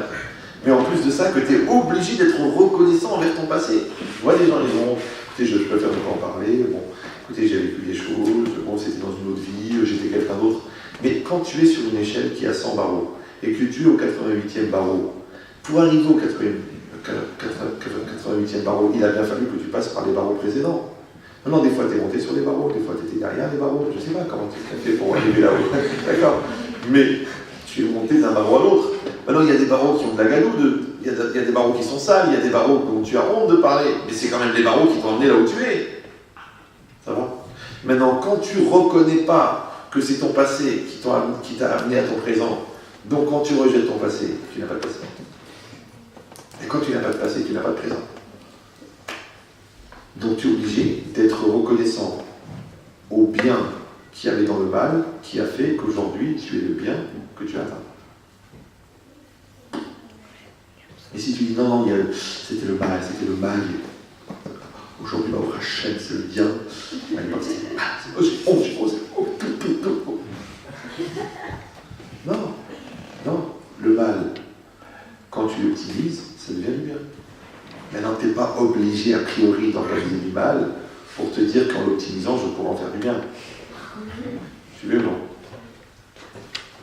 mais en plus de ça, que tu es obligé d'être reconnaissant envers ton passé. Je vois des gens, ils vont, écoutez, je préfère ne pas en parler, bon, écoutez, j'ai vécu des choses, bon, c'était dans une autre vie, j'étais quelqu'un d'autre. Mais quand tu es sur une échelle qui a 100 barreaux, et que tu es au 88e barreau, pour arriver au 88e barreau, il a bien fallu que tu passes par les barreaux précédents. Maintenant, des fois, tu es monté sur les barreaux, des fois, tu étais derrière les barreaux, je ne sais pas comment tu as fait pour arriver là-haut. D'accord? Mais tu es monté d'un barreau à l'autre. Maintenant, il y a des barreaux qui ont de la galoude, il y a des barreaux qui sont sales, il y a des barreaux dont tu as honte de parler, mais c'est quand même les barreaux qui t'ont emmené là où tu es. Ça va? Maintenant, quand tu ne reconnais pas que c'est ton passé qui t'a amené à ton présent, donc quand tu rejettes ton passé, tu n'as pas de passé. Et quand tu n'as pas de passé, tu n'as pas de présent. Donc tu es obligé d'être reconnaissant au bien qui avait dans le mal, qui a fait qu'aujourd'hui tu es le bien que tu as atteint. Et si tu dis non, c'était le mal. Aujourd'hui, au Hachem, c'est le bien. Non, le mal, quand tu l'optimises, ça devient du bien. Maintenant, tu n'es pas obligé a priori d'organiser du mal pour te dire qu'en l'optimisant, je pourrais en faire du bien. Tu veux ou non?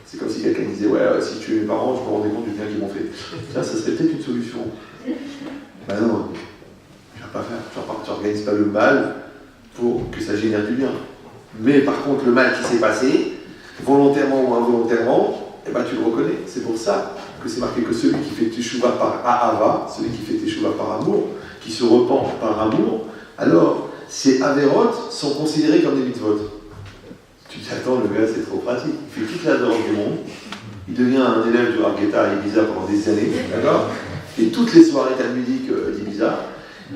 C'est comme si quelqu'un disait, ouais, si tu es mes parents, je me rendais compte du bien qu'ils m'ont fait. Ça serait peut-être une solution. Ben non, tu ne vas pas faire. Tu n'organises pas le mal pour que ça génère du bien. Mais par contre, le mal qui s'est passé, volontairement ou involontairement, eh ben, tu le reconnais. C'est pour ça que c'est marqué que celui qui fait teshuva par ahava, celui qui fait teshuva par amour, qui se repent par amour, alors ces avérotes sont considérés comme des mitzvot. Tu te dis, attends, le gars, c'est trop pratique. Il fait toute la drogue du monde, il devient un élève du Hargeta à Ibiza pendant des années, d'accord? Et toutes les soirées talmudiques d'Ibiza,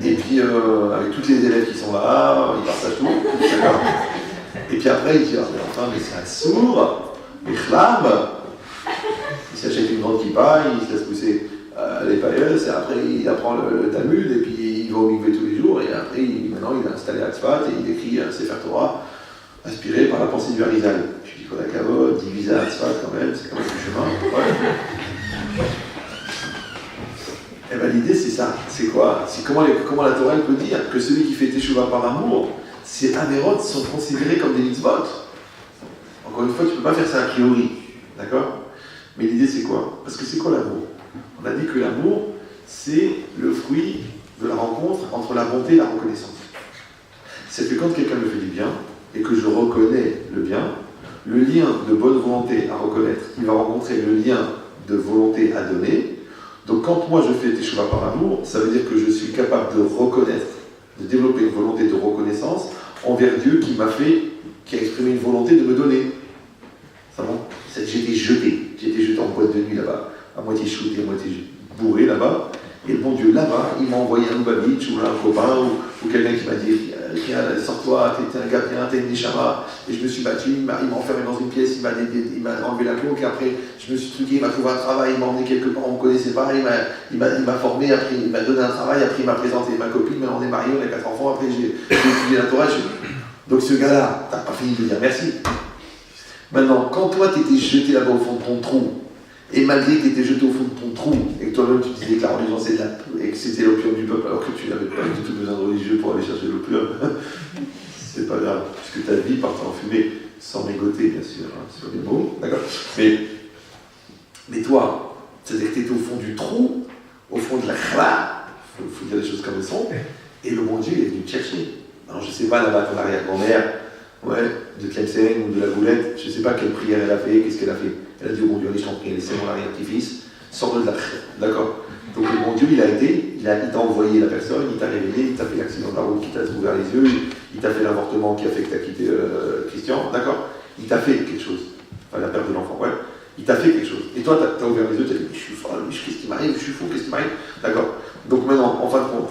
et puis avec tous les élèves qui sont là, il partage tout, d'accord? Et puis après, il dit, ah, mais enfin, mais c'est un sourd, mais khlam. Il s'achète une grande kippa, il se laisse pousser les paillettes, et après il apprend le Talmud, et puis il va au mikvé tous les jours, et après maintenant il est installé à Tzfat, et il écrit un Sefer Torah, inspiré par la pensée du Harizal. Je dis qu'on a Kavod, divisé à Tzfat quand même, c'est quand même du chemin. Ouais. Et bien l'idée c'est ça, c'est quoi? C'est comment la Torah peut dire que celui qui fait Teshuvah par amour, ces avérotes sont considérés comme des mitzvot. Encore une fois, tu ne peux pas faire ça a priori, d'accord? Mais l'idée c'est quoi? Parce que c'est quoi l'amour? On a dit que l'amour, c'est le fruit de la rencontre entre la bonté et la reconnaissance. C'est que quand quelqu'un me fait du bien, et que je reconnais le bien, le lien de bonne volonté à reconnaître, il va rencontrer le lien de volonté à donner. Donc quand moi je fais Teshuvah par amour, ça veut dire que je suis capable de reconnaître, de développer une volonté de reconnaissance envers Dieu qui a exprimé une volonté de me donner. Ça va? J'ai été jeté en boîte de nuit là-bas, à moitié shooté, à moitié bourré là-bas, et le bon Dieu là-bas, il m'a envoyé un Lubavitch ou un copain ou quelqu'un qui m'a dit sors-toi, t'es un gars bien, t'es une neshama, et je me suis battu, il m'a enfermé dans une pièce, il m'a enlevé la cloque, et après je me suis truqué, il m'a trouvé un travail, il m'a emmené quelque part, on ne me connaissait pas, il m'a formé, après il m'a donné un travail, après il m'a présenté ma copine, maintenant on est mariés, on a 4 enfants, après j'ai étudié la Torah. Donc ce gars-là, t'as pas fini de dire merci. Maintenant, quand toi t'étais jeté là-bas au fond de ton trou, et malgré que t'étais jeté au fond de ton trou, et que toi-même tu disais que la religion et que c'était l'opium du peuple, alors que tu n'avais pas du tout besoin de religieux pour aller chercher l'opium, c'est pas grave, puisque ta vie partait en fumée, sans mégoter bien sûr, hein, c'est pas des mots, d'accord? Mais toi, c'est-à-dire que t'étais au fond du trou, au fond de la chala, faut dire les choses comme elles sont, et le bon Dieu il est venu te chercher. Alors je sais pas là-bas ton arrière-grand-mère, de Tlemcen ou de la Goulette, je sais pas quelle prière elle a fait, qu'est-ce qu'elle a fait. Elle a dit au bon Dieu, allez, je t'en prie, laissez mon arrière-petit-fils, sors-le de la crête, d'accord? Donc le bon Dieu, il t'a envoyé la personne, il t'a révélé, il t'a fait l'accident de la route qui t'a ouvert les yeux, il t'a fait l'avortement qui a fait que t'as quitté Christian, d'accord? Il t'a fait quelque chose, enfin la perte de l'enfant, ouais. Il t'a fait quelque chose. Et toi, t'as ouvert les yeux, t'as dit, je suis folle, qu'est-ce qui m'arrive, je suis fou, qu'est-ce qui m'arrive? D'accord? Donc maintenant, en fin de compte,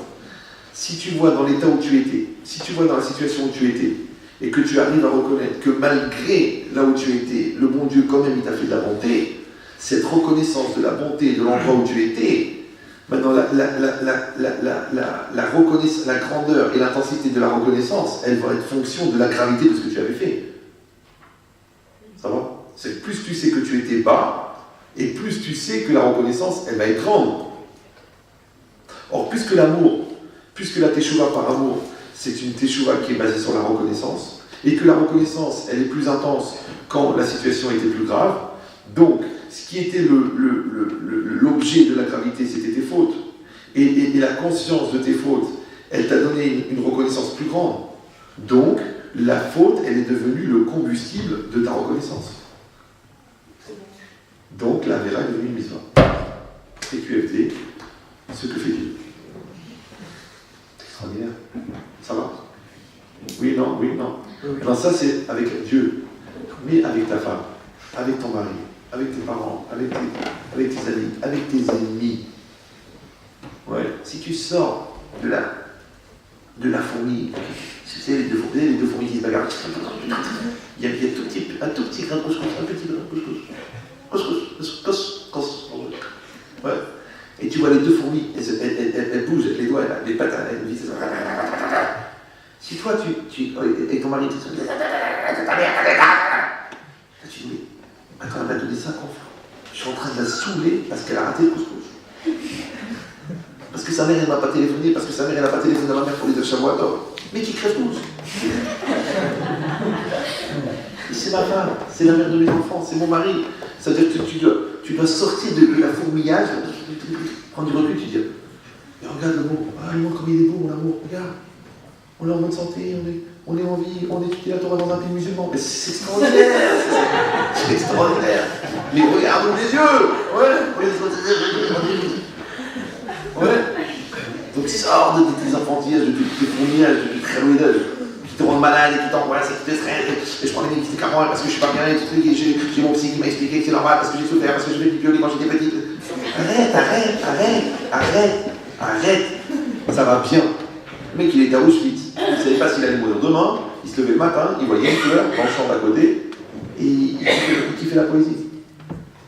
si tu vois dans l'état où tu étais, si tu vois dans la situation où tu étais, et que tu arrives à reconnaître que malgré là où tu étais, le bon Dieu quand même il t'a fait de la bonté, cette reconnaissance de la bonté de l'endroit où tu étais, maintenant la reconnaissance, la grandeur et l'intensité de la reconnaissance, elle va être fonction de la gravité de ce que tu avais fait. Ça va? C'est que plus tu sais que tu étais bas, et plus tu sais que la reconnaissance, elle va être grande. Or, puisque la Teshuvah par amour, c'est une Teshuvah qui est basée sur la reconnaissance, et que la reconnaissance, elle est plus intense quand la situation était plus grave, donc, ce qui était l'objet de la gravité, c'était tes fautes. Et la conscience de tes fautes, elle t'a donné une reconnaissance plus grande. Donc, la faute, elle est devenue le combustible de ta reconnaissance. Donc, la Vera est devenue une mitzvah. TQFD, ce que fait Dieu. Extraordinaire. Ça va? Oui, non, oui, non. Alors ça, c'est avec Dieu. Mais avec ta femme, avec ton mari, avec tes parents, avec tes amis, avec tes ennemis. Ouais. Si tu sors de la fourmi, tu sais, les deux fourmis qui se bagarrent, il y a un tout petit grain de couscous, un petit grain de couscous. Ouais. Et tu vois les deux fourmis, elles bougent avec les doigts, les pattes, elles visent. Si toi, et ton mari, tu dis, attends, elle m'a donné 5 enfants. Je suis en train de la saouler parce qu'elle a raté le couscous. Parce que sa mère, elle m'a pas téléphoné, parce que sa mère, elle n'a pas téléphoné à ma mère pour lui dire Shavuot. Mais qui crève tous. C'est ma femme, c'est la mère de mes enfants, c'est mon mari. C'est-à-dire que tu dois sortir de la fourmillage, prendre du recul, tu dis, mais regarde le monde comme il est beau, mon amour, regarde. On est en bonne santé, on est en vie, on étudie la Torah dans un pays musulman. Mais c'est extraordinaire! C'est extraordinaire! Mais regarde-nous les yeux! Ouais! Donc sors de tes enfantillages, de tes fourmillages, de tes créoïdages, qui te rendent malade et qui t'envoient ça, qui te stresse, et je prends des médicaments parce que je suis pas bien, et tout, et j'ai mon psy qui m'a expliqué que c'est normal, parce que j'ai souffert, parce que je fais du violon quand j'étais petite. Arrête! Ça va bien. Le mec, il était à Auschwitz. Il ne savait pas s'il allait mourir demain. Il se levait le matin, il voyait une fleur dans le champ d'à côté, et il kiffait la poésie.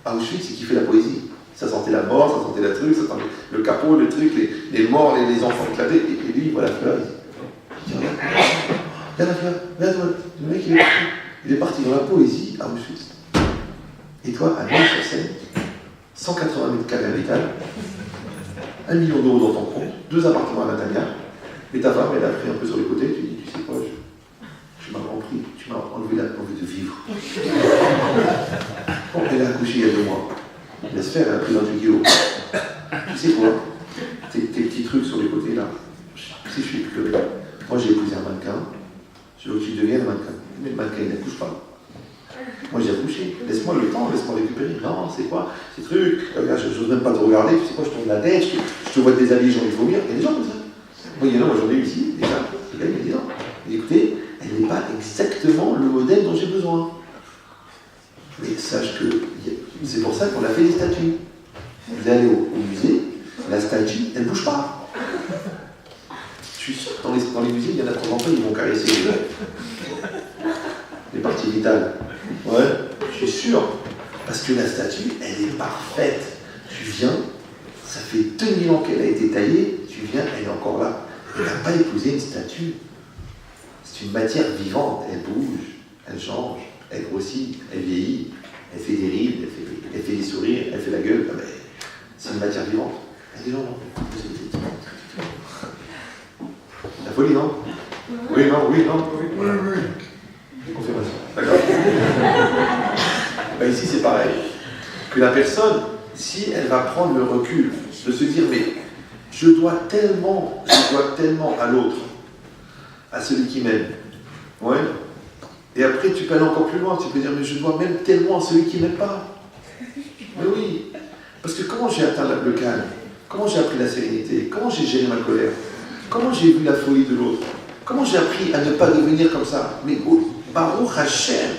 À Auschwitz, il kiffait la poésie. Ça sentait la mort, ça sentait la truc, ça sentait le capot, le truc, les morts, les enfants éclatés. Et lui, il voit la fleur, il dit regarde la fleur, regarde, le mec il est parti dans la poésie à Auschwitz. Et toi, à Neuilly-sur-Seine, 180 mètres carrés à l'étage, 1 million d'euros dans ton compte, 2 appartements à Natania, et ta femme, elle a pris un peu sur les côtés, tu dis, tu sais quoi, tu m'as compris, tu m'as enlevé la envie de vivre. Bon, elle a accouché il y a 2 mois. Laisse faire, elle a pris dans du guillot. Tu sais quoi, tes petits trucs sur les côtés là, tu sais, je suis pleurer. Moi, j'ai épousé un mannequin, je veux que tu deviennes un mannequin. Mais le mannequin, il n'accouche pas. Moi, j'ai accouché. Laisse-moi le temps, laisse-moi récupérer. Non, c'est quoi ces trucs? Regarde, je n'ose même pas te regarder. Tu sais quoi, je tourne la tête, je te vois te déshabiller, j'ai envie de vomir. Il y a des gens comme ça. Moi, j'en ai eu ici, déjà. Le gars, il m'a dit non. Mais écoutez, elle n'est pas exactement le modèle dont j'ai besoin. Mais sache que c'est pour ça qu'on a fait des statues. Vous allez au musée, la statue, elle ne bouge pas. Je suis sûr que dans les musées, il y en a de temps en temps, ils vont caresser les parties vitales. Ouais, je suis sûr. Parce que la statue, elle est parfaite. Tu viens, ça fait 2000 ans qu'elle a été taillée, tu viens, elle est encore là. Elle n'a pas épousé une statue. C'est une matière vivante, elle bouge, elle change, elle grossit, elle vieillit, elle fait des rides, elle fait des sourires, elle fait la gueule. Ah ben, c'est une matière vivante. Elle dit non, non. La folie, non? Oui, non, oui, non. Oui. Confirmation. D'accord. Ben ici, c'est pareil. Que la personne, si elle va prendre le recul de se dire, mais je dois tellement à l'autre, à celui qui m'aime. Ouais. Et après, tu peux aller encore plus loin. Tu peux dire, mais je dois même tellement à celui qui ne m'aime pas. Mais oui. Parce que comment j'ai atteint le calme? Comment j'ai appris la sérénité? Comment j'ai géré ma colère? Comment j'ai vu la folie de l'autre? Comment j'ai appris à ne pas devenir comme ça? Mais Baruch Hashem.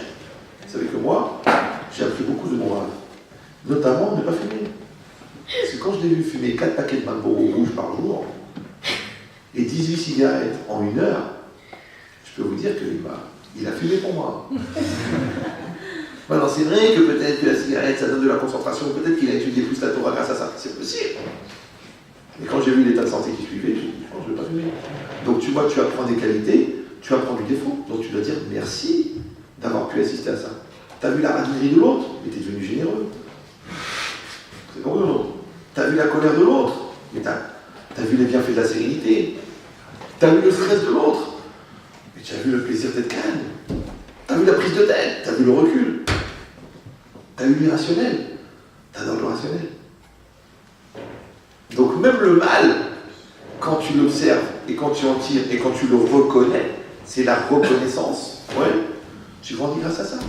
Vous savez que moi, j'ai appris beaucoup de morale. Notamment ne pas fumer. Parce que quand je l'ai vu fumer 4 paquets de Marlboro rouge par jour et 18 cigarettes en 1 heure, je peux vous dire qu'il a fumé pour moi. Maintenant, c'est vrai que peut-être que la cigarette, ça donne de la concentration, peut-être qu'il a étudié plus la Torah grâce à ça, c'est possible. Mais quand j'ai vu l'état de santé qui suivait, j'ai dit, je ne vais pas fumer. Donc tu vois, tu apprends des qualités, tu apprends du défaut, donc tu dois dire merci d'avoir pu assister à ça. Tu as vu la radinerie de l'autre, mais tu es devenu généreux. C'est bon ou non? Tu as vu la colère de l'autre, mais tu as vu les bienfaits de la sérénité. Tu as vu le stress de l'autre, mais tu as vu le plaisir d'être calme. Tu as vu la prise de tête, tu as vu le recul. Tu as eu l'irrationnel, tu as dans le rationnel. Donc même le mal, quand tu l'observes et quand tu en tires et quand tu le reconnais, c'est la reconnaissance. Ouais. Tu grandis grâce à ça.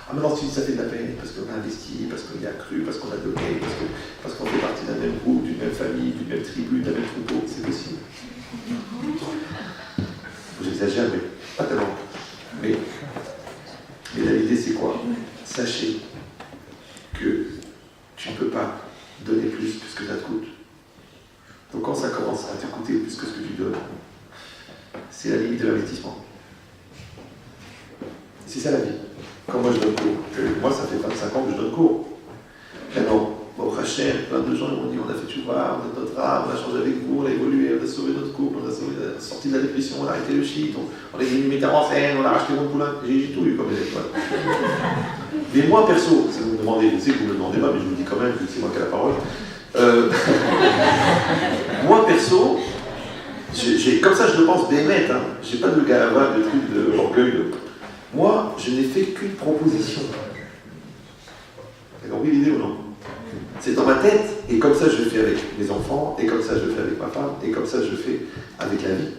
Ah maintenant tu dis ça fait de la peine parce qu'on a investi, parce qu'on y a cru, parce qu'on a donné, parce qu'on fait partie d'un même groupe, d'une même famille, d'une même tribu, d'un même troupeau, c'est possible. J'exagère, mais pas tellement. Mais l'idée c'est quoi? Sachez que tu ne peux pas donner plus que ça te coûte. Donc quand ça commence à te coûter plus que ce que tu donnes, c'est la limite de l'investissement. C'est ça la vie. Quand moi je donne cours, moi ça fait 25 ans que je donne cours. Maintenant, au Rachel, plein de gens m'ont dit on a fait Tchouva, on a notre âme, on a changé avec vous, on a évolué, on a sauvé notre couple, on a sorti de la dépression, on a arrêté le shit, on a gagné une metteur en scène, on a racheté mon poulain. J'ai tout eu comme les étoiles. Mais moi perso, si vous me demandez, je sais que vous ne me demandez pas, mais je vous le dis quand même, vu que c'est moi qui ai la parole. Moi perso, comme ça je le pense bémette, hein. J'ai pas de galavage, de trucs de orgueil. Moi, je n'ai fait qu'une proposition. Vous avez compris l'idée ou non? C'est dans ma tête, et comme ça je le fais avec mes enfants, et comme ça je le fais avec ma femme, et comme ça je le fais avec la vie.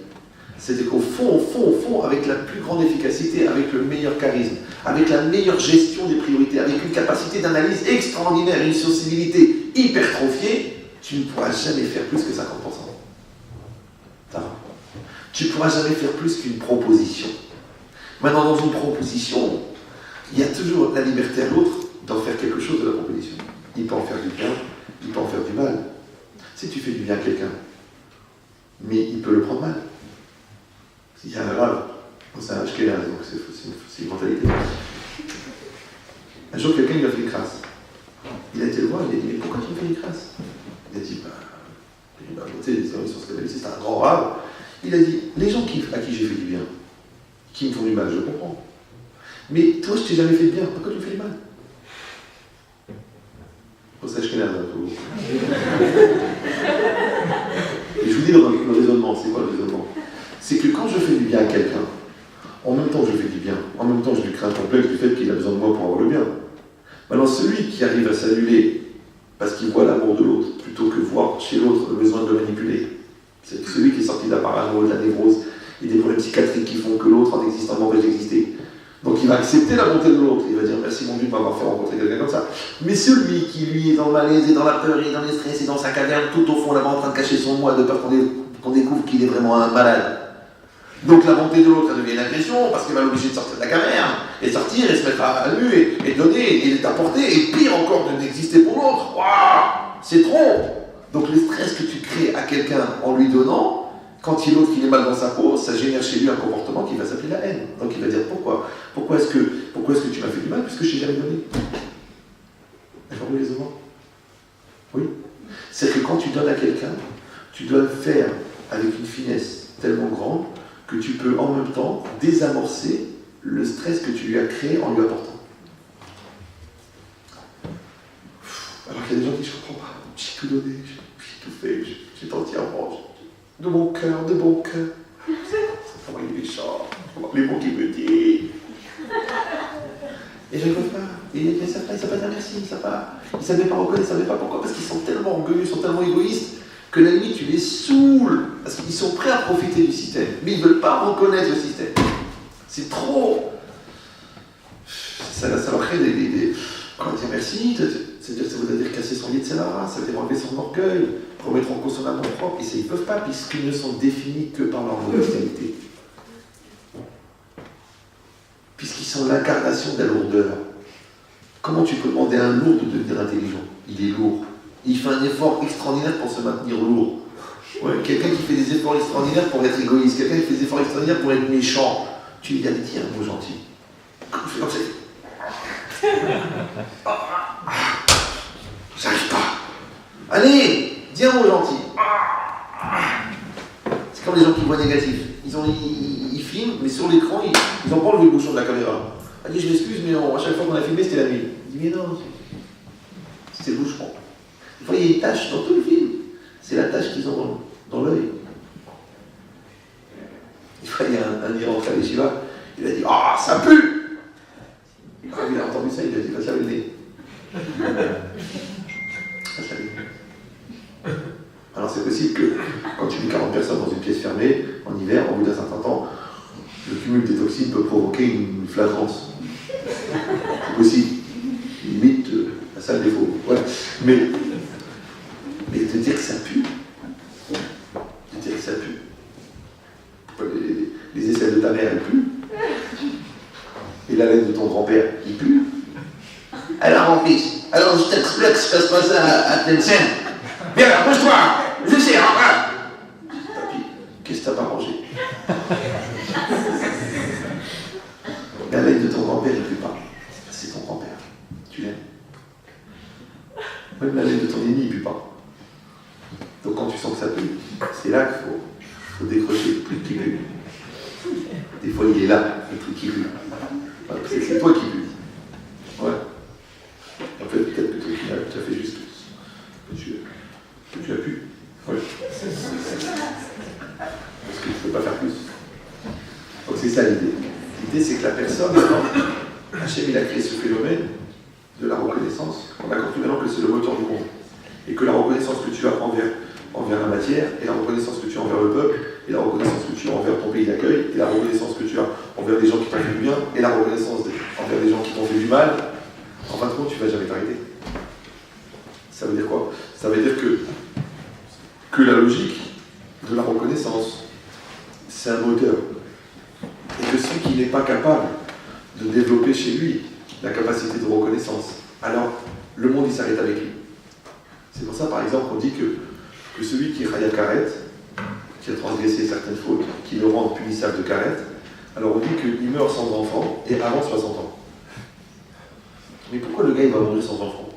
C'est qu'au fond, avec la plus grande efficacité, avec le meilleur charisme, avec la meilleure gestion des priorités, avec une capacité d'analyse extraordinaire, une sensibilité hypertrophiée, tu ne pourras jamais faire plus que 50%. Tu ne pourras jamais faire plus qu'une proposition. Maintenant, dans une proposition, il y a toujours la liberté à l'autre d'en faire quelque chose de la proposition. Il peut en faire du bien, il peut en faire du mal. Si tu fais du bien à quelqu'un, mais il peut le prendre mal. Il y a un rave, c'est un HKR, donc c'est une mentalité. Un jour, quelqu'un lui a fait une crasse. Il a été le voir, il a dit, mais pourquoi tu me fais une crasse? Il a dit, tu sais, c'est un grand rave. Il a dit, les gens à qui j'ai fait du bien, qui me font du mal, je comprends. Mais toi, je t'ai jamais fait de bien, pourquoi tu me fais du mal? Pour ça, je connais un peu. Et je vous dis le raisonnement, c'est quoi le raisonnement? C'est que quand je fais du bien à quelqu'un, en même temps je fais du bien, en même temps je lui crée un complexe du fait qu'il a besoin de moi pour avoir le bien. Maintenant, celui qui arrive à s'annuler parce qu'il voit l'amour de l'autre, plutôt que voir chez l'autre le besoin de le manipuler, c'est celui qui est sorti de la parano, de la névrose et des problèmes psychiatriques qui font que l'autre, en existant, m'empêche d'exister. Donc il va accepter la bonté de l'autre, il va dire merci mon Dieu de m'avoir fait rencontrer quelqu'un comme ça. Mais celui qui lui est dans le malaise et dans la peur et dans le stress et dans sa caverne, tout au fond là-bas en train de cacher son moi de peur qu'on découvre qu'il est vraiment un malade. Donc la bonté de l'autre, ça devient une agression parce qu'il va l'obliger de sortir de la caverne et de sortir et se mettre à nu et donner et d'apporter et pire encore de n'exister pour l'autre. Waouh, c'est trop. Donc le stress que tu crées à quelqu'un en lui donnant, quand il l'autre qu'il est mal dans sa peau, ça génère chez lui un comportement qui va s'appeler la haine. Donc il va dire pourquoi est-ce que tu m'as fait du mal puisque je t'ai jamais donné? D'accord, les hommes? Oui. C'est que quand tu donnes à quelqu'un, tu dois le faire avec une finesse tellement grande que tu peux en même temps désamorcer le stress que tu lui as créé en lui apportant. Alors qu'il y a des gens qui disent, je ne comprends pas, j'ai tout donné, j'ai tout fait, j'ai tout entièrement, de bon cœur. Comment il est méchant, les mots qu'il me dit. Et je ne peux pas. Et ils ne savent pas dire merci, ils ne savaient pas reconnaître, ils ne savaient pas pourquoi, parce qu'ils sont tellement orgueilleux, ils sont tellement égoïstes, que la limite tu les saoules, parce qu'ils sont prêts à profiter du système, mais ils ne veulent pas reconnaître le système. C'est trop. Ça leur crée des comment dire merci, c'est-à-dire que ça veut dire casser son lit de scénario, ça veut dire enlever son orgueil, remettre en cause son amour propre, et ça ils ne peuvent pas, puisqu'ils ne sont définis que par leur modestie. Puisqu'ils sont l'incarnation de la lourdeur. Comment tu peux demander à un lourd de devenir intelligent? Il est lourd. Il fait un effort extraordinaire pour se maintenir lourd. Ouais, quelqu'un qui fait des efforts extraordinaires pour être égoïste, quelqu'un qui fait des efforts extraordinaires pour être méchant, tu lui dis, allez, tiens, un mot gentil. Comment je fais comme ça? J'arrive pas. Allez, dis un mot gentil. C'est comme les gens qui voient négatif. Ils filment, mais sur l'écran, ils ont pas enlevé le bouchon de la caméra. Elle dit, je m'excuse, mais à chaque fois qu'on a filmé, c'était la nuit. Il dit, mais non, c'était le bouchon. Des fois, il y a une tache dans tout le film. C'est la tache qu'ils ont dans l'œil. Des fois, il y a un Iran à l'Eshiva, il a dit, ah, ça pue! Quand il a entendu ça, il a dit, va se laver le nez. Va se laver le nez. Alors, c'est possible que quand tu mets 40 personnes dans une pièce fermée, en hiver, au bout d'un certain temps, le cumul des toxines peut provoquer une flagrance. C'est possible. Limite, la salle des faux. Voilà. Mais de dire que ça pue, les aisselles de ta mère, elles puent, et la laine de ton grand-père, il pue. Alors, mon fils, alors je t'explique ce que se passe à Tlemcen. Viens là, bouge-toi, je sais, rentre. Papy, qu'est-ce que t'as pas mangé? La laine de ton grand-père, il pue pas. C'est ton grand-père. Tu l'aimes? Même la laine de ton ennemi, il pue pas. Donc quand tu sens que ça pue, c'est là qu'il faut décrocher le truc qui pue. Des fois, il est là, le truc qui pue. Voilà, c'est toi qui pue. Ouais. En fait, peut-être que tu as fait juste que tu as pu. Ouais. Parce que tu ne peux pas faire plus. Donc c'est ça l'idée. L'idée, c'est que la personne, Hachem, il a créé ce phénomène de la reconnaissance. On a compris maintenant que c'est le moteur du monde. Et que la reconnaissance que tu as envers la matière, et la reconnaissance que tu as envers le peuple, et la reconnaissance que tu as envers ton pays d'accueil, et la reconnaissance que tu as envers des gens qui t'ont fait du bien, et la reconnaissance envers des gens qui t'ont fait du mal, en fin de compte, tu ne vas jamais t'arrêter. Ça veut dire quoi? Ça veut dire que la logique de la reconnaissance, c'est un moteur. Et que celui qui n'est pas capable de développer chez lui la capacité de reconnaissance, alors le monde il s'arrête avec lui. C'est pour ça, par exemple, on dit que celui qui est Chaya Karet, qui a transgressé certaines fautes, qui le rendent punissable de Karet, alors on dit qu'il meurt sans enfant et avant 60 ans. Mais pourquoi le gars il va mourir sans enfant?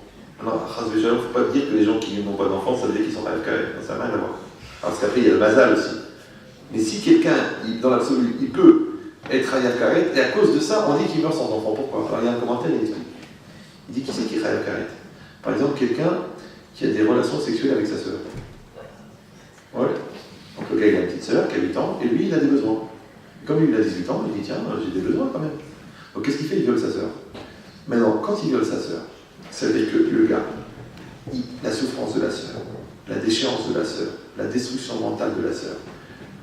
Alors, il ne faut pas dire que les gens qui n'ont pas d'enfants, ça veut dire qu'ils sont AFK. Ça n'a rien à voir. Parce qu'après, il y a le basal aussi. Mais si quelqu'un, dans l'absolu, il peut être Hayat Karet, et à cause de ça, on dit qu'il meurt sans enfant. Pourquoi? Alors, il y a un commentaire, il explique. Il dit qui c'est qui est Hayat Karet? Par exemple, quelqu'un qui a des relations sexuelles avec sa sœur. Ouais. Donc le gars, il a une petite sœur qui a 8 ans, et lui, il a des besoins. Et comme lui, il a 18 ans, il dit tiens, j'ai des besoins quand même. Donc qu'est-ce qu'il fait? Il viole sa sœur. Maintenant, quand il viole sa sœur, ça veut dire que le gars, la souffrance de la sœur, la déchéance de la sœur, la destruction mentale de la sœur,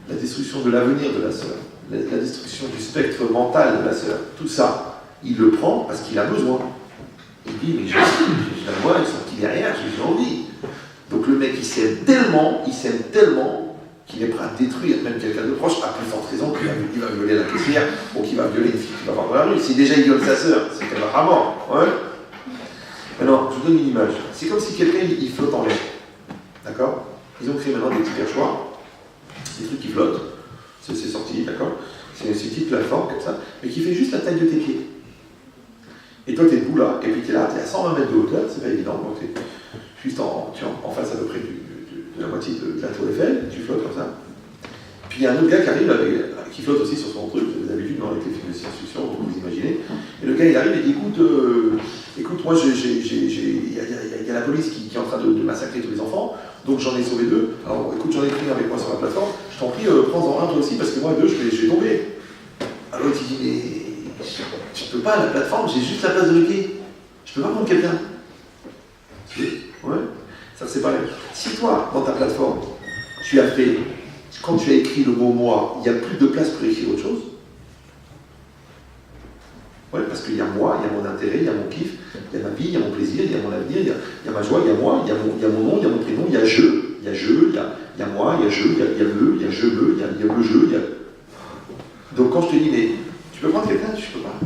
la destruction de l'avenir de la sœur, la destruction du spectre mental de la sœur, tout ça, il le prend parce qu'il a besoin. Il dit, mais je la vois, ils sont petits derrière, j'ai envie. Donc le mec, il s'aime tellement qu'il est prêt à détruire même quelqu'un de proche, à plus forte raison qu'il va violer la caissière ou qu'il va violer une fille qui va voir dans la rue. Si déjà il viole sa sœur, c'est qu'elle va à mort. Ouais. Alors, je vous donne une image. C'est comme si quelqu'un, il flotte en l'air. D'accord? Ils ont créé maintenant des petits perchoirs, des trucs qui flottent. C'est sorti, d'accord? C'est une petite plateforme comme ça, mais qui fait juste la taille de tes pieds. Et toi, t'es debout là, et puis t'es là, t'es à 120 mètres de hauteur, c'est pas évident, donc t'es juste en face à peu près de la moitié de la tour Eiffel, tu flottes comme ça. Puis il y a un autre gars qui arrive, qui flotte aussi sur son truc, vous avez l'habitude dans les films de science-fiction, vous imaginez. Et le gars, il arrive et dit, écoute, moi, il y a la police qui est en train de massacrer tous les enfants, donc j'en ai sauvé 2. Alors, écoute, j'en ai pris un avec moi sur la plateforme, je t'en prie, prends-en un toi aussi, parce que moi, 2, je vais tomber. Alors, il dit, mais je peux pas, la plateforme, j'ai juste la place de mes pieds. Je peux pas prendre quelqu'un. Ouais, ça c'est pareil. Si toi, dans ta plateforme, tu as fait, quand tu as écrit le mot moi, il n'y a plus de place pour écrire autre chose. Ouais, parce qu'il y a moi, il y a mon intérêt, il y a mon kiff, il y a ma vie, il y a mon plaisir, il y a mon avenir, il y a ma joie, il y a moi, il y a mon nom, il y a mon prénom, il y a je, il y a moi, il y a je, il y a me, il y a je me, il y a le je, il y a... Donc quand je te dis, mais tu peux prendre quelqu'un, je peux pas.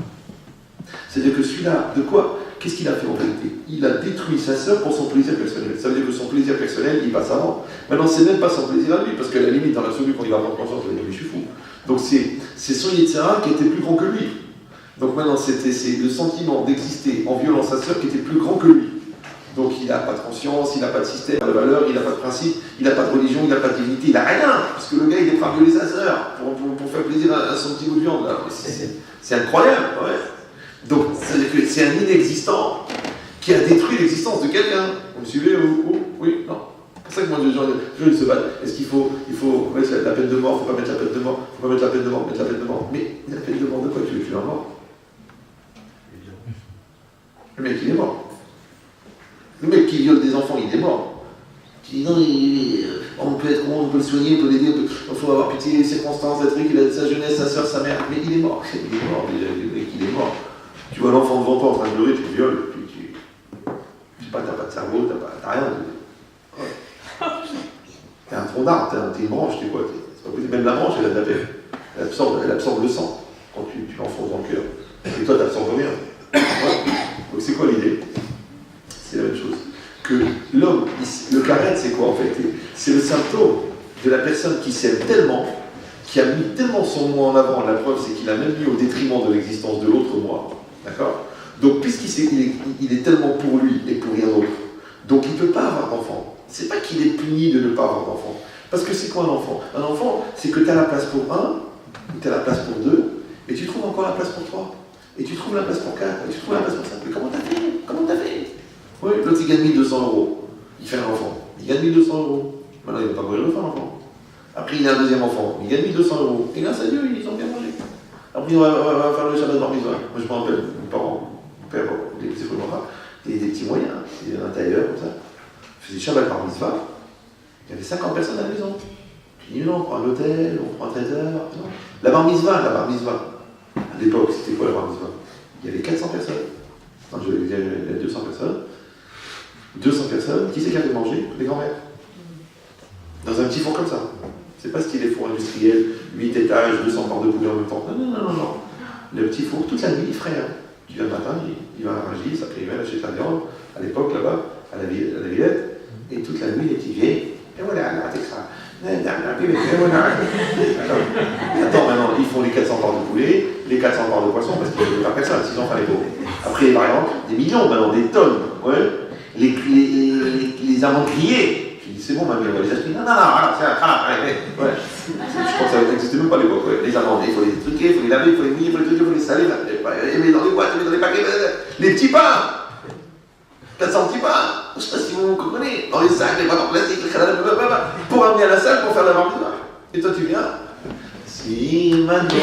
C'est-à-dire que celui-là, de quoi? Qu'est-ce qu'il a fait en vérité? Il a détruit sa sœur pour son plaisir personnel. Ça veut dire que son plaisir personnel, il passe avant. Maintenant, c'est même pas son plaisir à lui, parce qu'à la limite, dans l'absolu, quand il va prendre conscience, il va dire, mais je suis fou. Donc c'est son Yetzirah qui était plus grand que lui. Donc maintenant, c'est le sentiment d'exister en violant sa sœur qui était plus grand que lui. Donc il n'a pas de conscience, il n'a pas de système de valeurs, il n'a pas de principe, il n'a pas de religion, il n'a pas de divinité, il n'a rien. Parce que le gars, il est prêt à violer sa sœur pour faire plaisir à son petit bout de viande. C'est incroyable, ouais. Donc, c'est-à-dire que c'est un inexistant qui a détruit l'existence de quelqu'un. Vous me suivez oui, non. C'est pour ça que moi, les gens se battent. Est-ce qu'il faut mettre la peine de mort? Il ne faut pas mettre la peine de mort? Il ne faut pas mettre la peine de mort? Mettre la peine de mort. Mais la peine de mort de quoi? Tu veux tuer un mort? Le mec, il est mort. Le mec qui viole des enfants, il est mort. Tu dis non, on peut être comment, on peut le soigner, on peut l'aider, il faut avoir pitié des circonstances, des trucs, il a sa jeunesse, sa soeur, sa mère. Mais il est mort. Il est mort, déjà, le mec, il est mort. Tu vois l'enfant devant toi en train de pleurer, tu le violes, je sais pas, t'as pas de cerveau, t'as rien. Ouais. T'es un tronc d'arbre, t'es une branche, t'es quoi? C'est pas possible, même la branche, elle a de la peine. Elle absorbe le sang quand tu l'enfonces dans le cœur. Et toi, t'absorbes rien. Ouais. Donc c'est quoi l'idée? C'est la même chose. Que l'homme, le karet, c'est quoi en fait? C'est le symptôme de la personne qui s'aime tellement, qui a mis tellement son moi en avant. La preuve, c'est qu'il a même mis au détriment de l'existence de l'autre moi. D'accord? Donc, puisqu'il est tellement pour lui et pour rien d'autre, donc il ne peut pas avoir d'enfant. C'est pas qu'il est puni de ne pas avoir d'enfant. Parce que c'est quoi un enfant? Un enfant, c'est que tu as la place pour un, ou tu as la place pour deux, et tu trouves encore la place pour trois. Et tu trouves la place pour quatre, et tu trouves la place pour cinq. Mais comment t'as fait? Oui, l'autre, il gagne 1200 €. Il fait un enfant. Il gagne 1200 €. Maintenant, il ne va pas mourir de faim, l'enfant. Après, il a un deuxième enfant. Il gagne 1200 €. Et grâce à Dieu, ils ont bien mangé. Après, on va faire le Shabbat Bar Mitzvah. Moi, je me rappelle, mes parents, mon père, des petits moyens. Il y avait un tailleur, comme ça. Je faisais Shabbat Bar Mitzvah. Il y avait 50 personnes à la maison. Je dis non, on prend un hôtel, on prend un traiteur. Non. La Bar Mitzvah. À l'époque, c'était quoi la Bar Mitzvah? Il y avait 400 personnes. Non, je vais dire, il y a 200 personnes. 200 personnes. Qui c'est qui a fait manger? Les grands-mères. Dans un petit four comme ça. C'est pas style les fours industriels, 8 étages, 200 parts de poulet en même temps. Non. Le petit four, toute la nuit, il ferait. Tu viens le matin, il va à Rungis, après il va acheter de la viande, à l'époque là-bas, à la Villette, et toute la nuit, les petits vieilles, et voilà, c'est ça. Attends, maintenant, ils font les 400 parts de poulet, les 400 parts de poisson, parce qu'ils ne veulent pas personne, sinon, enfin les pauvres. Après les variantes, des millions maintenant, des tonnes, ouais. les amandes grillées. Je dis, c'est bon, mamie, on va les acheter. Non, alors, c'est allez, ouais. Je crois que ça n'existait même pas à l'époque. Ouais. Les amandes, il faut les truquer, il faut les laver, il faut les mouiller, il faut les truquer, il faut les saler, les mettre dans les boîtes, les mettre dans les paquets, les petits pains. 400 petits pains, je sais pas si vous comprenez, dans les sacs, les boîtes en plastique, pour amener à la salle pour faire la barbecue. Et toi tu viens, si maintenant,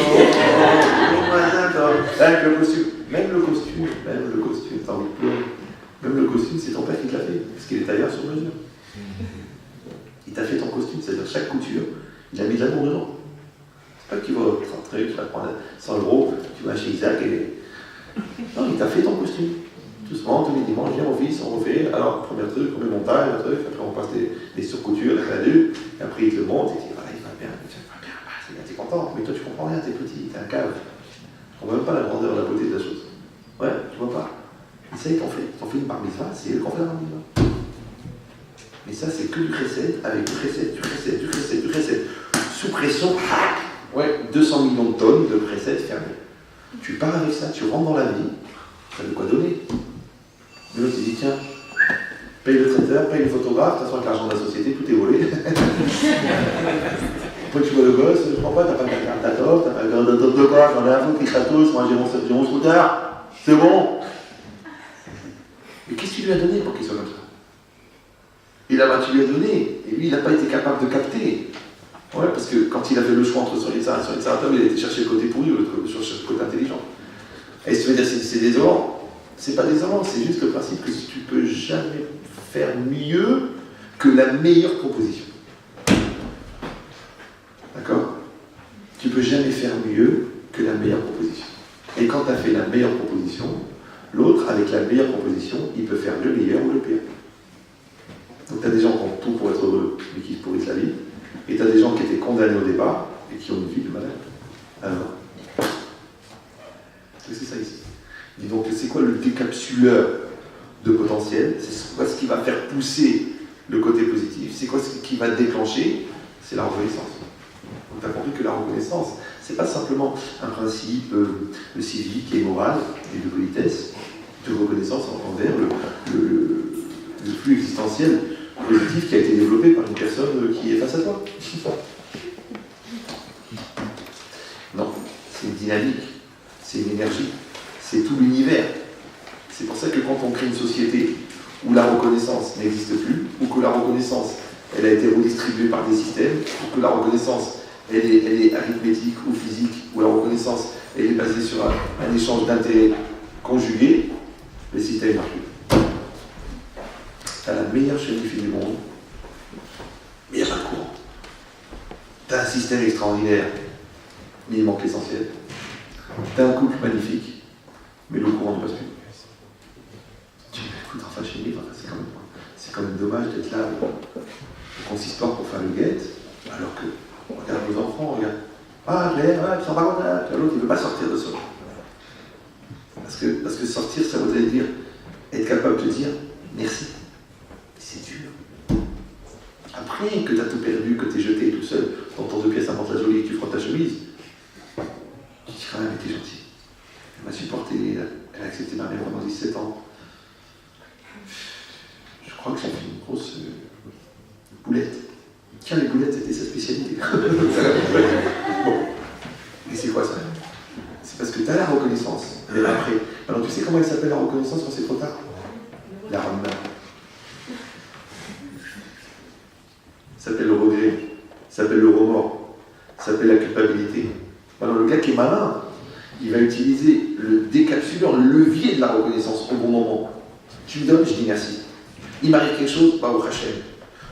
avec le costume, même le costume, t'as envie de pleurer. Même le costume, c'est ton père qui te l'a fait, parce qu'il est tailleur sur mesure. Il t'a fait ton costume, c'est-à-dire chaque couture, il a mis de l'amour dedans. C'est pas qu'il va rentrer, tu vas prendre 100 €, tu vas chez Isaac et. Non, il t'a fait ton costume. Doucement, tous les dimanches, viens au fils, on refait. Alors, premier truc, on met montage, un truc, après on passe des surcoutures, la cladue, et après il te le montre, et tu dis, voilà, il va bien, c'est bien, t'es content, mais toi tu comprends rien, t'es petit, t'es un cave. Tu comprends même pas la grandeur, la beauté de la chose. Ouais, tu vois pas. Et ça, ils t'ont fait une bar mitzvah, c'est eux qui ont fait la bar mitzvah. Mais ça, c'est que du chesed, avec du chesed. Sous pression, ouais, 200 millions de tonnes de chesed fermées. Tu pars avec ça, tu rentres dans la vie, ça veut quoi donner. Mais l'autre, il dit, tiens, paye le traiteur, paye le photographe, de toute façon, avec l'argent de la société, tout est volé. Après, tu vois le gosse, je crois pas, t'as pas de carte d'attor, t'as pas de carte d'attor de quoi, j'en ai un fou qui tous, moi j'ai mon scooter, c'est bon. Mais qu'est-ce que tu lui as donné pour qu'il soit comme ça? Et là-bas, tu lui as donné, et lui, il n'a pas été capable de capter. Ouais, parce que quand il a fait le choix entre son Yitzhak et son Yitzhak, il a été chercher le côté pourri ou chercher le côté intelligent. Et si tu veux dire c'est désolant, c'est pas désolant, c'est juste le principe que tu peux jamais faire mieux que la meilleure proposition. D'accord? Tu peux jamais faire mieux que la meilleure proposition. Et quand tu as fait la meilleure proposition, l'autre, avec la meilleure proposition, il peut faire le meilleur ou le pire. Donc tu as des gens qui ont tout pour être heureux, mais qui se pourrissent la vie. Et tu as des gens qui étaient condamnés au départ et qui ont une vie de malade. Alors, c'est ça ici. Et donc, c'est quoi le décapsuleur de potentiel? C'est quoi ce qui va faire pousser le côté positif? C'est quoi ce qui va déclencher? C'est la reconnaissance. Donc, tu as compris que la reconnaissance, c'est pas simplement un principe civique et moral et de politesse, de reconnaissance envers le flux existentiel positif qui a été développé par une personne qui est face à toi. Non, c'est une dynamique, c'est une énergie, c'est tout l'univers. C'est pour ça que quand on crée une société où la reconnaissance n'existe plus, ou que la reconnaissance elle a été redistribuée par des systèmes, ou que la reconnaissance elle est arithmétique ou physique, ou la reconnaissance elle est basée sur un échange d'intérêts conjugués, les systèmes ne marchent plus. Tu as la meilleure chaîne du fil du monde, mais il n'y a pas de courant. Tu as un système extraordinaire, mais il manque l'essentiel. Tu as un couple magnifique, mais le courant ne passe plus. Tu dis, écoute, enfin chez lui, c'est quand même dommage d'être là au consistoire pour faire le guette, alors que, regarde nos enfants, regarde. Ah, Claire, tu t'en vas là, l'autre, il ne veut pas sortir de ça. Parce que sortir, ça voudrait dire être capable de dire merci. C'est dur. Après que tu as tout perdu, que tu es jeté tout seul dans ton 2 pièces à la jolie et que tu frottes ta chemise, tu dis quand même, elle était gentille. Elle m'a supporté, elle a accepté ma mère pendant 17 ans. Je crois que j'ai fait une grosse boulette. Tiens, les boulettes, c'était sa spécialité. Bon. Et c'est quoi ça? C'est parce que tu as la reconnaissance. Mais après, alors tu sais comment elle s'appelle la reconnaissance quand c'est trop tard? La ramna. Ça s'appelle le regret, ça s'appelle le remords, ça s'appelle la culpabilité. Alors le gars qui est malin, il va utiliser le décapsuleur, le levier de la reconnaissance au bon moment. Tu me donnes, je dis merci. Il m'arrive quelque chose, bah au Hachem.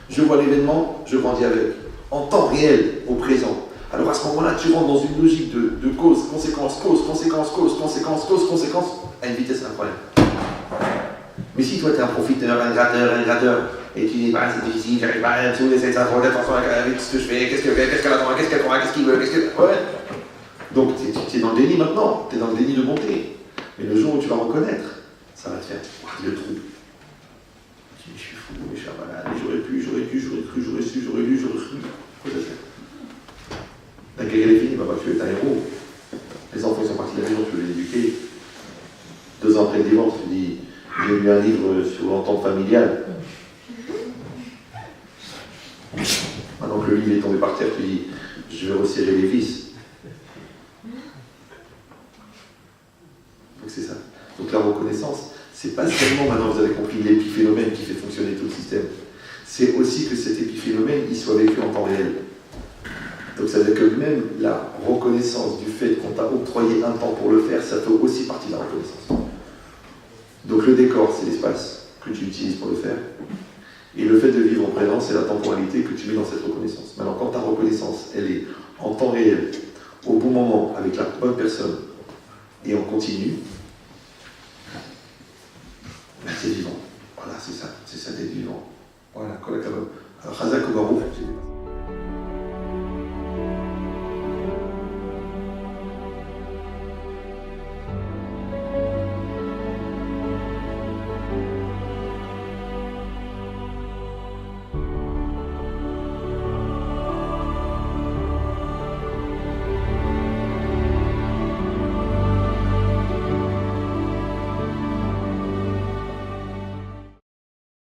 Je vois l'événement, je grandis avec. En temps réel, au présent. Alors à ce moment-là, tu rentres dans une logique de cause, conséquence, à une vitesse incroyable. Mais si toi tu es un profiteur, un gratteur, et tu dis, c'est difficile, j'arrive pas à tout, essayer de s'attendre, attention avec ce que je fais, qu'est-ce qu'elle attend, qu'est-ce qu'elle croit, qu'est-ce qu'il veut, Ouais. Donc tu es dans le déni maintenant, tu es dans le déni de bonté. Mais le jour où tu vas reconnaître, ça va te faire le trou. Tu dis, je suis fou, mais je suis malade, j'aurais pu, j'aurais cru, j'aurais su, j'aurais lu, j'aurais cru. Quoi ça fait? La guerre elle est finie, tu es un héros. Les enfants ils sont partis de la maison, tu veux les éduquer. 2 ans après le divorce, tu dis, J'ai lu un livre sur l'entente familiale. Maintenant que le livre est tombé par terre, tu dis, je vais resserrer les vis. Donc c'est ça. Donc la reconnaissance, c'est pas seulement, maintenant vous avez compris, l'épiphénomène qui fait fonctionner tout le système. C'est aussi que cet épiphénomène, il soit vécu en temps réel. Donc ça veut dire que même la reconnaissance du fait qu'on t'a octroyé un temps pour le faire, ça fait aussi partie de la reconnaissance. Donc le décor, c'est l'espace que tu utilises pour le faire. Et le fait de vivre en présence, c'est la temporalité que tu mets dans cette reconnaissance. Maintenant, quand ta reconnaissance, elle est en temps réel, au bon moment, avec la bonne personne, et on continue, ben c'est vivant. Voilà, c'est ça d'être vivant. Voilà, Kolakabam. Alors, Chazak Obaru,